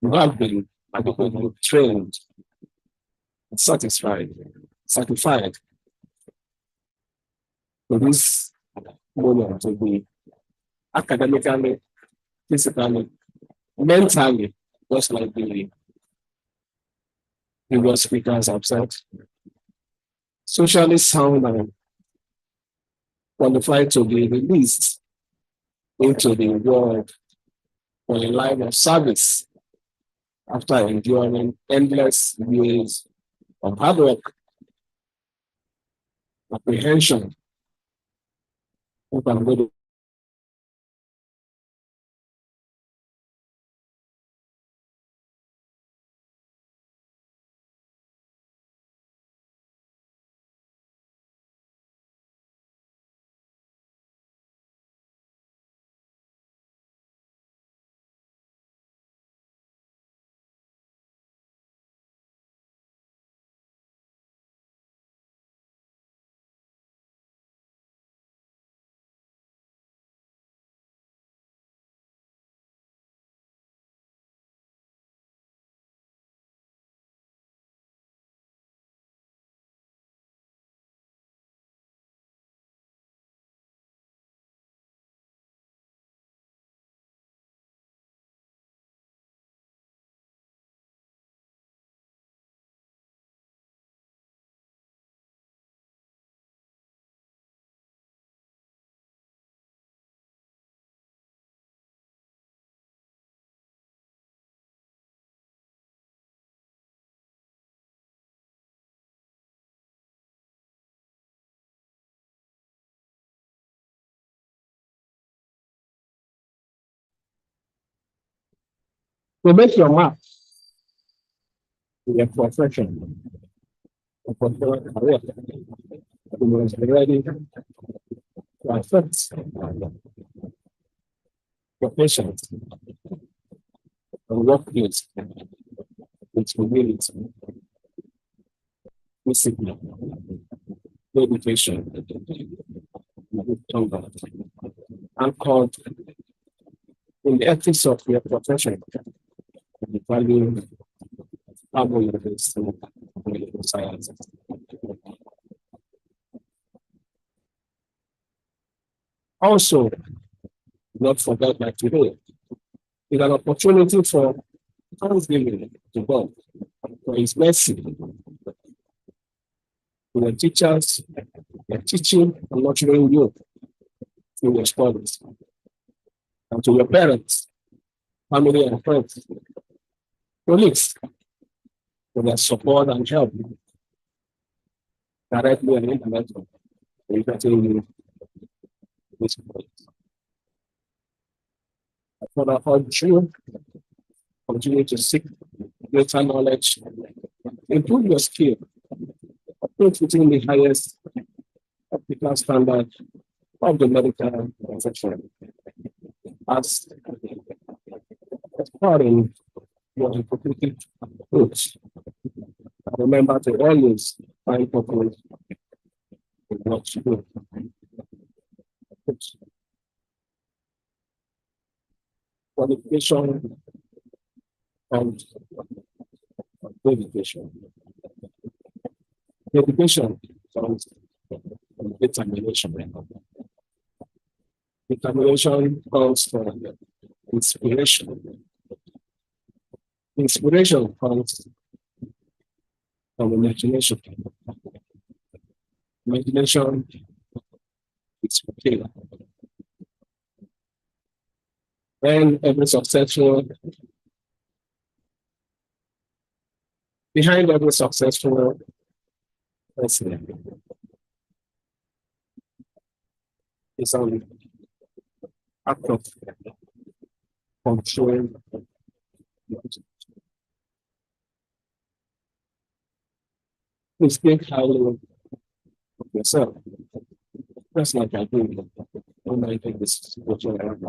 you have been adequately trained, certified for this moment to be academically, physically, mentally, just like the previous speakers have said, socially sound and qualified to be released into the world for a life of service after enduring endless years of hard work, apprehension. If I'm going to make your mark in your profession, a professional career, you must be ready to accept professions and work with humility, discipline, dedication, and called in the ethics of your profession, the value of science. Also, not forget that today is an opportunity for thanksgiving to God for His mercy, to your teachers, your teaching and nurturing you through your studies, and to your parents, family, and friends, colleagues, for their support and help, directly and indirectly, in getting you this point. For the whole you continue to seek greater knowledge, improve your skill, approach within the highest ethical standard of the medical profession. As foreign your hypocritical approach. Remember to always find purpose in what you do. Qualification and dedication. Dedication comes from determination. Determination comes from inspiration. Inspiration comes from imagination. Imagination is okay. And behind every successful person is an act of control. Please think highly of yourself. That's like I do. When I think this is what I have.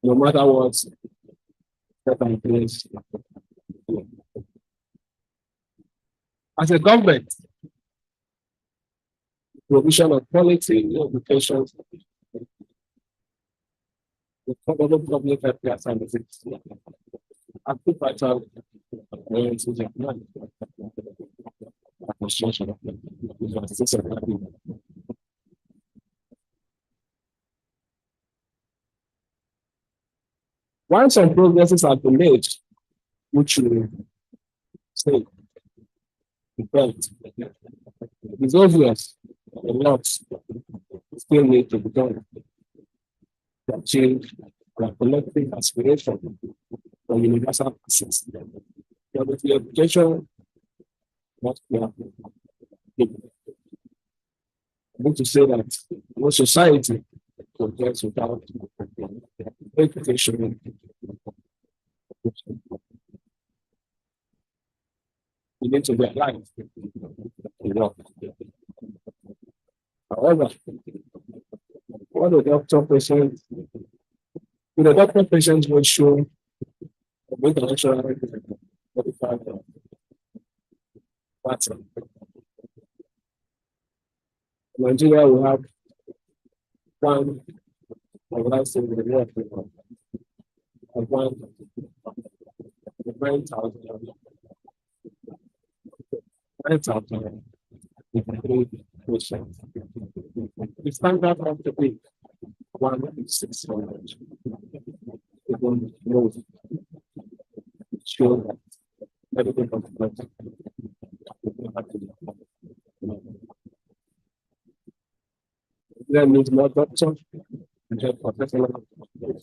No matter what that I place. As a government, provision of quality education, the public healthcare services, active vital while some progresses have been made, which we say, it's obvious a lot still need to be done to achieve our collective aspiration for universal access. The education must be given. I want to say that no society progress without education. You need to be alive. However, what the doctor patients, the doctor patients will show the international 45 pattern. Nigeria will have one, I would like to say, the world of one 9,000. 9,000 patients. The standard of the week, 1,600. We don't know. Sure that everything comes together. There needs more doctors and health professionals.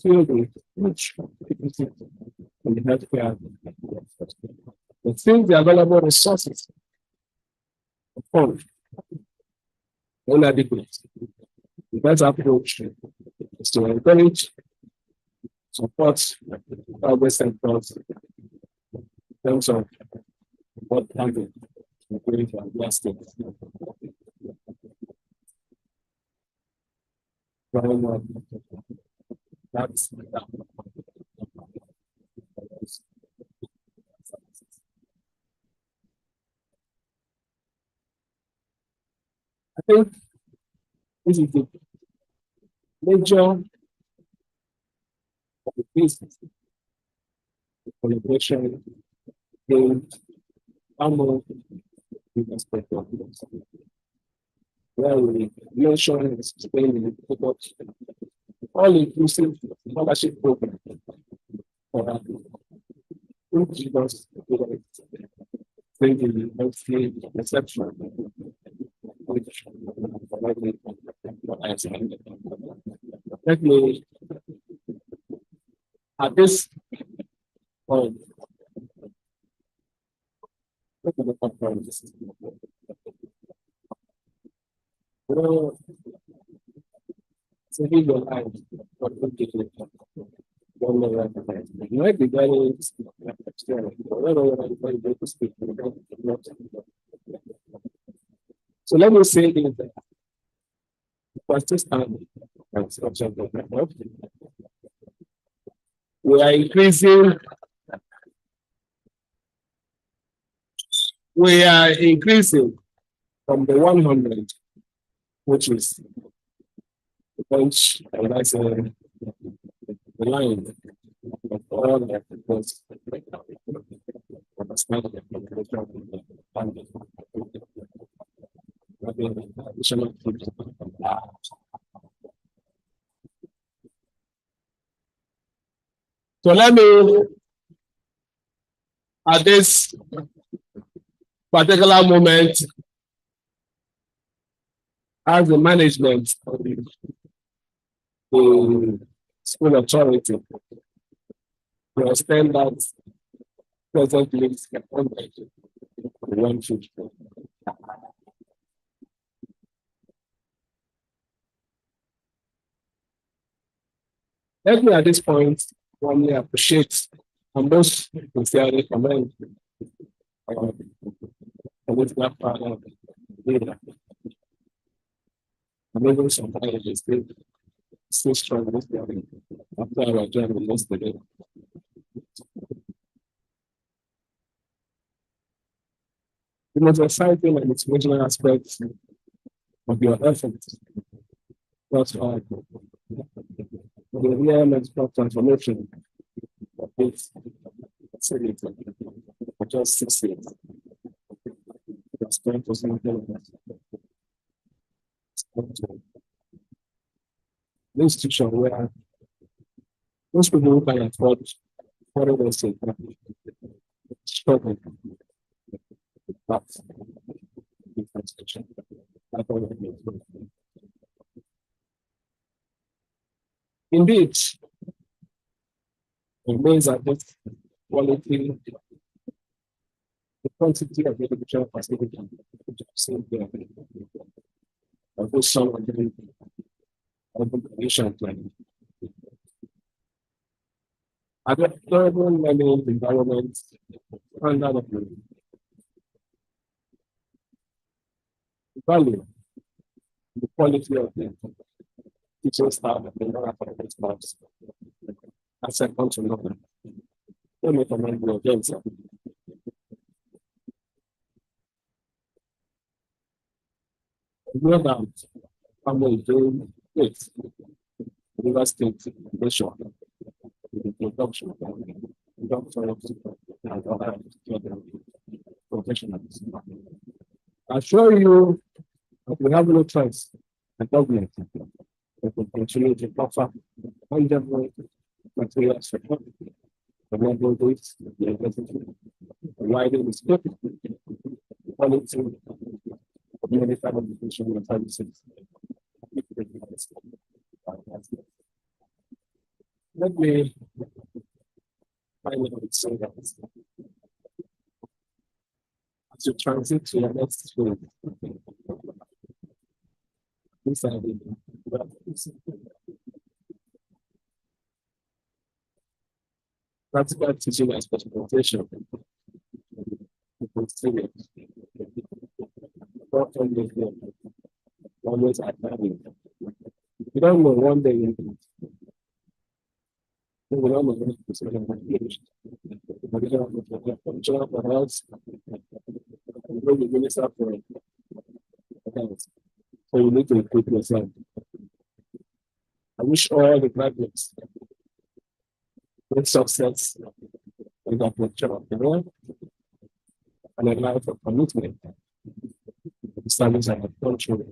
Feel the huge deficit in the healthcare. But since the available resources are inadequate, the best approach is to encourage, support our sectors in terms of what funding to create our state. That's I think this is the major of the business, the collaboration, the among the aspect of this. Where we mention and explain the all-inclusive scholarship program for our which give us the mostly exceptional. Let me, at this point, look at the conference. So he will have what we did. One more recognized. You might be very external. Whatever you want to speak, So let me say this. We are increasing. We are increasing from the 100, which is the bench, and that's the line of all that was so let me, at this particular moment, as the management of the school authority to extend that present list to 150. Let me at this point warmly appreciate and most sincerely commend our political partner, amazing sometimes is still strong this morning after our journey yesterday. The most exciting and inspirational aspects of your efforts thus far, the real and transformation of this city for just 6 years. The institution where most people who can afford foreign estate struggle. Indeed, it means that this quality, the quantity of educational facility, which I've seen here, of which some are doing planning. Adaptable learning environment under the value, the quality of the teaching staff and the learner for the class. I second to nothing. Let me commend you again, sir. No doubt, I'm going to do it. River State Foundation, the production of professionals. I assure you that we have no choice. The government will continue to offer tangible material support, the level dates, the university, providing the scope, the quality of medical education and services. Let me finally say that as you transit to your next phase, these are the practical teaching and specialization. Always admiring. You don't know one day you don't know when it's going to be. So you need to equip yourself. I wish all the graduates great success in that lecture of the world and a life of commitment to the service of the country.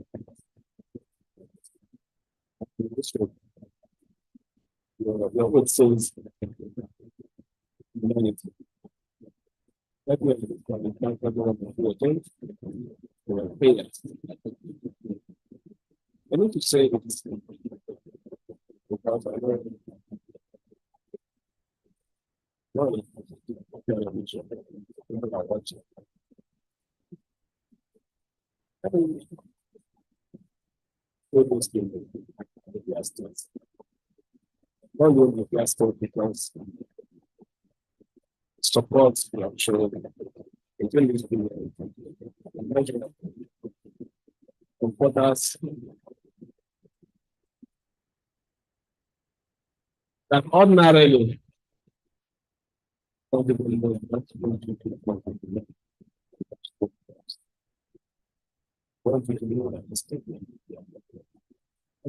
Your good souls, humanity. Let me thank everyone who attended. I need to say this because I know because support the actual supporters that ordinarily that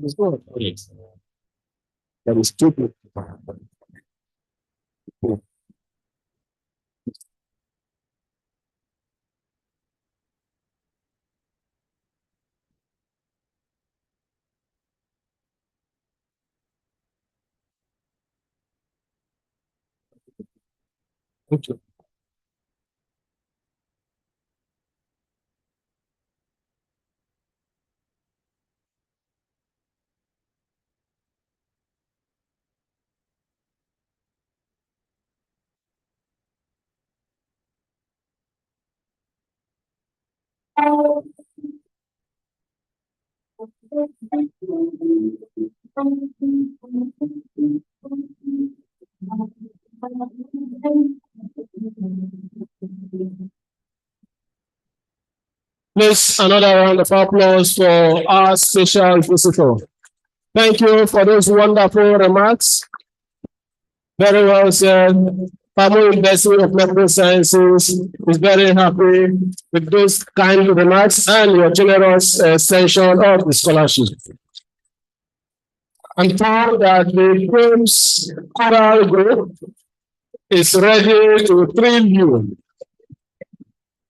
is not correct. That is stupid. Okay. Please, another round of applause for our special visitor. Thank you for those wonderful remarks. Very well said. Pamo University of Medical Sciences is very happy with those kind remarks and your generous extension of the scholarship. I'm told that the James Choral Group is ready to thrill you.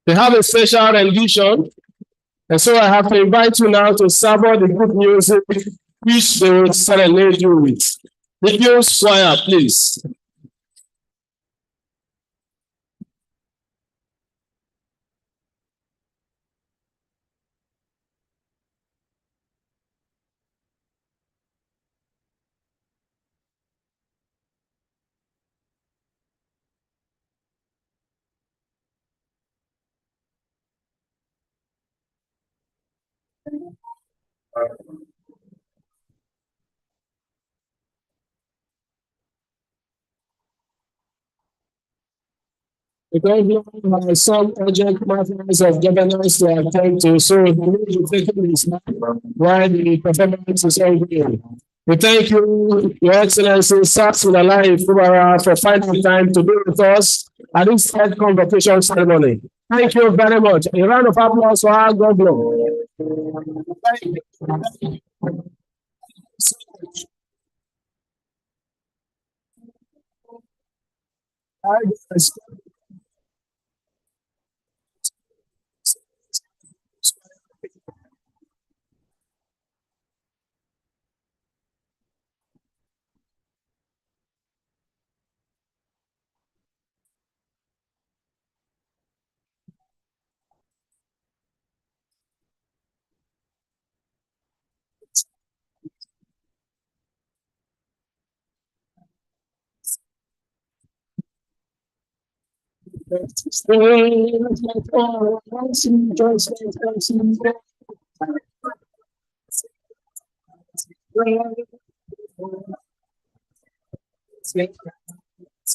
They have a special rendition, and so I have to invite you now to savor the good music which they will serenade you with. The James Choir, please. Because some urgent matters of governance to attend to, so we need to take this now while the performance is ongoing. We thank you, Your Excellency, Sars Alive for finding time to be with us at this third convocation ceremony. Thank you very much. A round of applause for our governor. Thank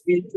you.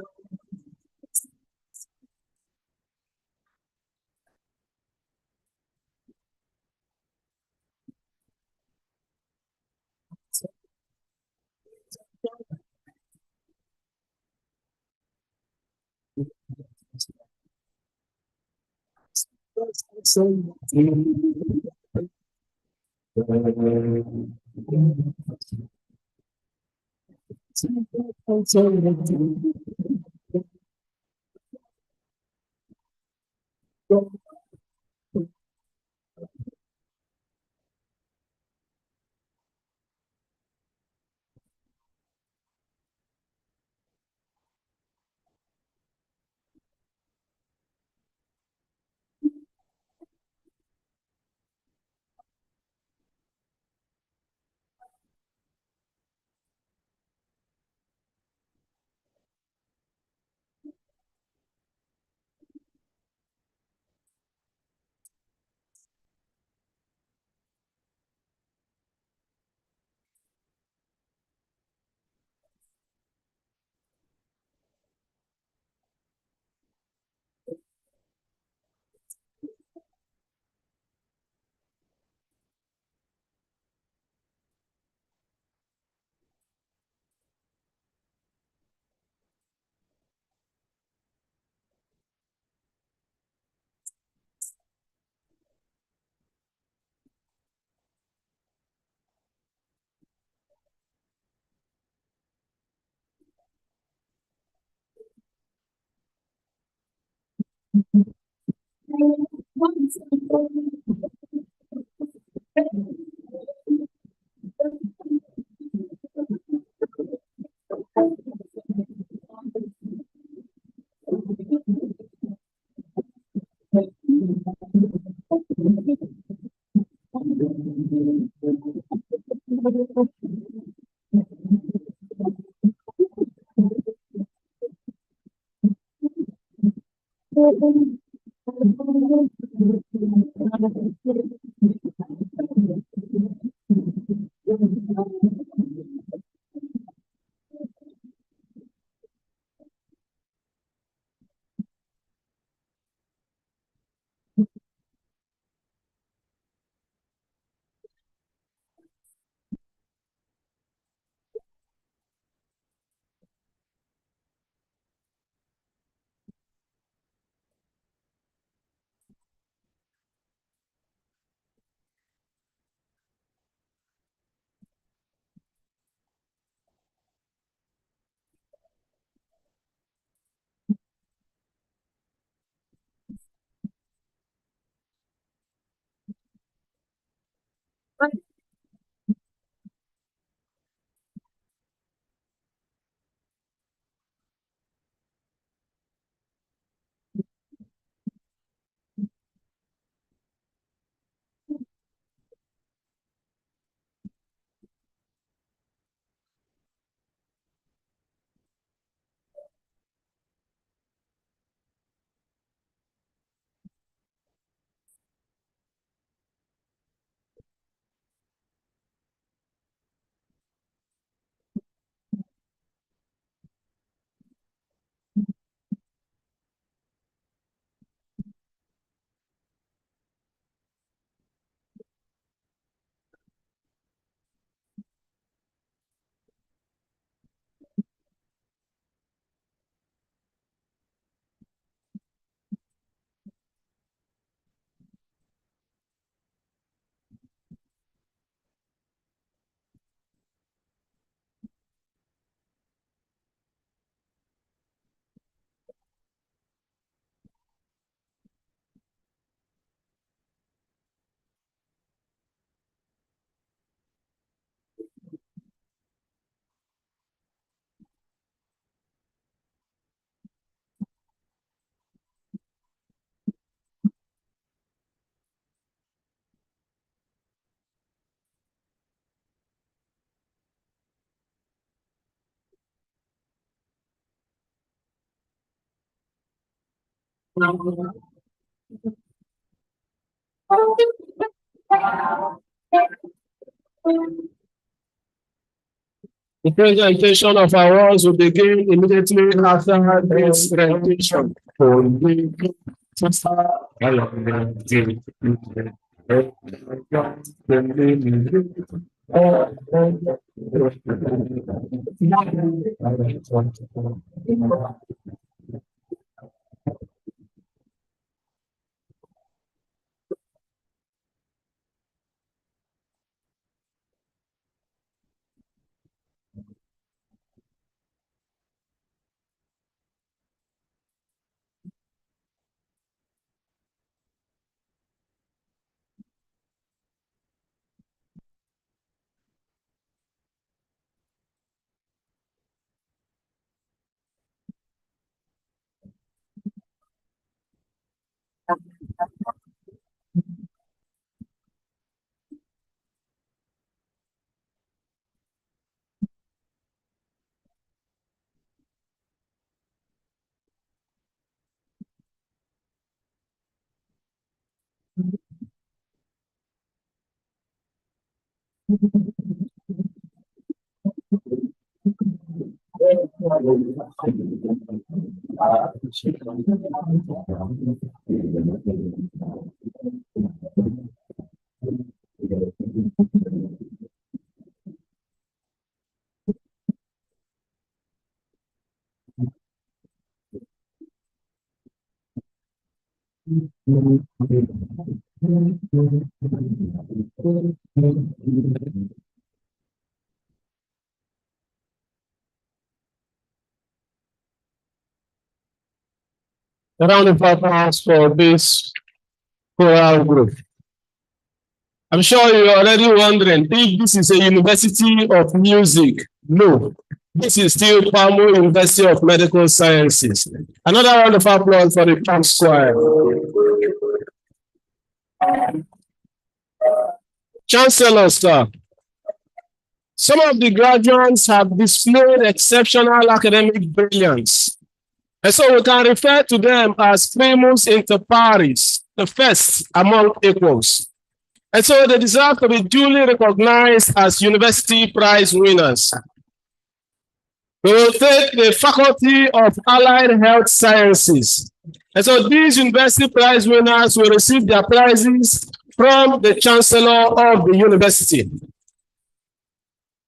The presentation of awards will begin immediately after this rendition. A round of applause for this choral group. I'm sure you're already wondering if this is a university of music. No, this is still Palmo University of Medical Sciences. Another round of applause for the Palm Square. Chancellor, sir. Some of the graduates have displayed exceptional academic brilliance. And so we can refer to them as primus inter pares, the first among equals. And so they deserve to be duly recognized as university prize winners. We will take the Faculty of Allied Health Sciences. And so these university prize winners will receive their prizes from the Chancellor of the university.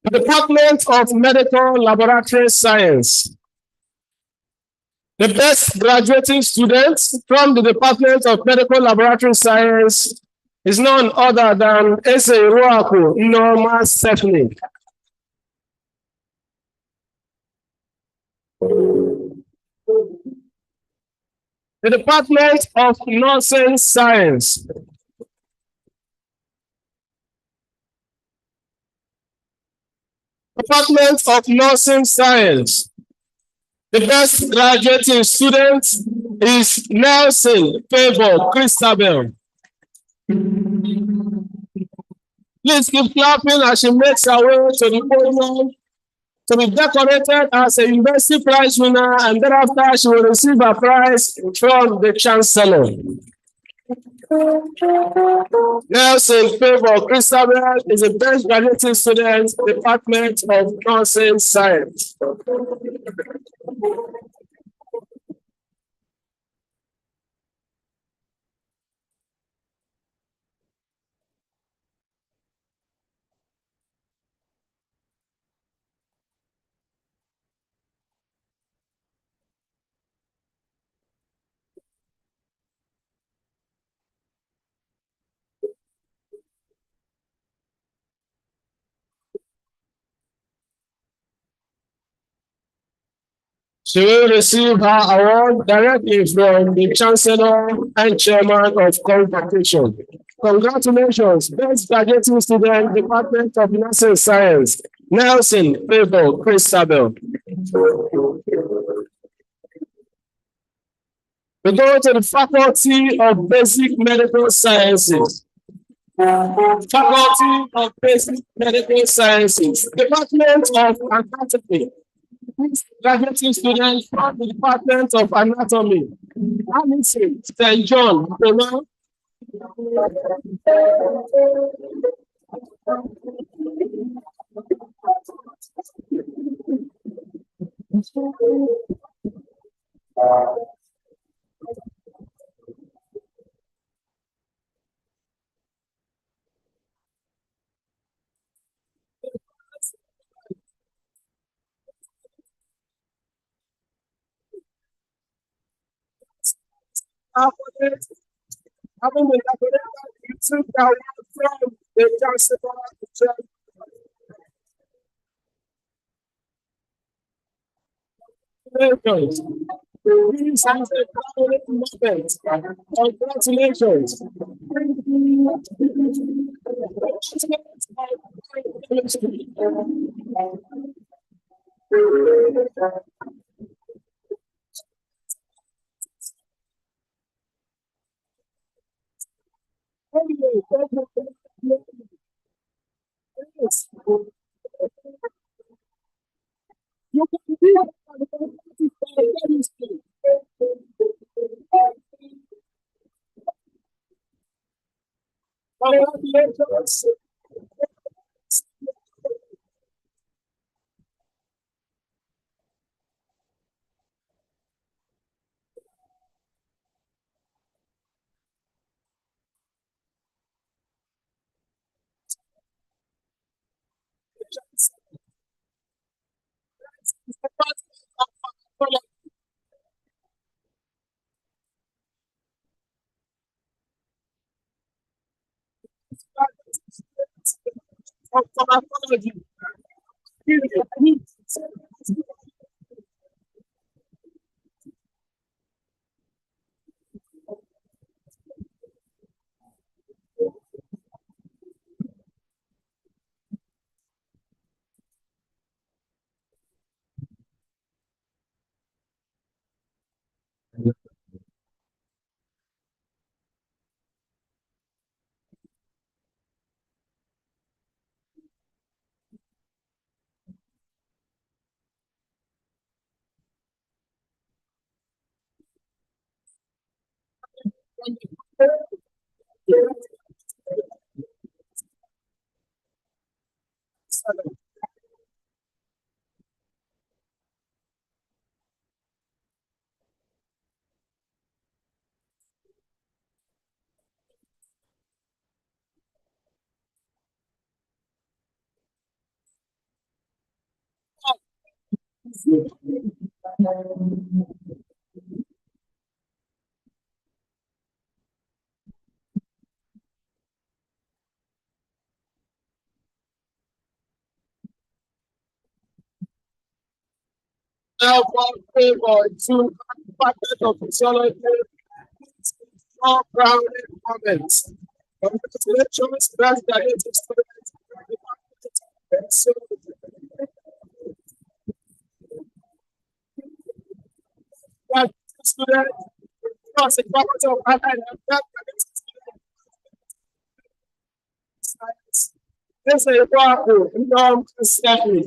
The Department of Medical Laboratory Science. The best graduating students from the Department of Medical Laboratory Science is none other than Ese Ruaku Norma Stephanie. The Department of Nursing Science. Department of Nursing Science. The best graduating student is Nelson Favor Christabel. Please keep clapping as she makes her way to the podium to be decorated as a university prize winner, and thereafter she will receive a prize from the Chancellor. Nelson Favor Christabel is the best graduating student, Department of Nursing Science. She will receive her award directly from the Chancellor and Chairman of Convocation. Congratulations, best graduating student, Department of Nursing Science, Nelson Favor Christabel. We go to the Faculty of Basic Medical Sciences. Faculty of Basic Medical Sciences, Department of Anatomy. Graduating students from the Department of Anatomy. Alison St. John, having been decorated, you took the award from the Chancellor. Congratulations. This has a prominent moment. Congratulations. Yes. You can be congratulations. Now, for favor to packet of physiology, all grounded comments. Congratulations, graduating students. So, graduate students, plus a faculty of art and graduate students. This is a powerful, long study.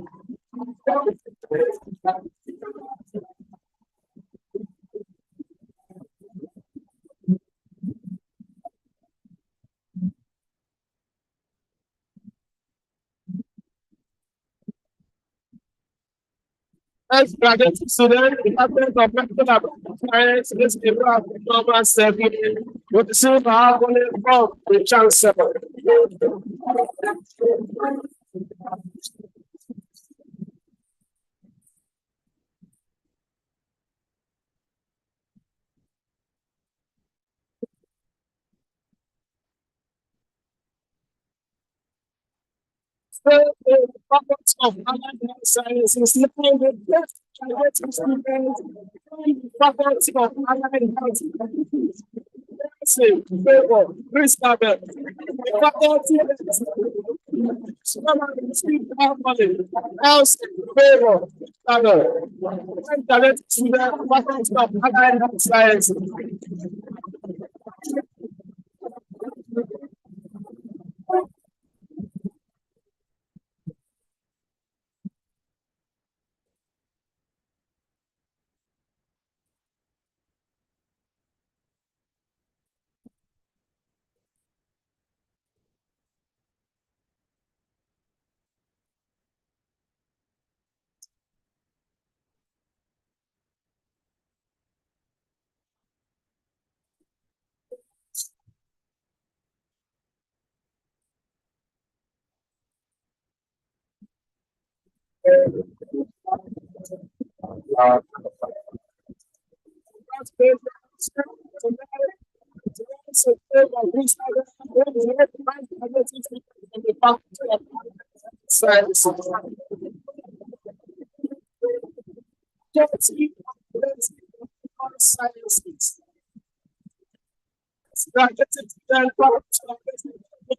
As graduate student, Department of Medical Science, this is a global survey with the silver harmony of the chancellor. So, the Department of Allied Sciences, looking the best graduate students in the Faculty of Allied Sciences. Favor, Chris Cabot, the faculty else favor, and direct to the Faculty of Allied Sciences.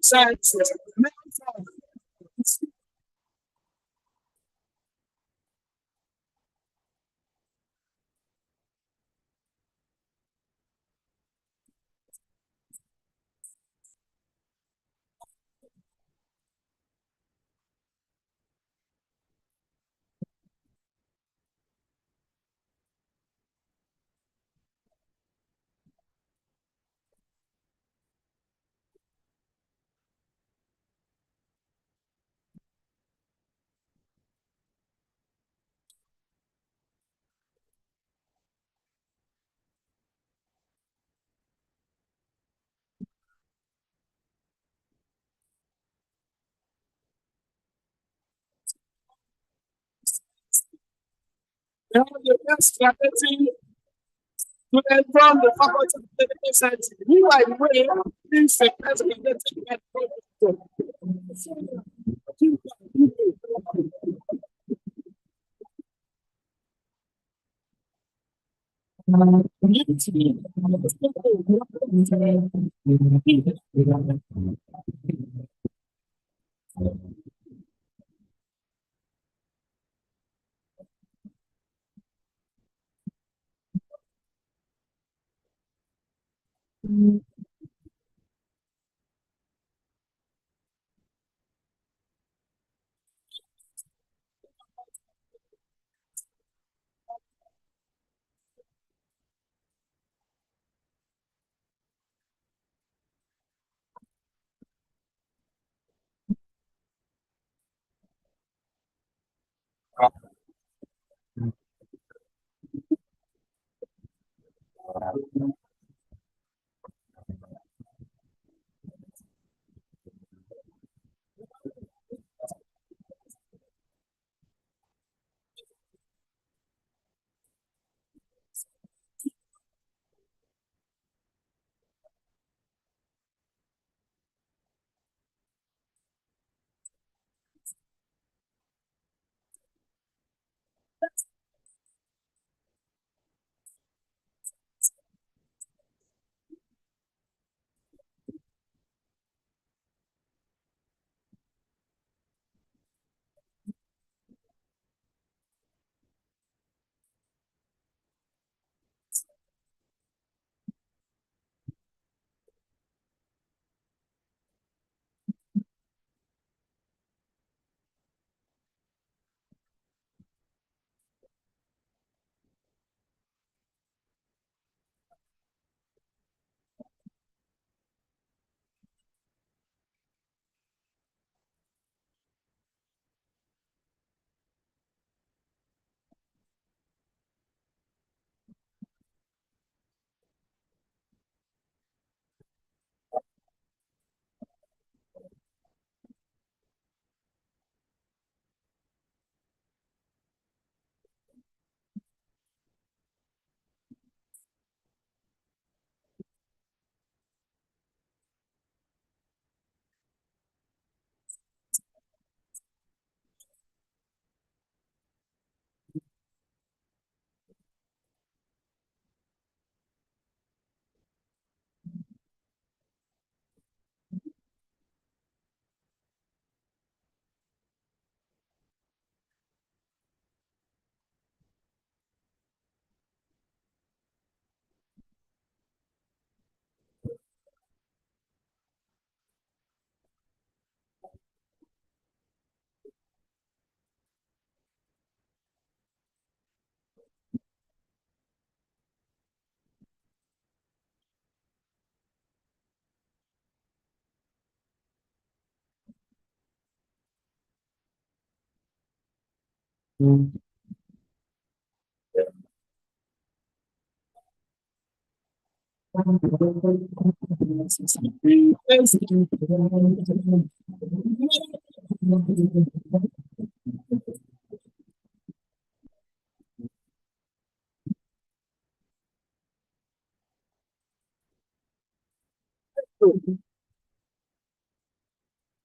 Sciences. Now, the best strategy to inform the Faculty of Medical Sciences. Who I will is the president of the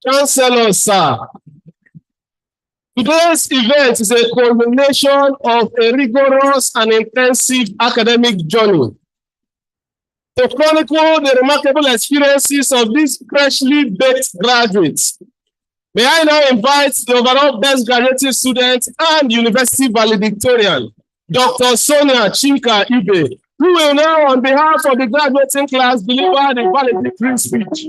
Chancellor, sir. Today's event is a culmination of a rigorous and intensive academic journey to chronicle the remarkable experiences of these freshly baked graduates. May I now invite the overall best graduating student and university valedictorian, Dr. Sonia Chinka Ibe, who will now, on behalf of the graduating class, deliver the valedictory speech.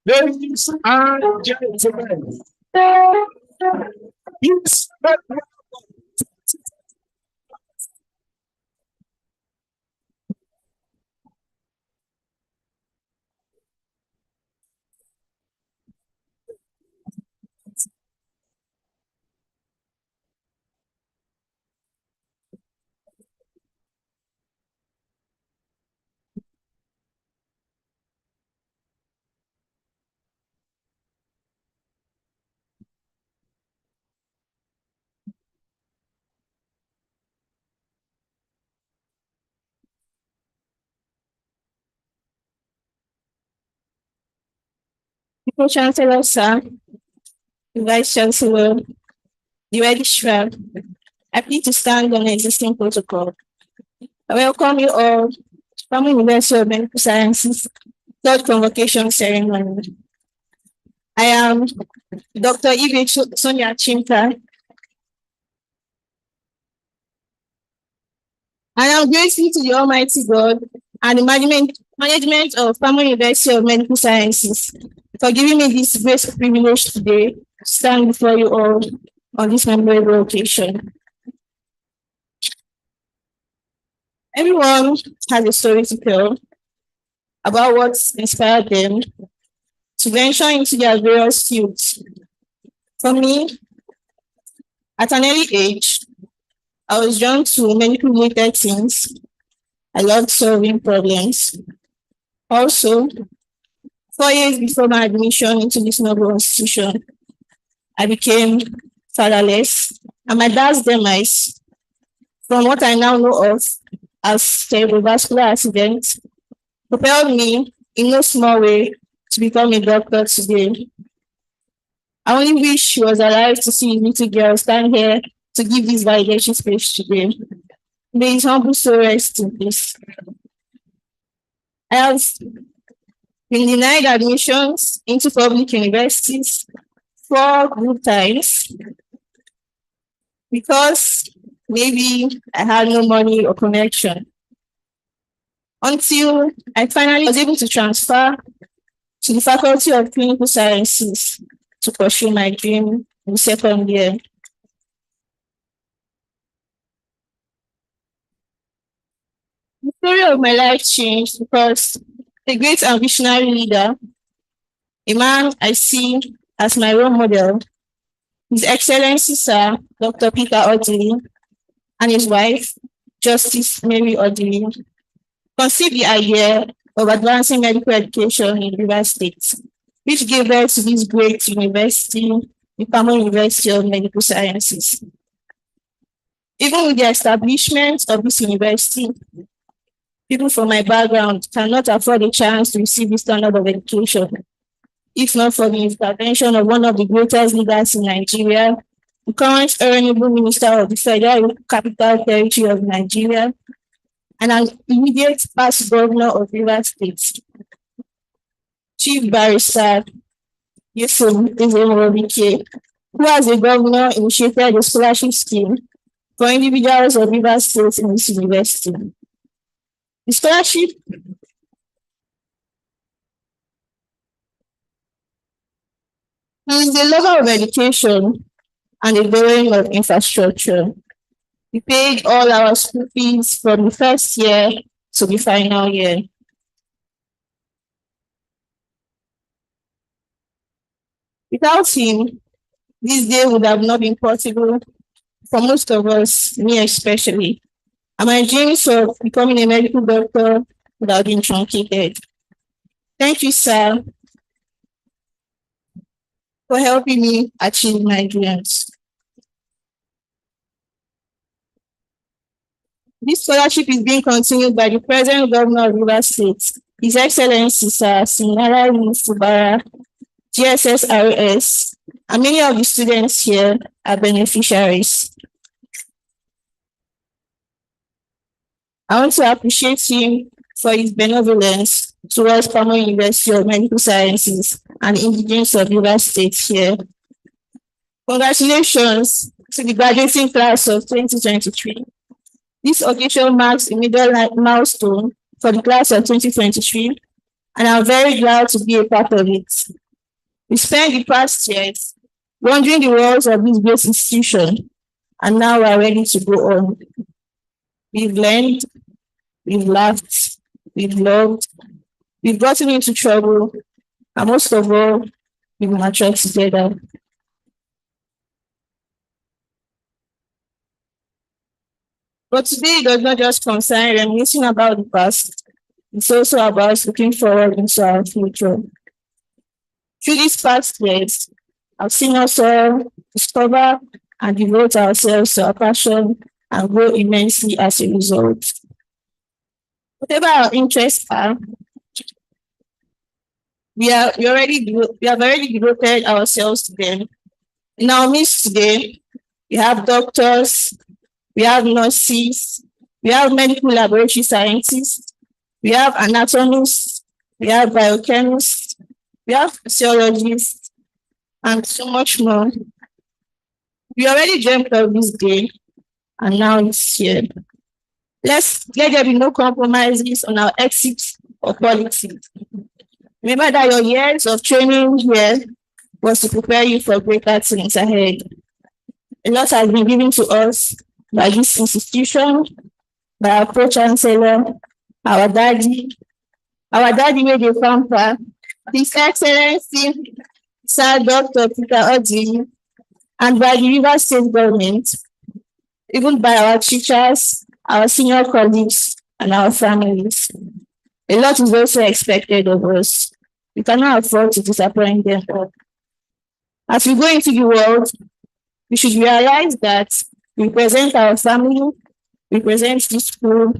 Ladies and gentlemen, please The Chancellor, sir, the Vice Chancellor, the Registrar, I plead to stand on the existing protocol. I welcome you all to Family University of Medical Sciences third convocation ceremony. I am Dr. Sonia Chinka. I am grateful to the Almighty God and the management of Family University of Medical Sciences for giving me this great privilege today to stand before you all on this memorable occasion. Everyone has a story to tell about what inspired them to venture into their various fields. For me, at an early age, I was drawn to medical related things. I loved solving problems. Also, 4 years before my admission into this noble institution, I became fatherless, and my dad's demise, from what I now know of as cerebrovascular accident, propelled me in no small way to become a doctor today. I only wish she was alive to see a little girl stand here to give this validation speech today. May his humble soul rest in peace. I have been denied admissions into public universities 4 good times because maybe I had no money or connection, until I finally was able to transfer to the Faculty of Clinical Sciences to pursue my dream in the 2nd year. The story of my life changed because a great and visionary leader, a man I see as my role model, His Excellency Sir Dr. Peter Odili, and his wife, Justice Mary Odili, conceived the idea of advancing medical education in Rivers State, which gave birth to this great university, the Pamo University of Medical Sciences. Even with the establishment of this university, people from my background cannot afford a chance to receive this standard of education, if not for the intervention of one of the greatest leaders in Nigeria, the current Honorable Minister of the Federal Capital Territory of Nigeria, and an immediate past governor of Rivers State, Chief Barrister Yusuf Ezemorobike, who as a governor initiated a scholarship scheme for individuals of Rivers State in this university. The scholarship is the level of education and the building of infrastructure. We paid all our school fees from the first year to the final year. Without him, this day would have not been possible for most of us, me especially, and my dreams of becoming a medical doctor would have been truncated. Thank you, sir, for helping me achieve my dreams. This scholarship is being continued by the present governor of Rivers State, His Excellency Sir Sinara Fubara, GSSRS, and many of the students here are beneficiaries. I want to appreciate him for his benevolence towards Pamo University of Medical Sciences and the indigenes of Rivers State here. Congratulations to the graduating class of 2023. This occasion marks a middle milestone for the class of 2023, and I'm very glad to be a part of it. We spent the past years wandering the walls of this great institution, and now we are ready to go on. We've learned, we've laughed, we've loved, we've gotten into trouble, and most of all, we've matured together. But today it does not just concern reminiscing about the past, it's also about looking forward into our future. Through these past years, I've seen us all discover and devote ourselves to our passion and grow immensely as a result. Whatever our interests are, we have already devoted ourselves to them. In our midst today, we have doctors, we have nurses, we have medical laboratory scientists, we have anatomists, we have biochemists, we have physiologists, and so much more. We already dreamt of this day, and now it's here. Let there be no compromises on our ethics or politics. Remember that your years of training here was to prepare you for greater things ahead. A lot has been given to us by this institution, by our pro-chancellor, our daddy made a pamper, His Excellency Sir Dr. Peter Odili, and by the Rivers State government. even by our teachers, our senior colleagues, and our families. A lot is also expected of us. We cannot afford to disappoint them all. As we go into the world, we should realize that we represent our family, we represent the school,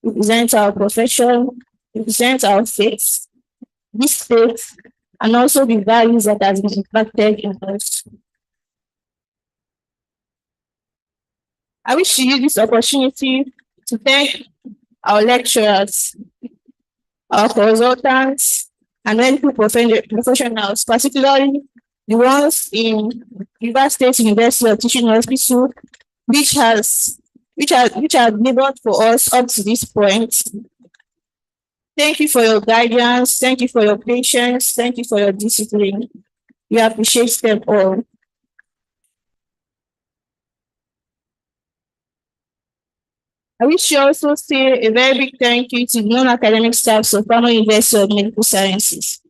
we represent our profession, we represent our faith, this faith, and also the values that has been impacted in us. I wish to use this opportunity to thank our lecturers, our consultants, and medical professionals, particularly the ones in River State University of Teaching Hospital, which have labored for us up to this point. Thank you for your guidance. Thank you for your patience. Thank you for your discipline. We appreciate them all. I wish to also say a very big thank you to the non-academic staff of Primary University of Medical Sciences,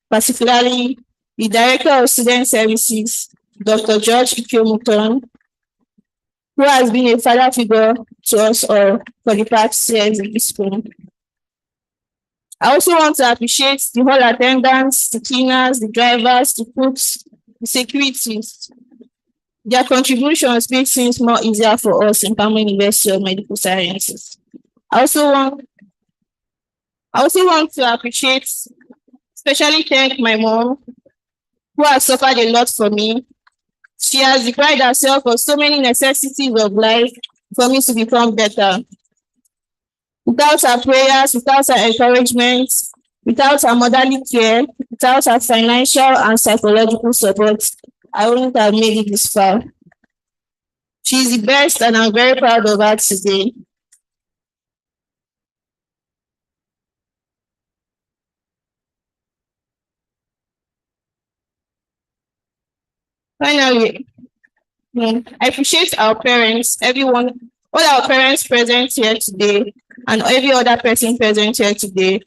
particularly the Director of Student Services, Dr. George Ikyomuton, who has been a father figure to us all for the past years in this school. I also want to appreciate the hall attendants, the cleaners, the drivers, the cooks, the securities. Their contributions make things more easier for us in Primary University of Medical Sciences. I also want to appreciate, especially thank my mom, who has suffered a lot for me. She has deprived herself of so many necessities of life for me to become better. Without her prayers, without her encouragement, without her motherly care, without her financial and psychological support, I wouldn't have made it this far. She is the best, and I'm very proud of her today. Finally, I appreciate our parents, everyone, all our parents present here today, and every other person present here today.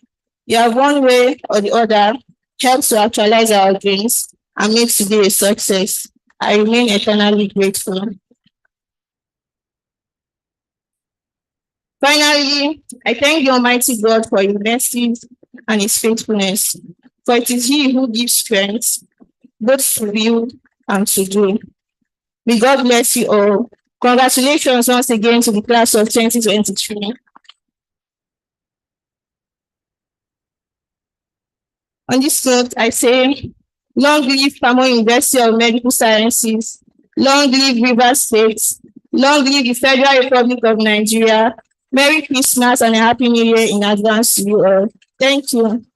You have one way or the other helped to actualize our dreams and make today a success. I remain eternally grateful. Finally, I thank the Almighty God for His mercies and His faithfulness, for it is He who gives strength, both to will and to do. May God bless you all. Congratulations once again to the class of 2023. On this note, I say, long live Primary University of Medical Sciences, long live River State, long live the Federal Republic of Nigeria. Merry Christmas and a Happy New Year in advance to you all. Thank you.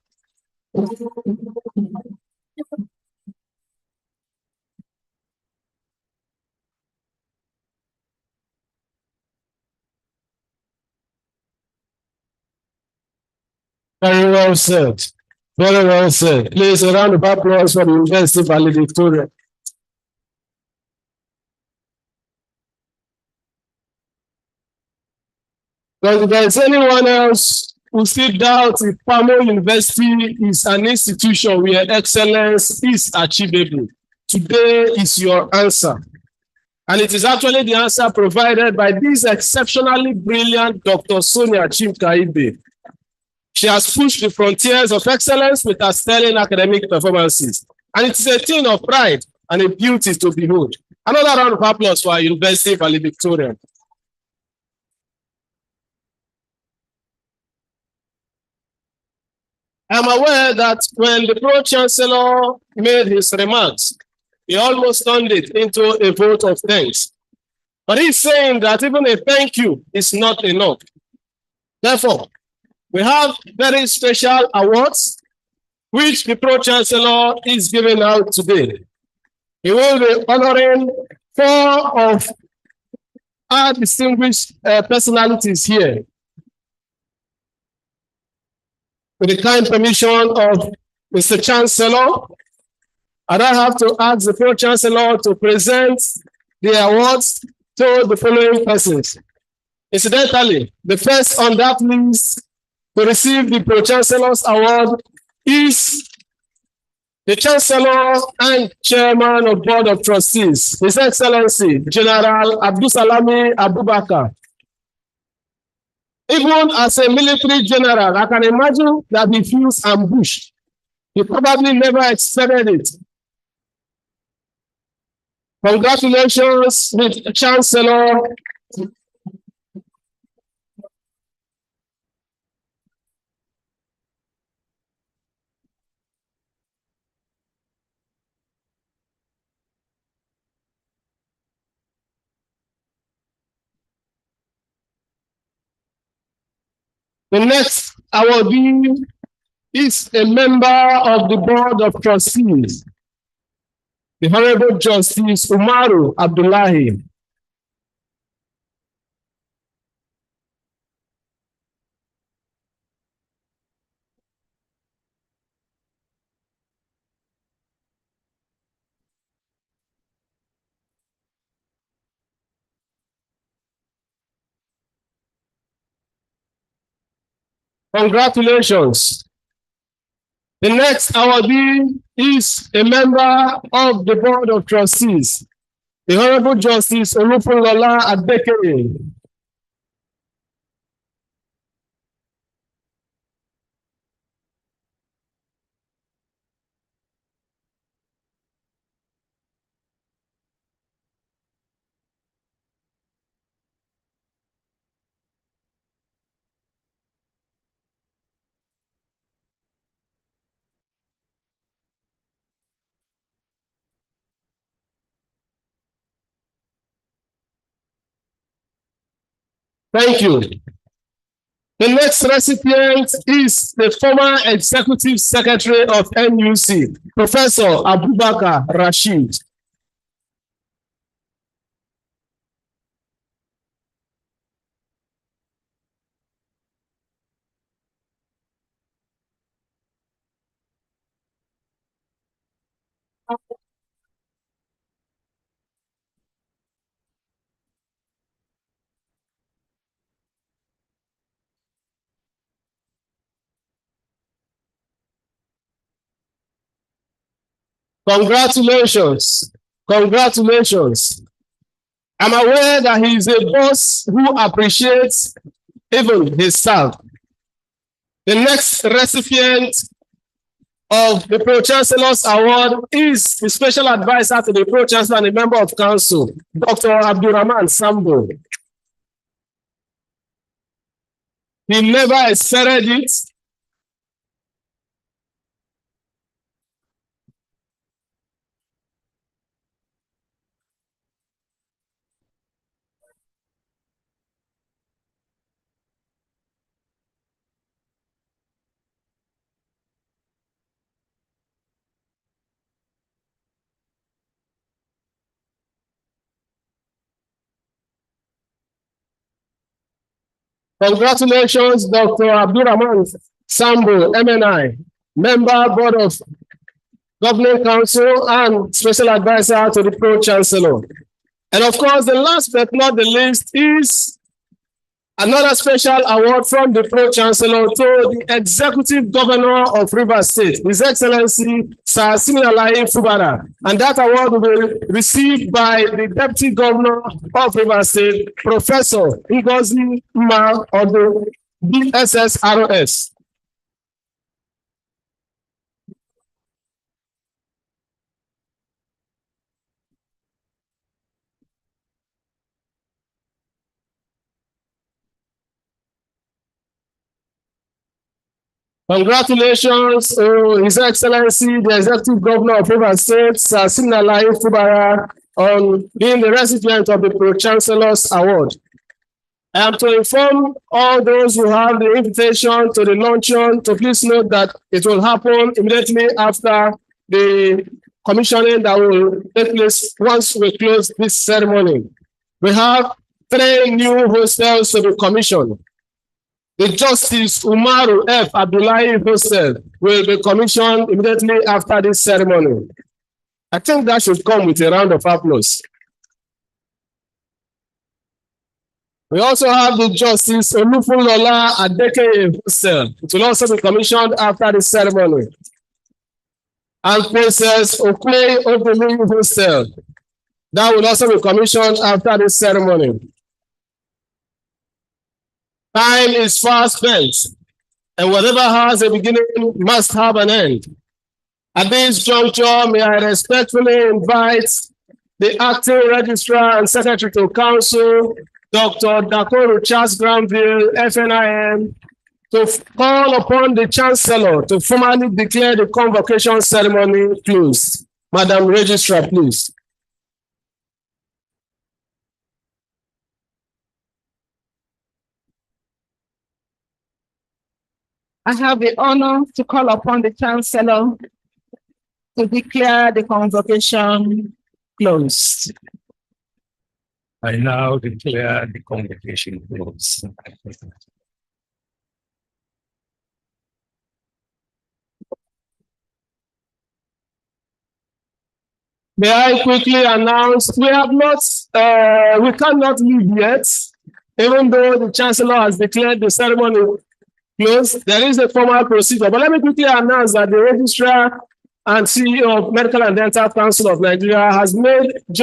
Very well said. Very well said. Please, a round of applause for the University Valedictorian. But if there is anyone else who still doubts if Pamo University is an institution where excellence is achievable, today is your answer. And it is actually the answer provided by this exceptionally brilliant Dr. Sonia Chimkaibe. She has pushed the frontiers of excellence with her sterling academic performances. And it is a thing of pride and a beauty to behold. Another round of applause for our University Valedictorian. I'm aware that when the Pro-Chancellor made his remarks, he almost turned it into a vote of thanks. But he's saying that even a thank you is not enough. Therefore, we have very special awards which the Pro-Chancellor is giving out today. He will be honoring 4 of our distinguished personalities here. With the kind permission of Mr. Chancellor, I don't have to ask the Pro-Chancellor to present the awards to the following persons. Incidentally, the first on that list to receive the Pro-Chancellor's award is the Chancellor and Chairman of Board of Trustees, His Excellency General Abdusalami Abubakar. Even as a military general, I can imagine that he feels ambushed. He probably never expected it. Congratulations, with Chancellor. The next awardee is a member of the Board of Trustees, the Honorable Justice Umaru Abdullahi. Congratulations. The next awardee is a member of the Board of Trustees, the Honorable Justice Olufunlola Adekeye. Thank you. The next recipient is the former Executive Secretary of NUC, Professor Abubakar Rashid. Congratulations. Congratulations. I'm aware that he is a boss who appreciates even his staff. The next recipient of the Pro-Chancellor's Award is the Special Advisor to the Pro-Chancellor and a Member of Council, Dr. Abdurrahman Sambo. He never expected it. Congratulations, Dr. Abdurrahman Sambo, MNI, Member, Board of Governing Council and Special Advisor to the Pro-Chancellor. And of course, the last but not the least is another special award from the Pro-Chancellor to the Executive Governor of Rivers State, His Excellency Sir Siminalayi Fubara. And that award will be received by the Deputy Governor of Rivers State, Professor Ngozi Mma Odo, BSSROS. Congratulations to His Excellency, the Executive Governor of Rivers State, Sir Siminalayi Fubara, on being the recipient of the Pro-Chancellor's Award. I am to inform all those who have the invitation to the luncheon to please note that it will happen immediately after the commissioning that will take place once we close this ceremony. We have 3 new hostels to be commissioned. The Justice Umaru F. Abdullahi hostel will be commissioned immediately after this ceremony. I think that should come with a round of applause. We also have the Justice Olufunlola Adekeye hostel. It will also be commissioned after the ceremony. and Princess Okwe Opening Hostel. That will also be commissioned after this ceremony. Time is fast spent, and whatever has a beginning must have an end. At this juncture, may I respectfully invite the acting registrar and secretary to council, Dr. Dakoru Charles Granville, FNIM, to call upon the chancellor to formally declare the convocation ceremony closed. Madam Registrar, please. I have the honor to call upon the chancellor to declare the convocation closed. I now declare the convocation closed. May I quickly announce, we cannot leave yet, even though the chancellor has declared the ceremony closed. There is a formal procedure, but let me quickly announce that the registrar and CEO of Medical and Dental Council of Nigeria has made